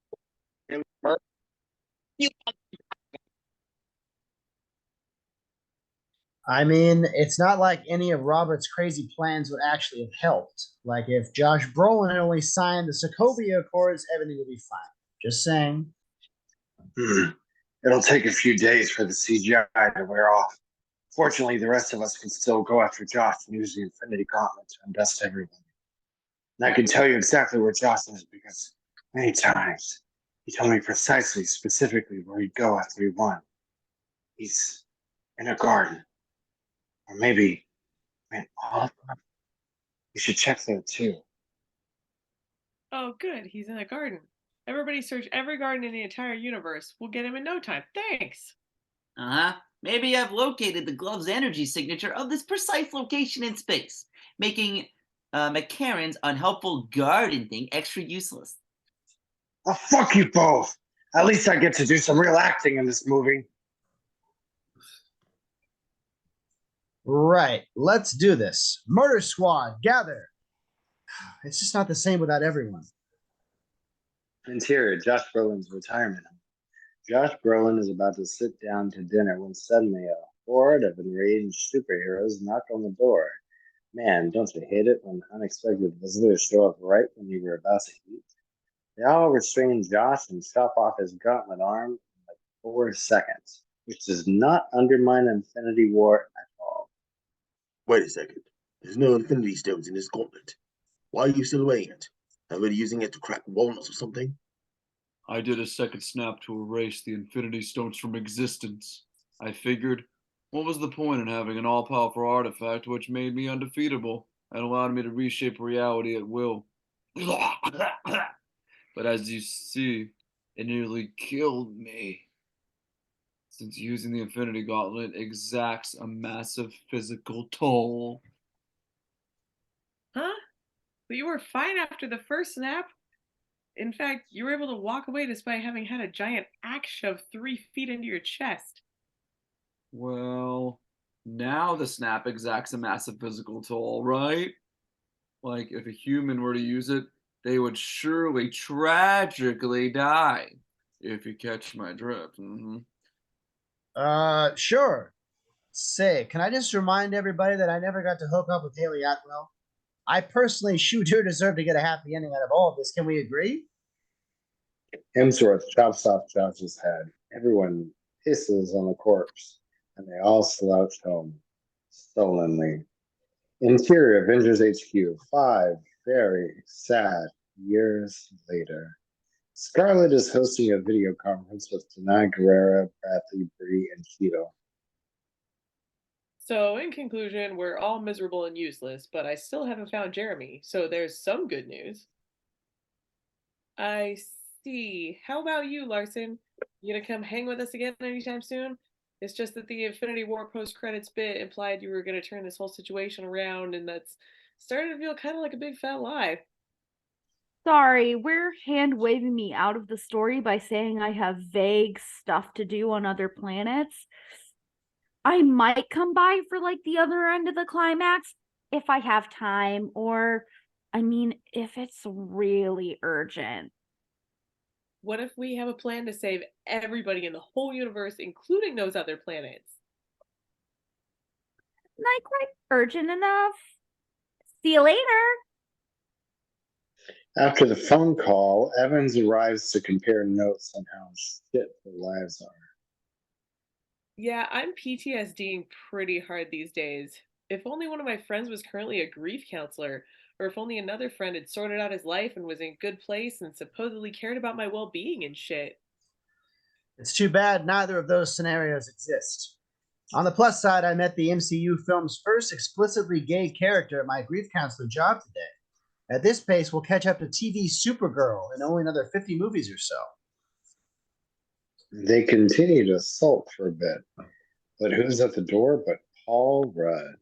I mean, it's not like any of Robert's crazy plans would actually have helped. Like if Josh Brolin had only signed the Sokovia Accords, everything would be fine. Just saying. It'll take a few days for the CGI to wear off. Fortunately, the rest of us can still go after Josh and use the Infinity Gauntlet to undust everyone. And I can tell you exactly where Josh is because many times he told me precisely, specifically where he'd go after he won. He's in a garden. Or maybe all of them. You should check there too. Oh, good. He's in a garden. Everybody search every garden in the entire universe. We'll get him in no time. Thanks. Maybe I've located the glove's energy signature of this precise location in space, making McCarran's unhelpful garden thing extra useless. Oh, fuck you both. At least I get to do some real acting in this movie. Right, let's do this. Murder Squad, gather. It's just not the same without everyone. Interior, Josh Brolin's retirement home. Josh Brolin is about to sit down to dinner when suddenly a horde of enraged superheroes knock on the door. Man, don't you hate it when unexpected visitors show up right when you were about to eat? They all restrain Josh and chop off his gauntlet arm in like 4 seconds, which does not undermine Infinity War at all. Wait a second. There's no Infinity Stones in this gauntlet. Why are you still weighing it? Are we using it to crack walnuts or something? I did a second snap to erase the Infinity Stones from existence. I figured, what was the point in having an all-powerful artifact which made me undefeatable and allowed me to reshape reality at will? But as you see, it nearly killed me. Since using the Infinity Gauntlet exacts a massive physical toll. Huh? But you were fine after the first snap. In fact, you were able to walk away despite having had a giant axe shoved 3 feet into your chest. Well, now the snap exacts a massive physical toll, right? Like, if a human were to use it, they would surely tragically die. If you catch my drift. Sure. Say, can I just remind everybody that I never got to hook up with Haley Atwell? I personally sure deserve to get a happy ending out of all of this. Can we agree? Hemsworth chops off Josh's head. Everyone pisses on the corpse, and they all slouch home, sullenly. Interior Avengers HQ, 5 very sad years later. Scarlett is hosting a video conference with Denai Guerrera, Bradley, Bree, and Cheeto. So, in conclusion, we're all miserable and useless, but I still haven't found Jeremy, so there's some good news. I see. How about you, Larson? You gonna come hang with us again anytime soon? It's just that the Infinity War post-credits bit implied you were gonna turn this whole situation around, and that's starting to feel kind of like a big fat lie. Sorry, we're hand-waving me out of the story by saying I have vague stuff to do on other planets. I might come by for like the other end of the climax if I have time, or I mean, if it's really urgent. What if we have a plan to save everybody in the whole universe, including those other planets? Not quite urgent enough. See you later. After the phone call, Evans arrives to compare notes on how shit their lives are. Yeah, I'm PTSDing pretty hard these days. If only one of my friends was currently a grief counselor, or if only another friend had sorted out his life and was in a good place and supposedly cared about my well-being and shit. It's too bad neither of those scenarios exist. On the plus side, I met the MCU film's first explicitly gay character at my grief counselor job today. At this pace, we'll catch up to TV Supergirl in only another 50 movies or so. They continue to sulk for a bit, but who's at the door but Paul Rudd?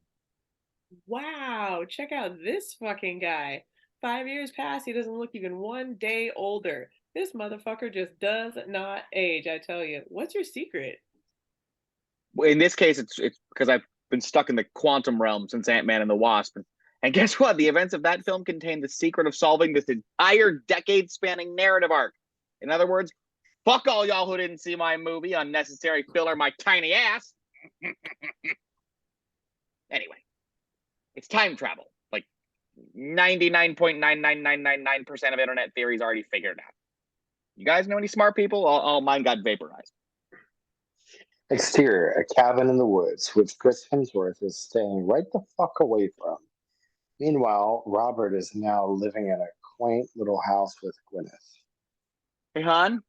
Wow, check out this fucking guy. 5 years past, he doesn't look even 1 day older. This motherfucker just does not age, I tell you. What's your secret? In this case, it's because I've been stuck in the quantum realm since Ant-Man and the Wasp. And guess what? The events of that film contain the secret of solving this entire decade-spanning narrative arc. In other words, fuck all y'all who didn't see my movie, unnecessary filler, my tiny ass. Anyway, it's time travel. Like 99.99999% of internet theories already figured out. You guys know any smart people? All mine got vaporized. Exterior, a cabin in the woods, which Chris Hemsworth is staying right the fuck away from. Meanwhile, Robert is now living in a quaint little house with Gwyneth. Hey, hon,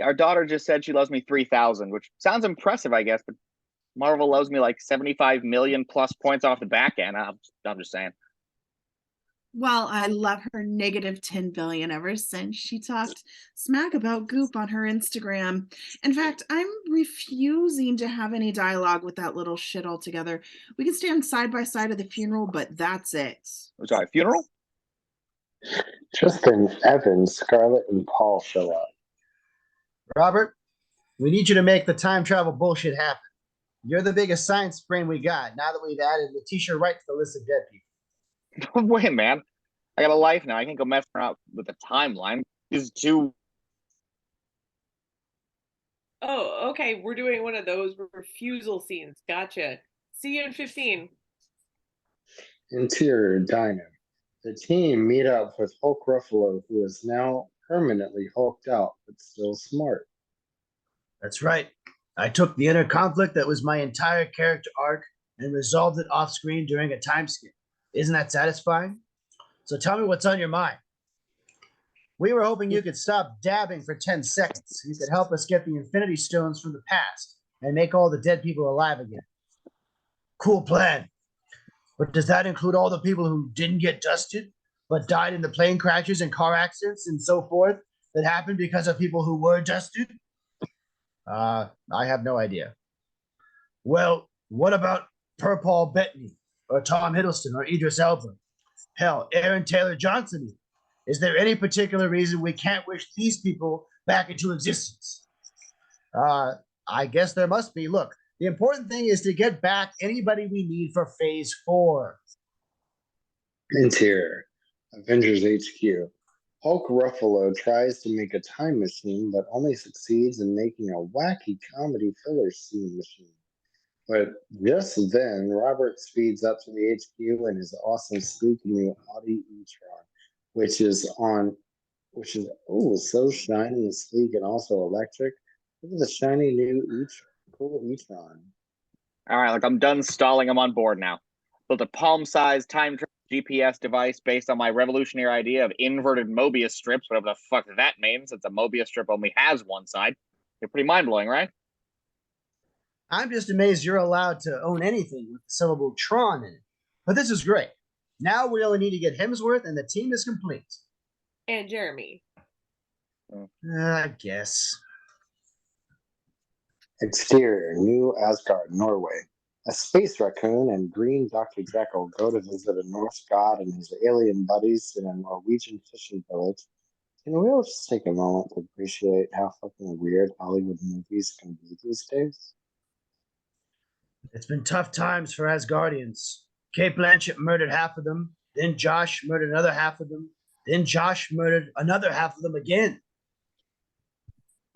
our daughter just said she loves me 3,000, which sounds impressive, I guess, but Marvel loves me like 75 million plus points off the back end. I'm just saying. Well, I love her negative 10 billion ever since she talked smack about Goop on her Instagram. In fact, I'm refusing to have any dialogue with that little shit altogether. We can stand side by side at the funeral, but that's it. I'm sorry, funeral? Just then, Evans, Scarlett, and Paul show up. Robert, we need you to make the time travel bullshit happen. You're the biggest science brain we got now that we've added Letitia Wright to the list of dead people. Wait, man. I got a life now. I can't go messing around with the timeline. This is too... Oh, okay, we're doing one of those refusal scenes. Gotcha. See you in 15. Interior diner. The team meet up with Hulk Ruffalo, who is now permanently hulked out, but still smart. That's right. I took the inner conflict that was my entire character arc and resolved it off screen during a time skip. Isn't that satisfying? So tell me what's on your mind. We were hoping you could stop dabbing for 10 seconds. You could help us get the Infinity Stones from the past and make all the dead people alive again. Cool plan. But does that include all the people who didn't get dusted, but died in the plane crashes and car accidents and so forth that happened because of people who were dusted? I have no idea. Well, what about Paul Bettany, or Tom Hiddleston, or Idris Elba? Hell, Aaron Taylor Johnson. Is there any particular reason we can't wish these people back into existence? I guess there must be. Look, the important thing is to get back anybody we need for Phase 4. Interior, Avengers HQ. Hulk Ruffalo tries to make a time machine, but only succeeds in making a wacky comedy filler scene machine. But just then, Robert speeds up to the HQ in his awesome, sleek new Audi e-tron, which is so shiny and sleek and also electric. Look at the shiny new cool e-tron. All right, look, I'm done stalling. I'm on board now. Built a palm-sized time travel GPS device based on my revolutionary idea of inverted Mobius strips, whatever the fuck that means, since a Mobius strip only has one side. You're pretty mind-blowing, right? I'm just amazed you're allowed to own anything with the syllable Tron in it. But this is great. Now we only need to get Hemsworth and the team is complete. And Jeremy. I guess. Exterior, New Asgard, Norway. A space raccoon and green Dr. Jekyll go to visit a Norse god and his alien buddies in a Norwegian fishing village. Can we all just take a moment to appreciate how fucking weird Hollywood movies can be these days? It's been tough times for Asgardians. Kate Blanchett murdered half of them, then Josh murdered another half of them, then Josh murdered another half of them again.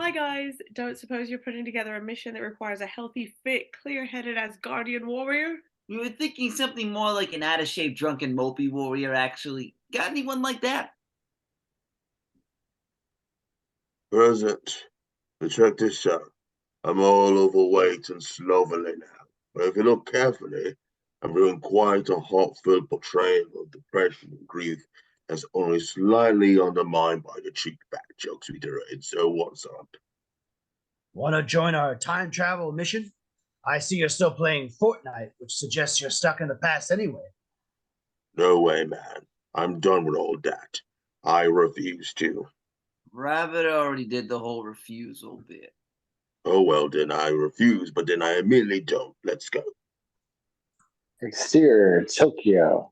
Hi guys, don't suppose you're putting together a mission that requires a healthy, fit, clear-headed Asgardian warrior? We were thinking something more like an out-of-shape, drunken, mopey warrior, actually. Got anyone like that? Present. But check this out. I'm all overweight and slovenly now. But if you look carefully, I'm doing quite a heartfelt portrayal of depression and grief that's only slightly undermined by the cheap fat jokes we deride. So what's up? Want to join our time travel mission? I see you're still playing Fortnite, which suggests you're stuck in the past anyway. No way, man. I'm done with all that. I refuse to. Rabbit already did the whole refusal bit. Oh, well, then I refuse, but then I immediately don't. Let's go. Exterior, Tokyo.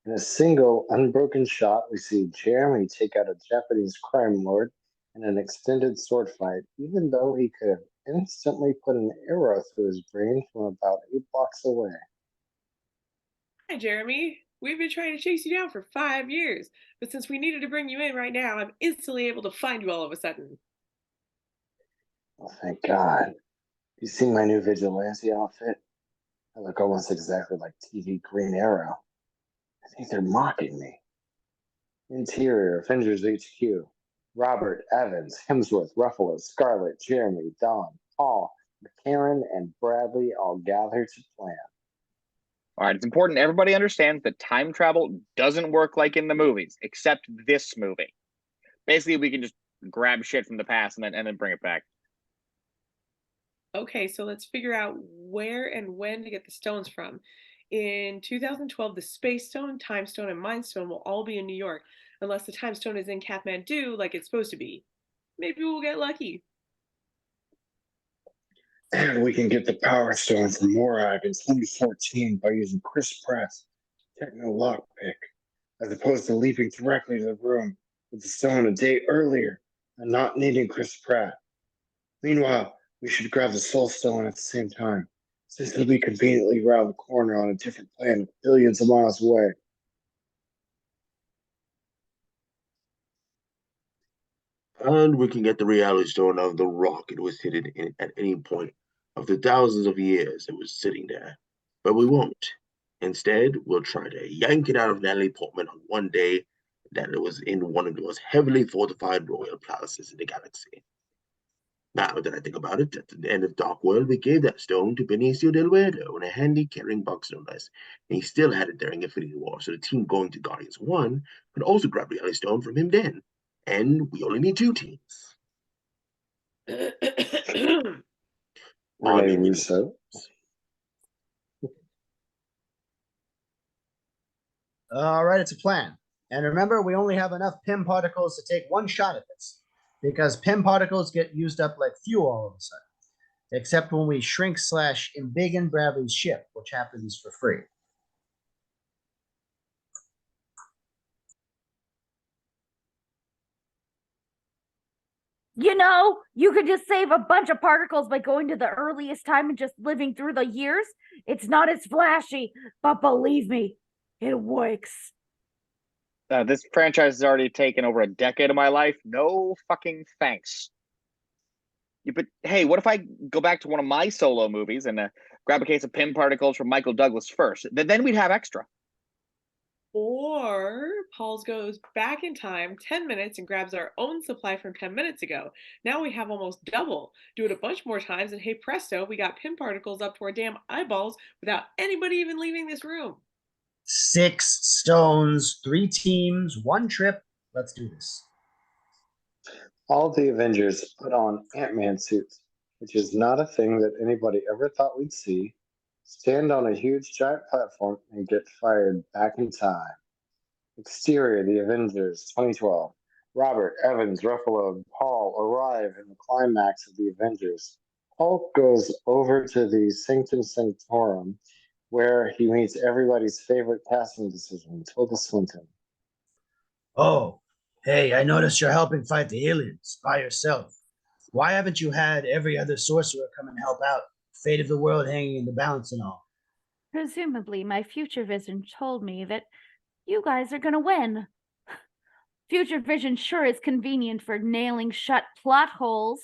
In a single, unbroken shot, we see Jeremy take out a Japanese crime lord in an extended sword fight, even though he could have instantly put an arrow through his brain from about 8 blocks away. Hi, Jeremy. We've been trying to chase you down for 5 years, but since we needed to bring you in right now, I'm instantly able to find you all of a sudden. Oh, thank God. You seen my new vigilante outfit? I look almost exactly like TV Green Arrow. I think they're mocking me. Interior, Avengers HQ. Robert, Evans, Hemsworth, Ruffalo, Scarlett, Jeremy, Don, Paul, McCarran, and Bradley all gather to plan. All right, it's important everybody understands that time travel doesn't work like in the movies, except this movie. Basically, we can just grab shit from the past and then bring it back. Okay, so let's figure out where and when to get the stones from. In 2012, the Space Stone, Time Stone, and Mind Stone will all be in New York, unless the Time Stone is in Kathmandu like it's supposed to be. Maybe we'll get lucky. And we can get the Power Stone from Morag in 2014 by using Chris Pratt's Techno Lockpick, as opposed to leaping directly to the room with the stone a day earlier and not needing Chris Pratt. Meanwhile, we should grab the Soul Stone at the same time, since it'll be conveniently around the corner on a different planet billions of miles away. And we can get the reality stone out of the rock it was hidden in at any point of the thousands of years it was sitting there. But we won't. Instead, we'll try to yank it out of Natalie Portman on one day that it was in one of the most heavily fortified royal palaces in the galaxy. Now that I think about it, at the end of Dark World, we gave that stone to Benicio del Verde in a handy carrying box no less, and he still had it during Infinity War, so the team going to Guardians 1 could also grab Reality Stone from him then. And we only need 2 teams. So. All right, it's a plan. And remember, we only have enough PIM particles to take one shot at this, because PIM particles get used up like fuel all of a sudden, except when we shrink/embiggen Bradley's ship, which happens for free. You know, you could just save a bunch of particles by going to the earliest time and just living through the years. It's not as flashy, but believe me, it works. This franchise has already taken over a decade of my life. No fucking thanks. Yeah, but hey, what if I go back to one of my solo movies and grab a case of Pym particles from Michael Douglas first? Then we'd have extra. Or Pauls goes back in time 10 minutes and grabs our own supply from 10 minutes ago. Now we have almost double. Do it a bunch more times, and hey presto, we got Pym particles up to our damn eyeballs without anybody even leaving this room. 6 stones, 3 teams, 1 trip. Let's do this. All the Avengers put on Ant-Man suits, which is not a thing that anybody ever thought we'd see, stand on a huge giant platform, and get fired back in time. Exterior, the Avengers, 2012. Robert, Evans, Ruffalo, and Paul arrive in the climax of the Avengers. Hulk goes over to the Sanctum Sanctorum, where he meets everybody's favorite casting decision, Tilda Swinton. Oh, hey, I noticed you're helping fight the aliens by yourself. Why haven't you had every other sorcerer come and help out? Fate of the world hanging in the balance and all. Presumably, my future vision told me that you guys are gonna win. Future vision sure is convenient for nailing shut plot holes.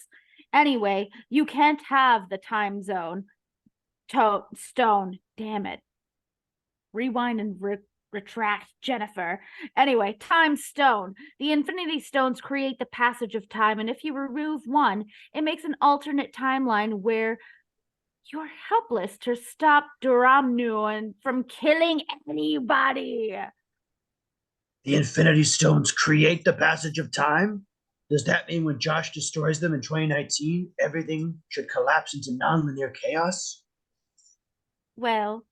Anyway, you can't have the time zone. Stone, damn it. Rewind and retract, Jennifer. Anyway, time stone. The Infinity Stones create the passage of time, and if you remove one, it makes an alternate timeline where you're helpless to stop Doramnu from killing anybody. The Infinity Stones create the passage of time? Does that mean when Josh destroys them in 2019, everything should collapse into nonlinear chaos? Well,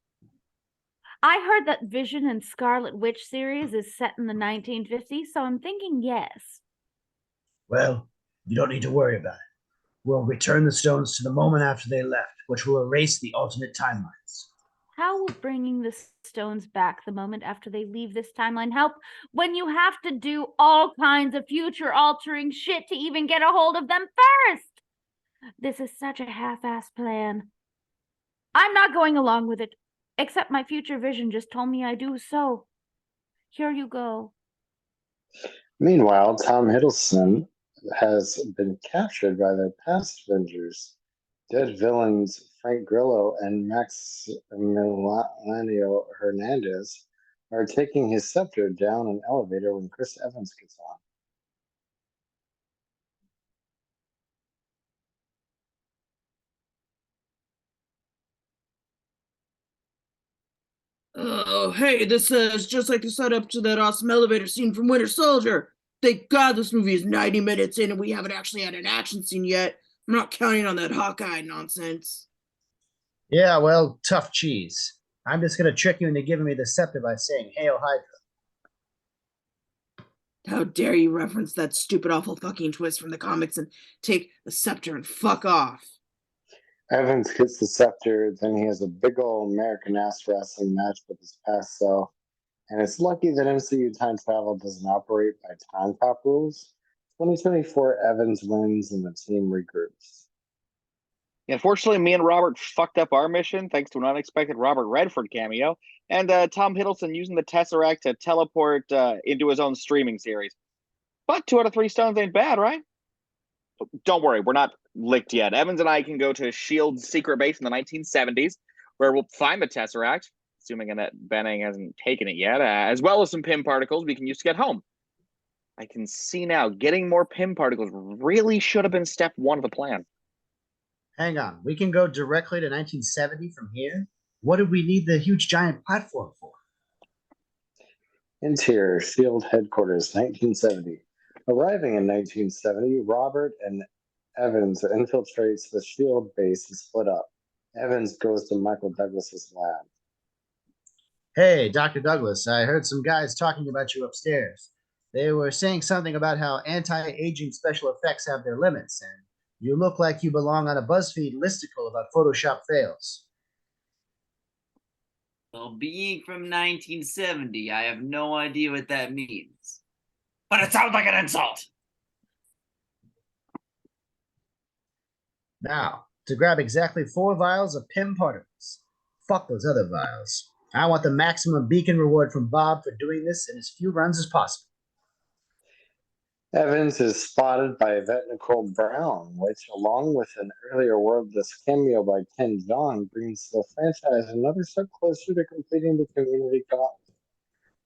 I heard that Vision and Scarlet Witch series is set in the 1950s, so I'm thinking yes. Well, you don't need to worry about it. We'll return the stones to the moment after they left, which will erase the alternate timelines. How will bringing the stones back the moment after they leave this timeline help when you have to do all kinds of future-altering shit to even get a hold of them first? This is such a half-assed plan. I'm not going along with it, except my future vision just told me I do so. Here you go. Meanwhile, Tom Hiddleston has been captured by the past Avengers. Dead villains Frank Grillo and Maximiliano Hernandez are taking his scepter down an elevator when Chris Evans gets on. Oh, hey, this is just like the setup to that awesome elevator scene from Winter Soldier. Thank God this movie is 90 minutes in and we haven't actually had an action scene yet. I'm not counting on that Hawkeye nonsense. Yeah, well, tough cheese. I'm just going to trick you into giving me the scepter by saying, Hail Hydra. How dare you reference that stupid, awful fucking twist from the comics and take the scepter and fuck off. Evans gets the scepter, then he has a big old American ass wrestling match with his past self. And it's lucky that MCU time travel doesn't operate by time cop rules. 2024 Evans wins and the team regroups. Unfortunately, me and Robert fucked up our mission thanks to an unexpected Robert Redford cameo and Tom Hiddleston using the Tesseract to teleport into his own streaming series. But 2 out of 3 stones ain't bad, right? Don't worry, we're not licked yet. Evans and I can go to S.H.I.E.L.D.'s secret base in the 1970s, where we'll find the Tesseract, assuming Annette Bening hasn't taken it yet, as well as some Pym particles we can use to get home. I can see now, getting more Pym particles really should have been step 1 of the plan. Hang on, we can go directly to 1970 from here? What did we need the huge giant platform for? Interior, S.H.I.E.L.D. headquarters, 1970. Arriving in 1970, Robert and Evans infiltrates the S.H.I.E.L.D. base and split up. Evans goes to Michael Douglas's lab. Hey, Dr. Douglas, I heard some guys talking about you upstairs. They were saying something about how anti-aging special effects have their limits, and you look like you belong on a BuzzFeed listicle about Photoshop fails. Well, being from 1970, I have no idea what that means. But it sounds like an insult. Now, to grab exactly 4 vials of Pym particles. Fuck those other vials. I want the maximum beacon reward from Bob for doing this in as few runs as possible. Evans is spotted by Yvette Nicole Brown, which, along with an earlier wordless cameo by Ken Jeong, brings the franchise another step closer to completing the community gauntlet.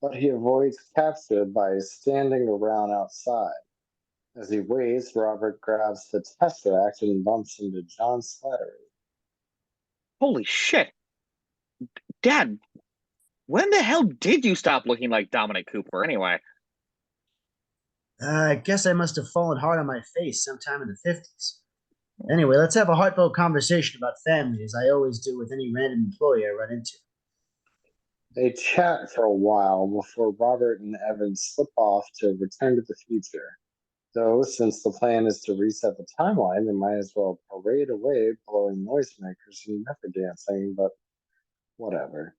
But he avoids capture by standing around outside. As he waits, Robert grabs the Tesseract and bumps into John Slattery. Holy shit. Dad, when the hell did you stop looking like Dominic Cooper anyway? I guess I must have fallen hard on my face sometime in the 50s. Anyway, let's have a heartfelt conversation about family, as I always do with any random employee I run into. They chat for a while before Robert and Evans slip off to return to the future. Though, since the plan is to reset the timeline, they might as well parade away blowing noisemakers and river dancing, but whatever.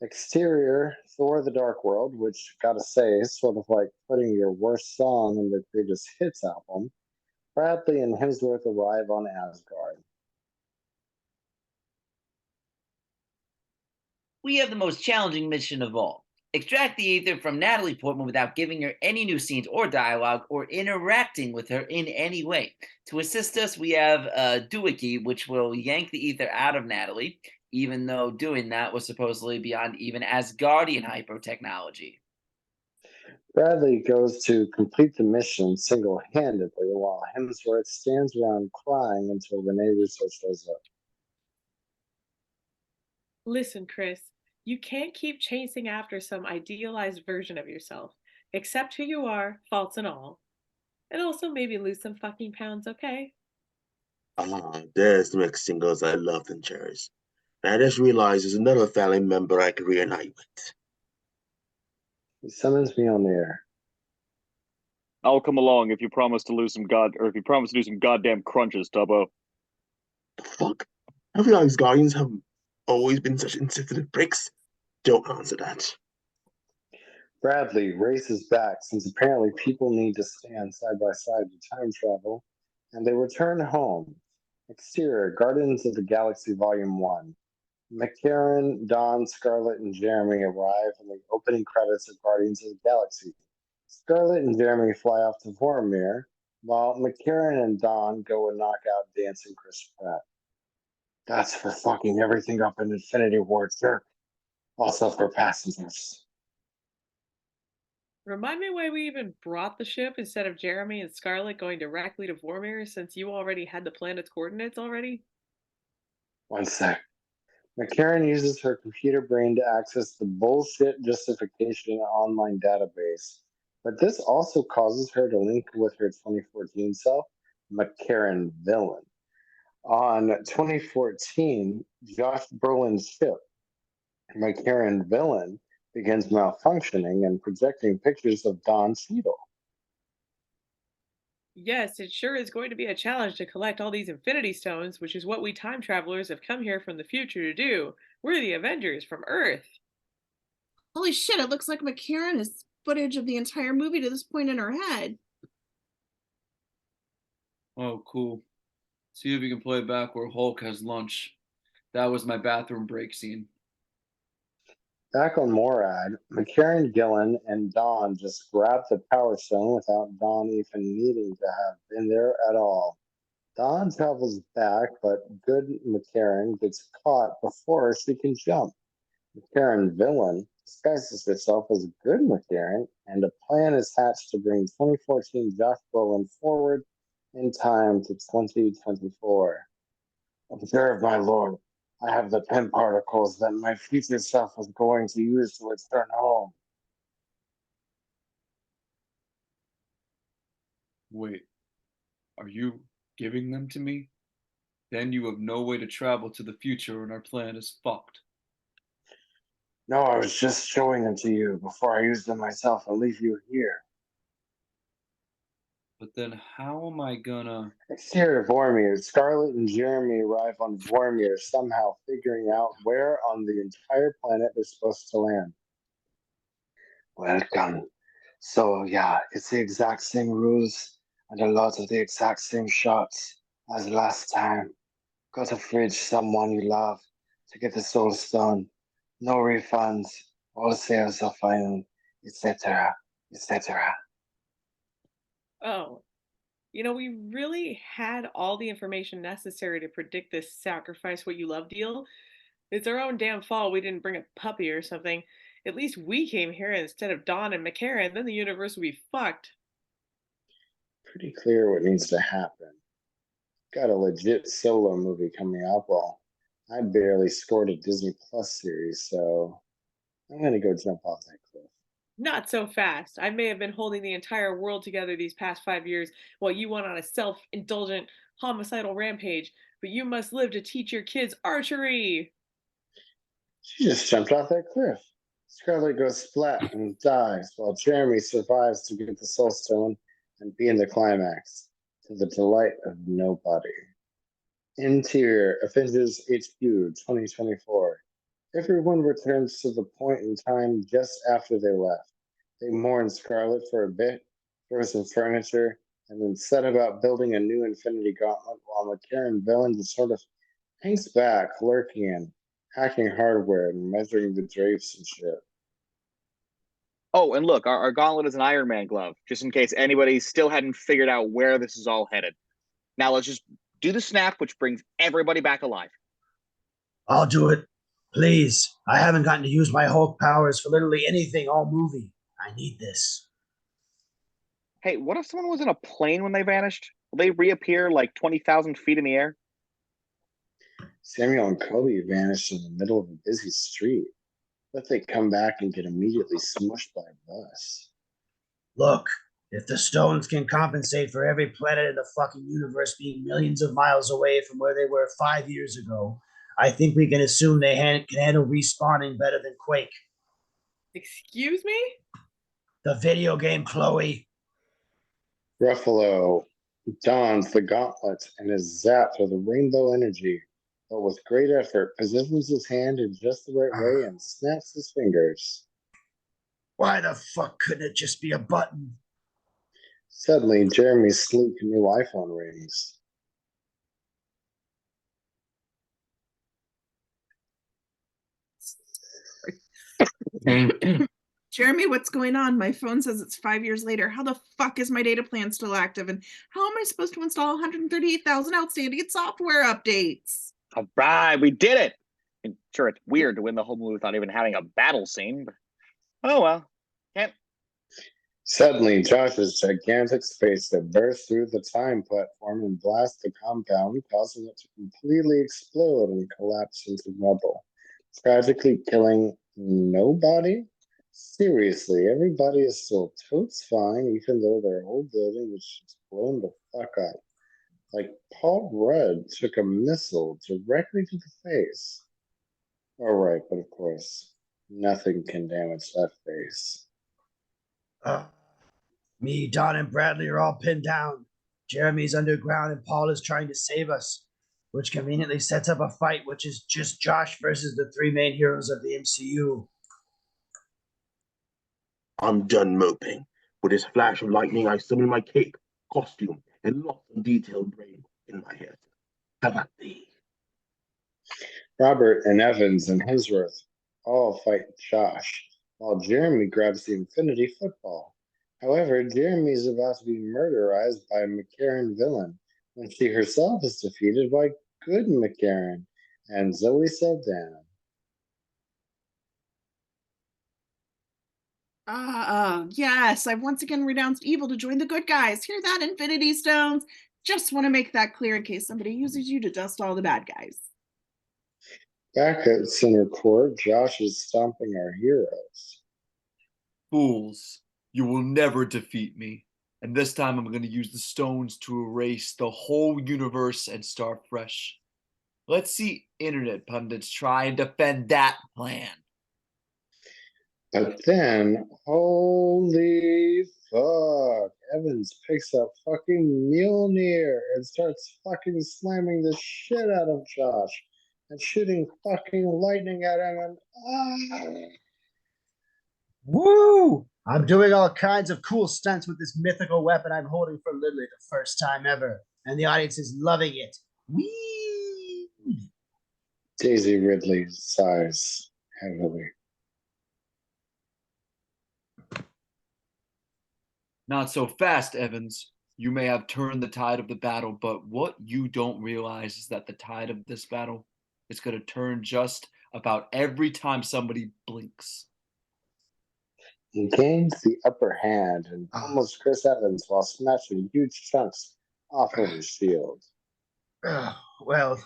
Exterior, Thor the Dark World, which, gotta say, is sort of like putting your worst song in the greatest hits album. Bradley and Hemsworth arrive on Asgard. We have the most challenging mission of all. Extract the ether from Natalie Portman without giving her any new scenes or dialogue or interacting with her in any way. To assist us, we have a Duo-Peepers, which will yank the ether out of Natalie, even though doing that was supposedly beyond even Asgardian hyper-technology. Bradley goes to complete the mission single-handedly while Hemsworth stands around crying until Renee Russo shows up. Listen, Chris, you can't keep chasing after some idealized version of yourself. Accept who you are, faults and all. And also maybe lose some fucking pounds, okay? There's the next singles I loved and cherished. I just realized there's another family member I could reunite with. He summons Mjolnir. I'll come along if you promise to do some goddamn crunches, Tubbo. The fuck? I realize Guardians have always been such insensitive pricks. Don't answer that. Bradley races back since apparently people need to stand side by side to time travel, and they return home. Exterior, Guardians of the Galaxy Volume 1. McCarran, Dawn, Scarlet, and Jeremy arrive in the opening credits of Guardians of the Galaxy. Scarlet and Jeremy fly off to Vormir, while McCarran and Dawn go and knock out dancing Chris Pratt. That's for fucking everything up in Infinity War, jerk. Also for passengers. Remind me why we even brought the ship instead of Jeremy and Scarlet going directly to Vormir, since you already had the planet's coordinates already? One sec. McCarran uses her computer brain to access the bullshit justification online database, but this also causes her to link with her 2014 self, McCarran Villain. On 2014, Josh Brolin's ship, McCarran Villain, begins malfunctioning and projecting pictures of Don Cheadle. Yes, it sure is going to be a challenge to collect all these Infinity Stones, which is what we time travelers have come here from the future to do. We're the Avengers from Earth. Holy shit, it looks like McCarran has footage of the entire movie to this point in her head. Oh, cool. See if you can play back where Hulk has lunch. That was my bathroom break scene. Back on Morad, McCarran, Gillen, and Dawn just grab the Power Stone without Dawn even needing to have been there at all. Dawn travels back, but good McCarran gets caught before she can jump. McCarran Villain disguises herself as good McCarran, and a plan is hatched to bring 2014 Josh Brolin forward in time to 2024. Observe, my lord. I have the 10 particles that my future self is going to use to return home. Wait, are you giving them to me? Then you have no way to travel to the future and our plan is fucked. No, I was just showing them to you before I use them myself and leave you here. But then how am I gonna... Exterior Vormir. Scarlet and Jeremy arrive on Vormir, somehow figuring out where on the entire planet they're supposed to land. Welcome. So yeah, it's the exact same rules and a lot of the exact same shots as last time. Gotta fridge someone you love to get the soul stone. No refunds. All sales are final, etc., etc. Oh, we really had all the information necessary to predict this sacrifice what you love deal. It's our own damn fault we didn't bring a puppy or something. At least we came here instead of Dawn and McCarran, then the universe would be fucked. Pretty clear what needs to happen. Got a legit solo movie coming up. Well, I barely scored a Disney Plus series, so I'm gonna go jump off that cliff. Not so fast. I may have been holding the entire world together these past 5 years while you went on a self indulgent, homicidal rampage, but you must live to teach your kids archery! She just jumped off that cliff. Scarlet goes splat and dies, while Jeremy survives to get the Soul Stone and be in the climax, to the delight of nobody. Interior, Avengers HQ 2024. Everyone returns to the point in time just after they left. They mourn Scarlet for a bit, throw some furniture, and then set about building a new Infinity Gauntlet while McCarran villain just sort of hangs back, lurking in, hacking hardware and measuring the drapes and shit. Oh, and look, our gauntlet is an Iron Man glove, just in case anybody still hadn't figured out where this is all headed. Now let's just do the snap, which brings everybody back alive. I'll do it. Please. I haven't gotten to use my Hulk powers for literally anything all movie. I need this. Hey, what if someone was in a plane when they vanished? Will they reappear like 20,000 feet in the air? Samuel and Kobe vanished in the middle of a busy street. But they come back and get immediately smushed by a bus. Look, if the stones can compensate for every planet in the fucking universe being millions of miles away from where they were 5 years ago, I think we can assume they can handle respawning better than Quake. Excuse me? The video game, Chloe. Ruffalo dons the gauntlet and is zapped with a rainbow energy, but with great effort positions his hand in just the right way and snaps his fingers. Why the fuck couldn't it just be a button? Suddenly, Jeremy's sleek new iPhone rings. Jeremy, what's going on? My phone says it's 5 years later. How the fuck is my data plan still active? And how am I supposed to install 138,000 outstanding software updates? All right, we did it. And sure, it's weird to win the whole movie without even having a battle scene, but oh well. Can't. Suddenly, Josh's gigantic spaceship bursts through the time platform and blasts the compound, causing it to completely explode and collapse into rubble, tragically killing nobody? Seriously, everybody is still totes fine, even though their whole building was just blown the fuck up. Like Paul Rudd took a missile directly to the face. All right, but of course, nothing can damage that face. Me, Don, and Bradley are all pinned down. Jeremy's underground and Paul is trying to save us, which conveniently sets up a fight which is just Josh versus the three main heroes of the MCU. I'm done moping. With this flash of lightning, I summon my cape, costume, and lots of detailed brain in my head. How about thee? Robert and Evans and Hemsworth all fight Josh, while Jeremy grabs the Infinity Football. However, Jeremy is about to be murderized by a McCarran villain when she herself is defeated by good McCarran and Zoe Saldana. Yes, I've once again renounced evil to join the good guys. Hear that, Infinity Stones? Just want to make that clear in case somebody uses you to dust all the bad guys. Back at Center Court, Josh is stomping our heroes. Fools, you will never defeat me. And this time I'm going to use the stones to erase the whole universe and start fresh. Let's see internet pundits try and defend that plan. But then, holy fuck, Evans picks up fucking Mjolnir and starts fucking slamming the shit out of Josh and shooting fucking lightning at him and Woo! I'm doing all kinds of cool stunts with this mythical weapon I'm holding for literally the first time ever, and the audience is loving it. Whee! Daisy Ridley sighs. heavily. Not so fast, Evans. You may have turned the tide of the battle, but what you don't realize is that the tide of this battle is going to turn just about every time somebody blinks. He gains the upper hand and pummels Chris Evans while snatching huge chunks off of his shield. Well,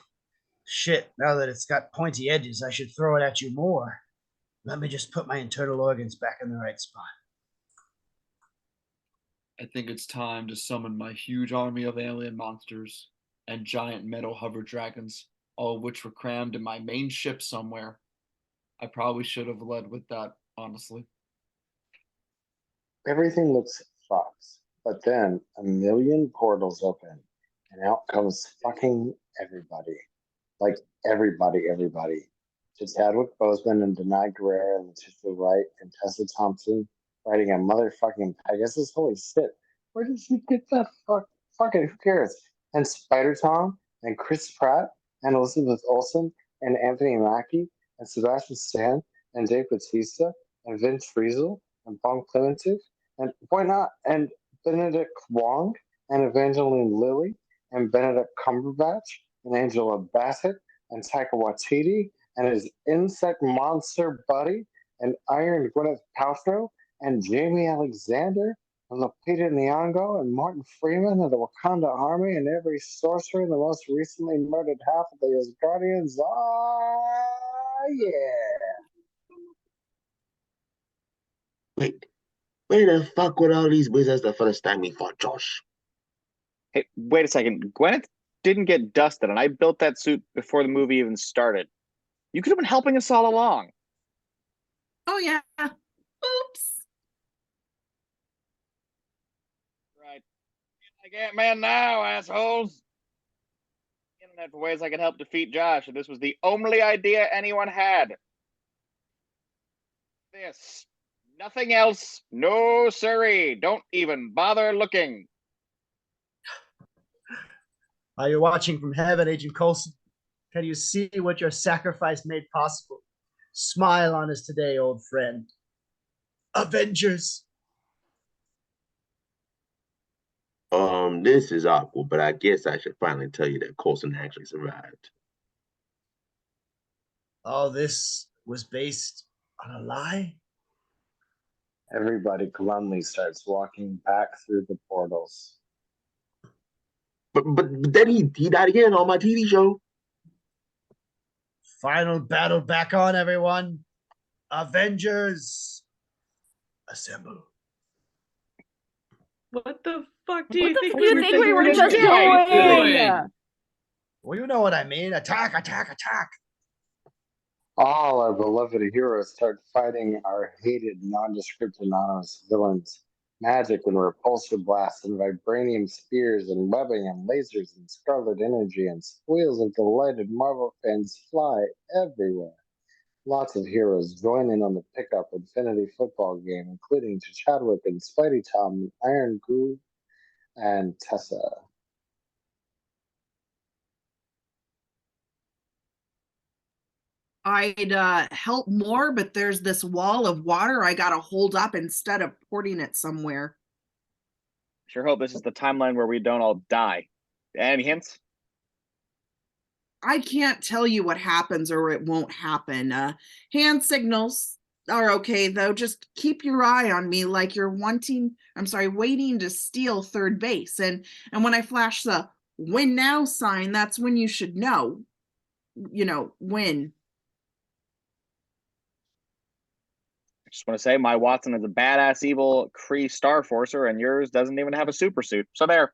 shit, now that it's got pointy edges, I should throw it at you more. Let me just put my internal organs back in the right spot. I think it's time to summon my huge army of alien monsters and giant metal hover dragons, all of which were crammed in my main ship somewhere. I probably should have led with that, honestly. Everything looks fucked, but then a million portals open, and out comes fucking everybody. Like everybody. To Chadwick Boseman and Denai Guerrera and Letitia Wright and Tessa Thompson riding a motherfucking Pegasus. Holy shit. Where did she get that fucking who cares? And Spider Tom and Chris Pratt and Elizabeth Olsen and Anthony Mackie and Sebastian Stan and Dave Bautista and Vince Friesel and Bon Clemente and why not? And Benedict Wong and Evangeline Lilly and Benedict Cumberbatch and Angela Bassett and Taika Waititi and his insect monster buddy and Iron Gwyneth Paltrow and Jamie Alexander and Lupita Nyong'o and Martin Freeman and the Wakanda Army and every sorcerer and the most recently murdered half of the Asgardians. Ah, yeah. Wait, where the fuck were all these wizards the first time we fought Josh? Hey, wait a second. Gwyneth didn't get dusted, and I built that suit before the movie even started. You could have been helping us all along. Oh, yeah. Oops. Right. Like Ant-Man now, assholes. The internet for ways I could help defeat Josh, and this was the only idea anyone had. This. Nothing else. No siree. Don't even bother looking. Are you watching from heaven, Agent Coulson? Can you see what your sacrifice made possible? Smile on us today, old friend. Avengers! This is awkward, but I guess I should finally tell you that Coulson actually survived. All this was based on a lie? Everybody glumly starts walking back through the portals. But then he died again on my TV show. Final battle back on, everyone. Avengers, assemble. What the fuck do you think we were just doing? Well, you know what I mean. Attack, attack, attack. All our beloved heroes start fighting our hated, nondescript, anonymous villains. Magic and repulsor blasts and vibranium spears and webbing and lasers and scarlet energy and squeals of delighted Marvel fans fly everywhere. Lots of heroes join in on the pickup Infinity football game, including Chadwick and Spidey Tom, Iron Goo, and Tessa. I'd help more, but there's this wall of water I gotta hold up instead of porting it somewhere. Sure hope this is the timeline where we don't all die. Any hints? I can't tell you what happens or it won't happen. Hand signals are okay though. Just keep your eye on me like you're waiting to steal third base. And when I flash the win now sign, that's when you should know, win. I just want to say my Watson is a badass evil Kree Starforcer, and yours doesn't even have a super suit. So there.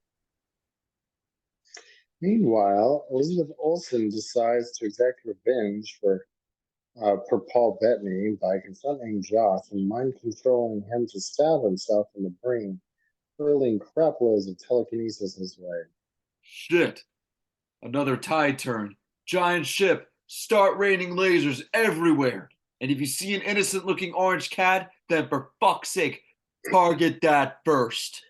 Meanwhile, Elizabeth Olsen decides to exact revenge for Paul Bettany by confronting Josh and mind-controlling him to stab himself in the brain, hurling craploads of telekinesis his way. Shit. Another tide turn. Giant ship. Start raining lasers everywhere. And if you see an innocent-looking orange cat, then for fuck's sake, target that first.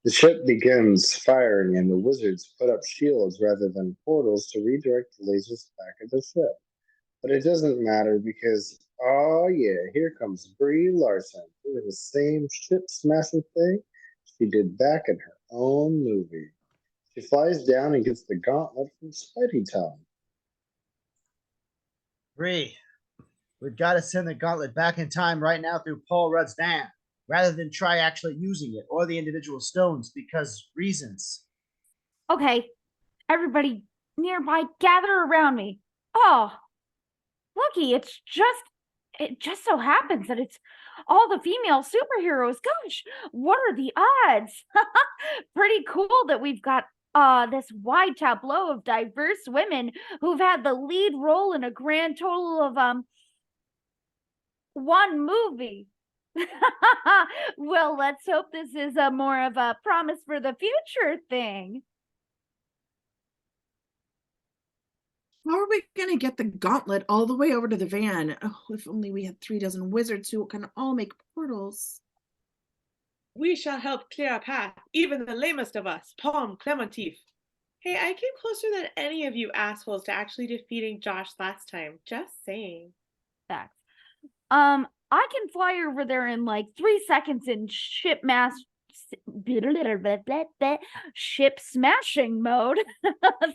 The ship begins firing, and the wizards put up shields rather than portals to redirect the lasers back at the ship. But it doesn't matter because, oh yeah, here comes Brie Larson doing the same ship smashing thing she did back in her own movie. She flies down and gets the gauntlet from Spidey Tom. Bree, we've got to send the gauntlet back in time right now through Paul Rudd's van, rather than try actually using it or the individual stones because reasons. Okay, everybody nearby, gather around me. Oh, Loki, it just so happens that it's all the female superheroes. Gosh, what are the odds? Pretty cool that we've got this wide tableau of diverse women who've had the lead role in a grand total of one movie. Well, let's hope this is a more of a promise for the future thing. How are we going to get the gauntlet all the way over to the van? Oh, if only we had 36 wizards who can all make portals. We shall help clear a path, even the lamest of us, Palm Clementif. Hey, I came closer than any of you assholes to actually defeating Josh last time. Just saying. Facts. I can fly over there in like 3 seconds in ship smashing mode.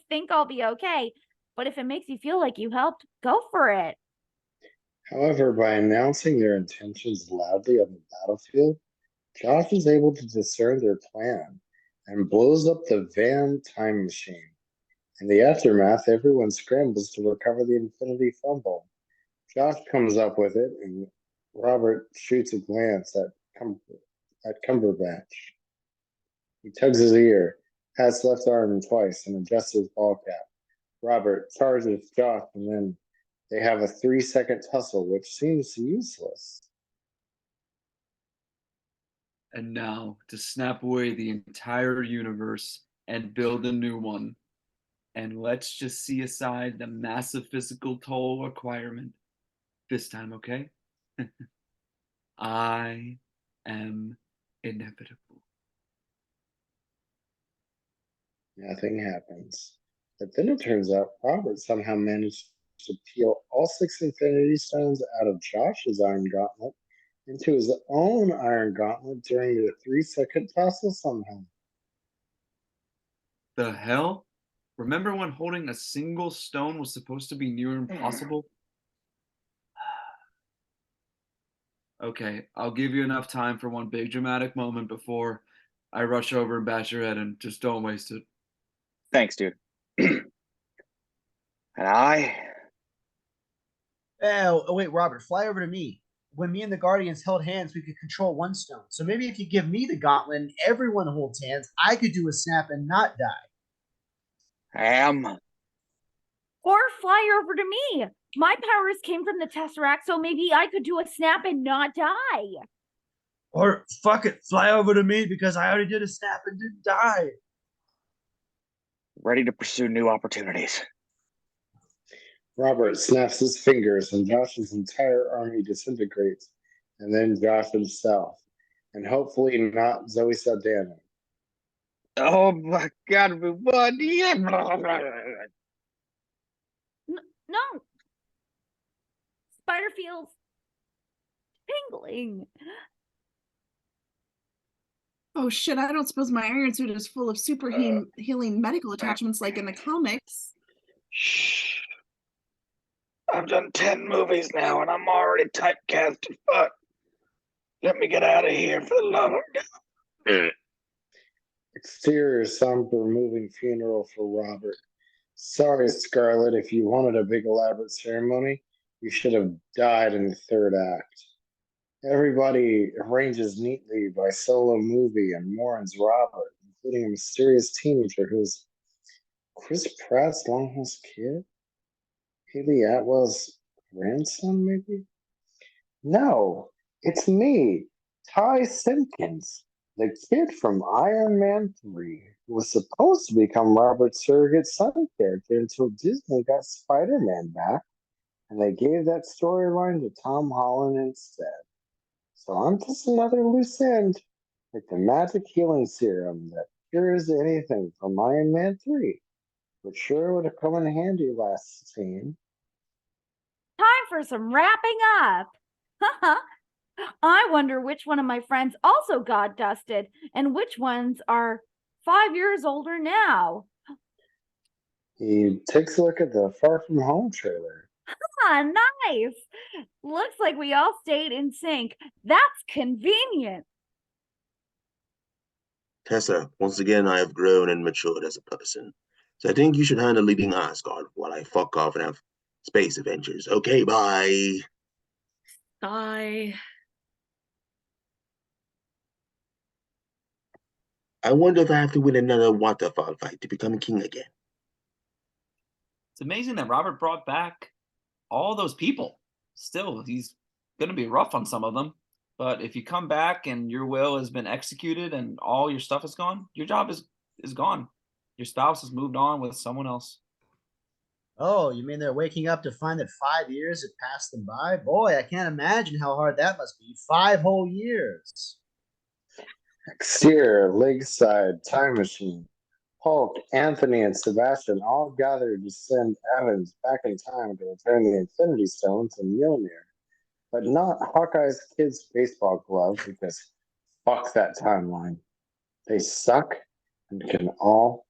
Think I'll be okay. But if it makes you feel like you helped, go for it. However, by announcing their intentions loudly on the battlefield, Josh is able to discern their plan and blows up the van time machine. In the aftermath, everyone scrambles to recover the Infinity Fumble. Josh comes up with it, and Robert shoots a glance at Cumberbatch. He tugs his ear, pats left arm twice, and adjusts his ball cap. Robert charges Josh, and then they have a 3-second tussle, which seems useless. And now to snap away the entire universe and build a new one. And let's just see aside the massive physical toll requirement. This time, okay? I am inevitable. Nothing happens. But then it turns out Robert somehow managed to peel all 6 Infinity Stones out of Josh's Iron Gauntlet into his own Iron Gauntlet during the 3-second tussle somehow. The hell? Remember when holding a single stone was supposed to be near impossible? Okay, I'll give you enough time for one big dramatic moment before I rush over and bash your head in. Just don't waste it. Thanks, dude. And I. Oh, wait, Robert, fly over to me. When me and the Guardians held hands, we could control one stone. So maybe if you give me the gauntlet and everyone holds hands, I could do a snap and not die. Or fly over to me. My powers came from the Tesseract, so maybe I could do a snap and not die. Or fuck it, fly over to me because I already did a snap and didn't die. Ready to pursue new opportunities. Robert snaps his fingers and Josh's entire army disintegrates, and then Josh himself, and hopefully not Zoe Saldana. Oh my god, everyone! Yeah. No. Spider feels tingling. Oh shit, I don't suppose my iron suit is full of super healing medical attachments like in the comics. Shh. I've done 10 movies now and I'm already typecast as fuck. Let me get out of here for the love of God. Exterior somber moving funeral for Robert. Sorry, Scarlet, if you wanted a big elaborate ceremony, you should have died in the 3rd act. Everybody arranges neatly by solo movie and mourns Robert, including a mysterious teenager who's Chris Pratt's long-lost kid? Haley Atwell's grandson, maybe? No, it's me, Ty Simpkins, the kid from Iron Man 3, who was supposed to become Robert's surrogate son character until Disney got Spider-Man back, and they gave that storyline to Tom Holland instead. So I'm just another loose end, like the magic healing serum that cures anything from Iron Man 3, which sure would have come in handy last scene. for some wrapping up. I wonder which one of my friends also got dusted and which ones are 5 years older now. He takes a look at the Far From Home trailer. Ah, nice. Looks like we all stayed in sync. That's convenient. Tessa, once again, I have grown and matured as a person. So I think you should handle leading Asgard while I fuck off and have space adventures. Okay, bye. Bye. I wonder if I have to win another waterfall fight to become king again. It's amazing that Robert brought back all those people. Still, he's going to be rough on some of them. But if you come back and your will has been executed and all your stuff is gone, your job is gone. Your spouse has moved on with someone else. Oh, you mean they're waking up to find that 5 years had passed them by? Boy, I can't imagine how hard that must be. 5 whole years. Exterior, Lakeside, Time Machine. Hulk, Anthony, and Sebastian all gathered to send Evans back in time to return the Infinity Stone to Mjolnir. But not Hawkeye's kid's baseball glove, because fuck that timeline. They suck and can all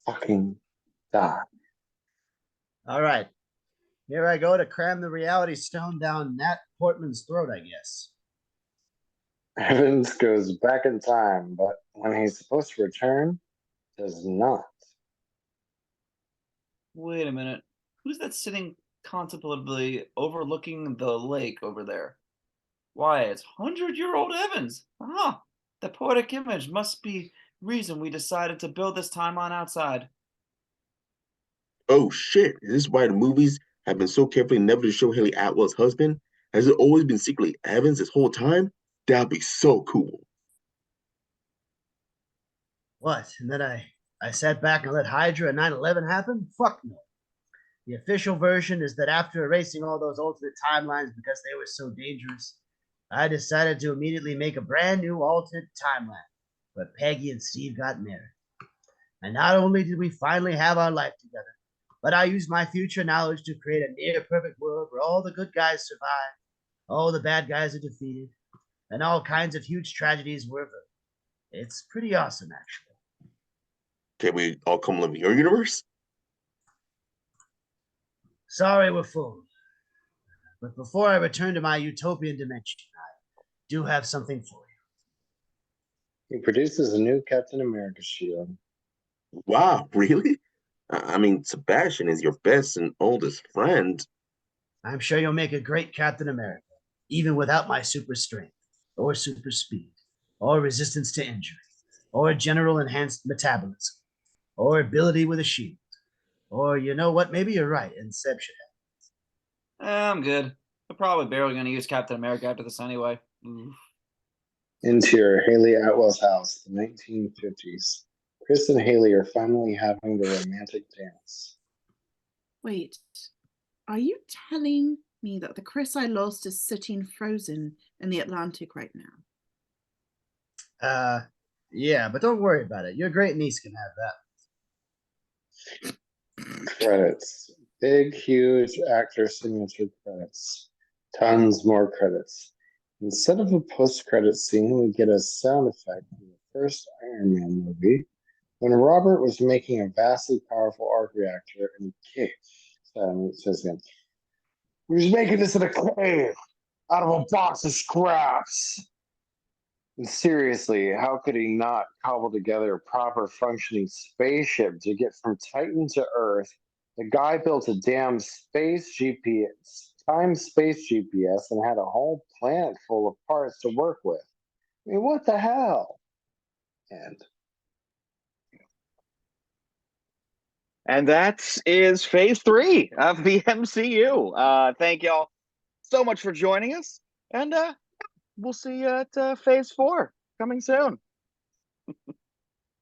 fucking die. All right. Here I go to cram the reality stone down Nat Portman's throat, I guess. Evans goes back in time, but when he's supposed to return, does not. Wait a minute. Who's that sitting contemplatively overlooking the lake over there? Why, it's 100-year-old Evans. Ah, the poetic image must be reason we decided to build this timeline outside. Oh shit, is this why the movies have been so carefully never to show Haley Atwell's husband? Has it always been secretly Evans this whole time? That'd be so cool. What? And then I sat back and let Hydra and 9/11 happen? Fuck no. The official version is that after erasing all those alternate timelines because they were so dangerous, I decided to immediately make a brand new alternate timeline where Peggy and Steve got married. And not only did we finally have our life together, but I used my future knowledge to create a near-perfect world where all the good guys survive, all the bad guys are defeated, and all kinds of huge tragedies were averted. It's pretty awesome, actually. Can we all come live in your universe? Sorry we're full. But before I return to my utopian dimension, I do have something for you. He produces a new Captain America shield. Wow, really? I mean, Sebastian is your best and oldest friend. I'm sure you'll make a great Captain America, even without my super strength, or super speed, or resistance to injury, or general enhanced metabolism, or ability with a shield. Or, you know what, maybe you're right, Inception. I'm good. I'm probably barely going to use Captain America after this anyway. Oof. Interior, Haley Atwell's house, the 1950s. Chris and Haley are finally having their romantic dance. Wait, are you telling me that the Chris I lost is sitting frozen in the Atlantic right now? Yeah, but don't worry about it. Your great niece can have that. Credits. Big, huge actor signature credits. Tons more credits. Instead of a post-credit scene, we get a sound effect from the first Iron Man movie when Robert was making a vastly powerful arc reactor in a cave. It says again, "We're just making this in a cave out of a box of scraps." And seriously, how could he not cobble together a proper functioning spaceship to get from Titan to Earth? The guy built a damn space GPS, time-space GPS, and had a whole planet full of parts to work with. I mean, what the hell? And that is phase 3 of the MCU. Thank y'all so much for joining us. And we'll see you at phase 4 coming soon.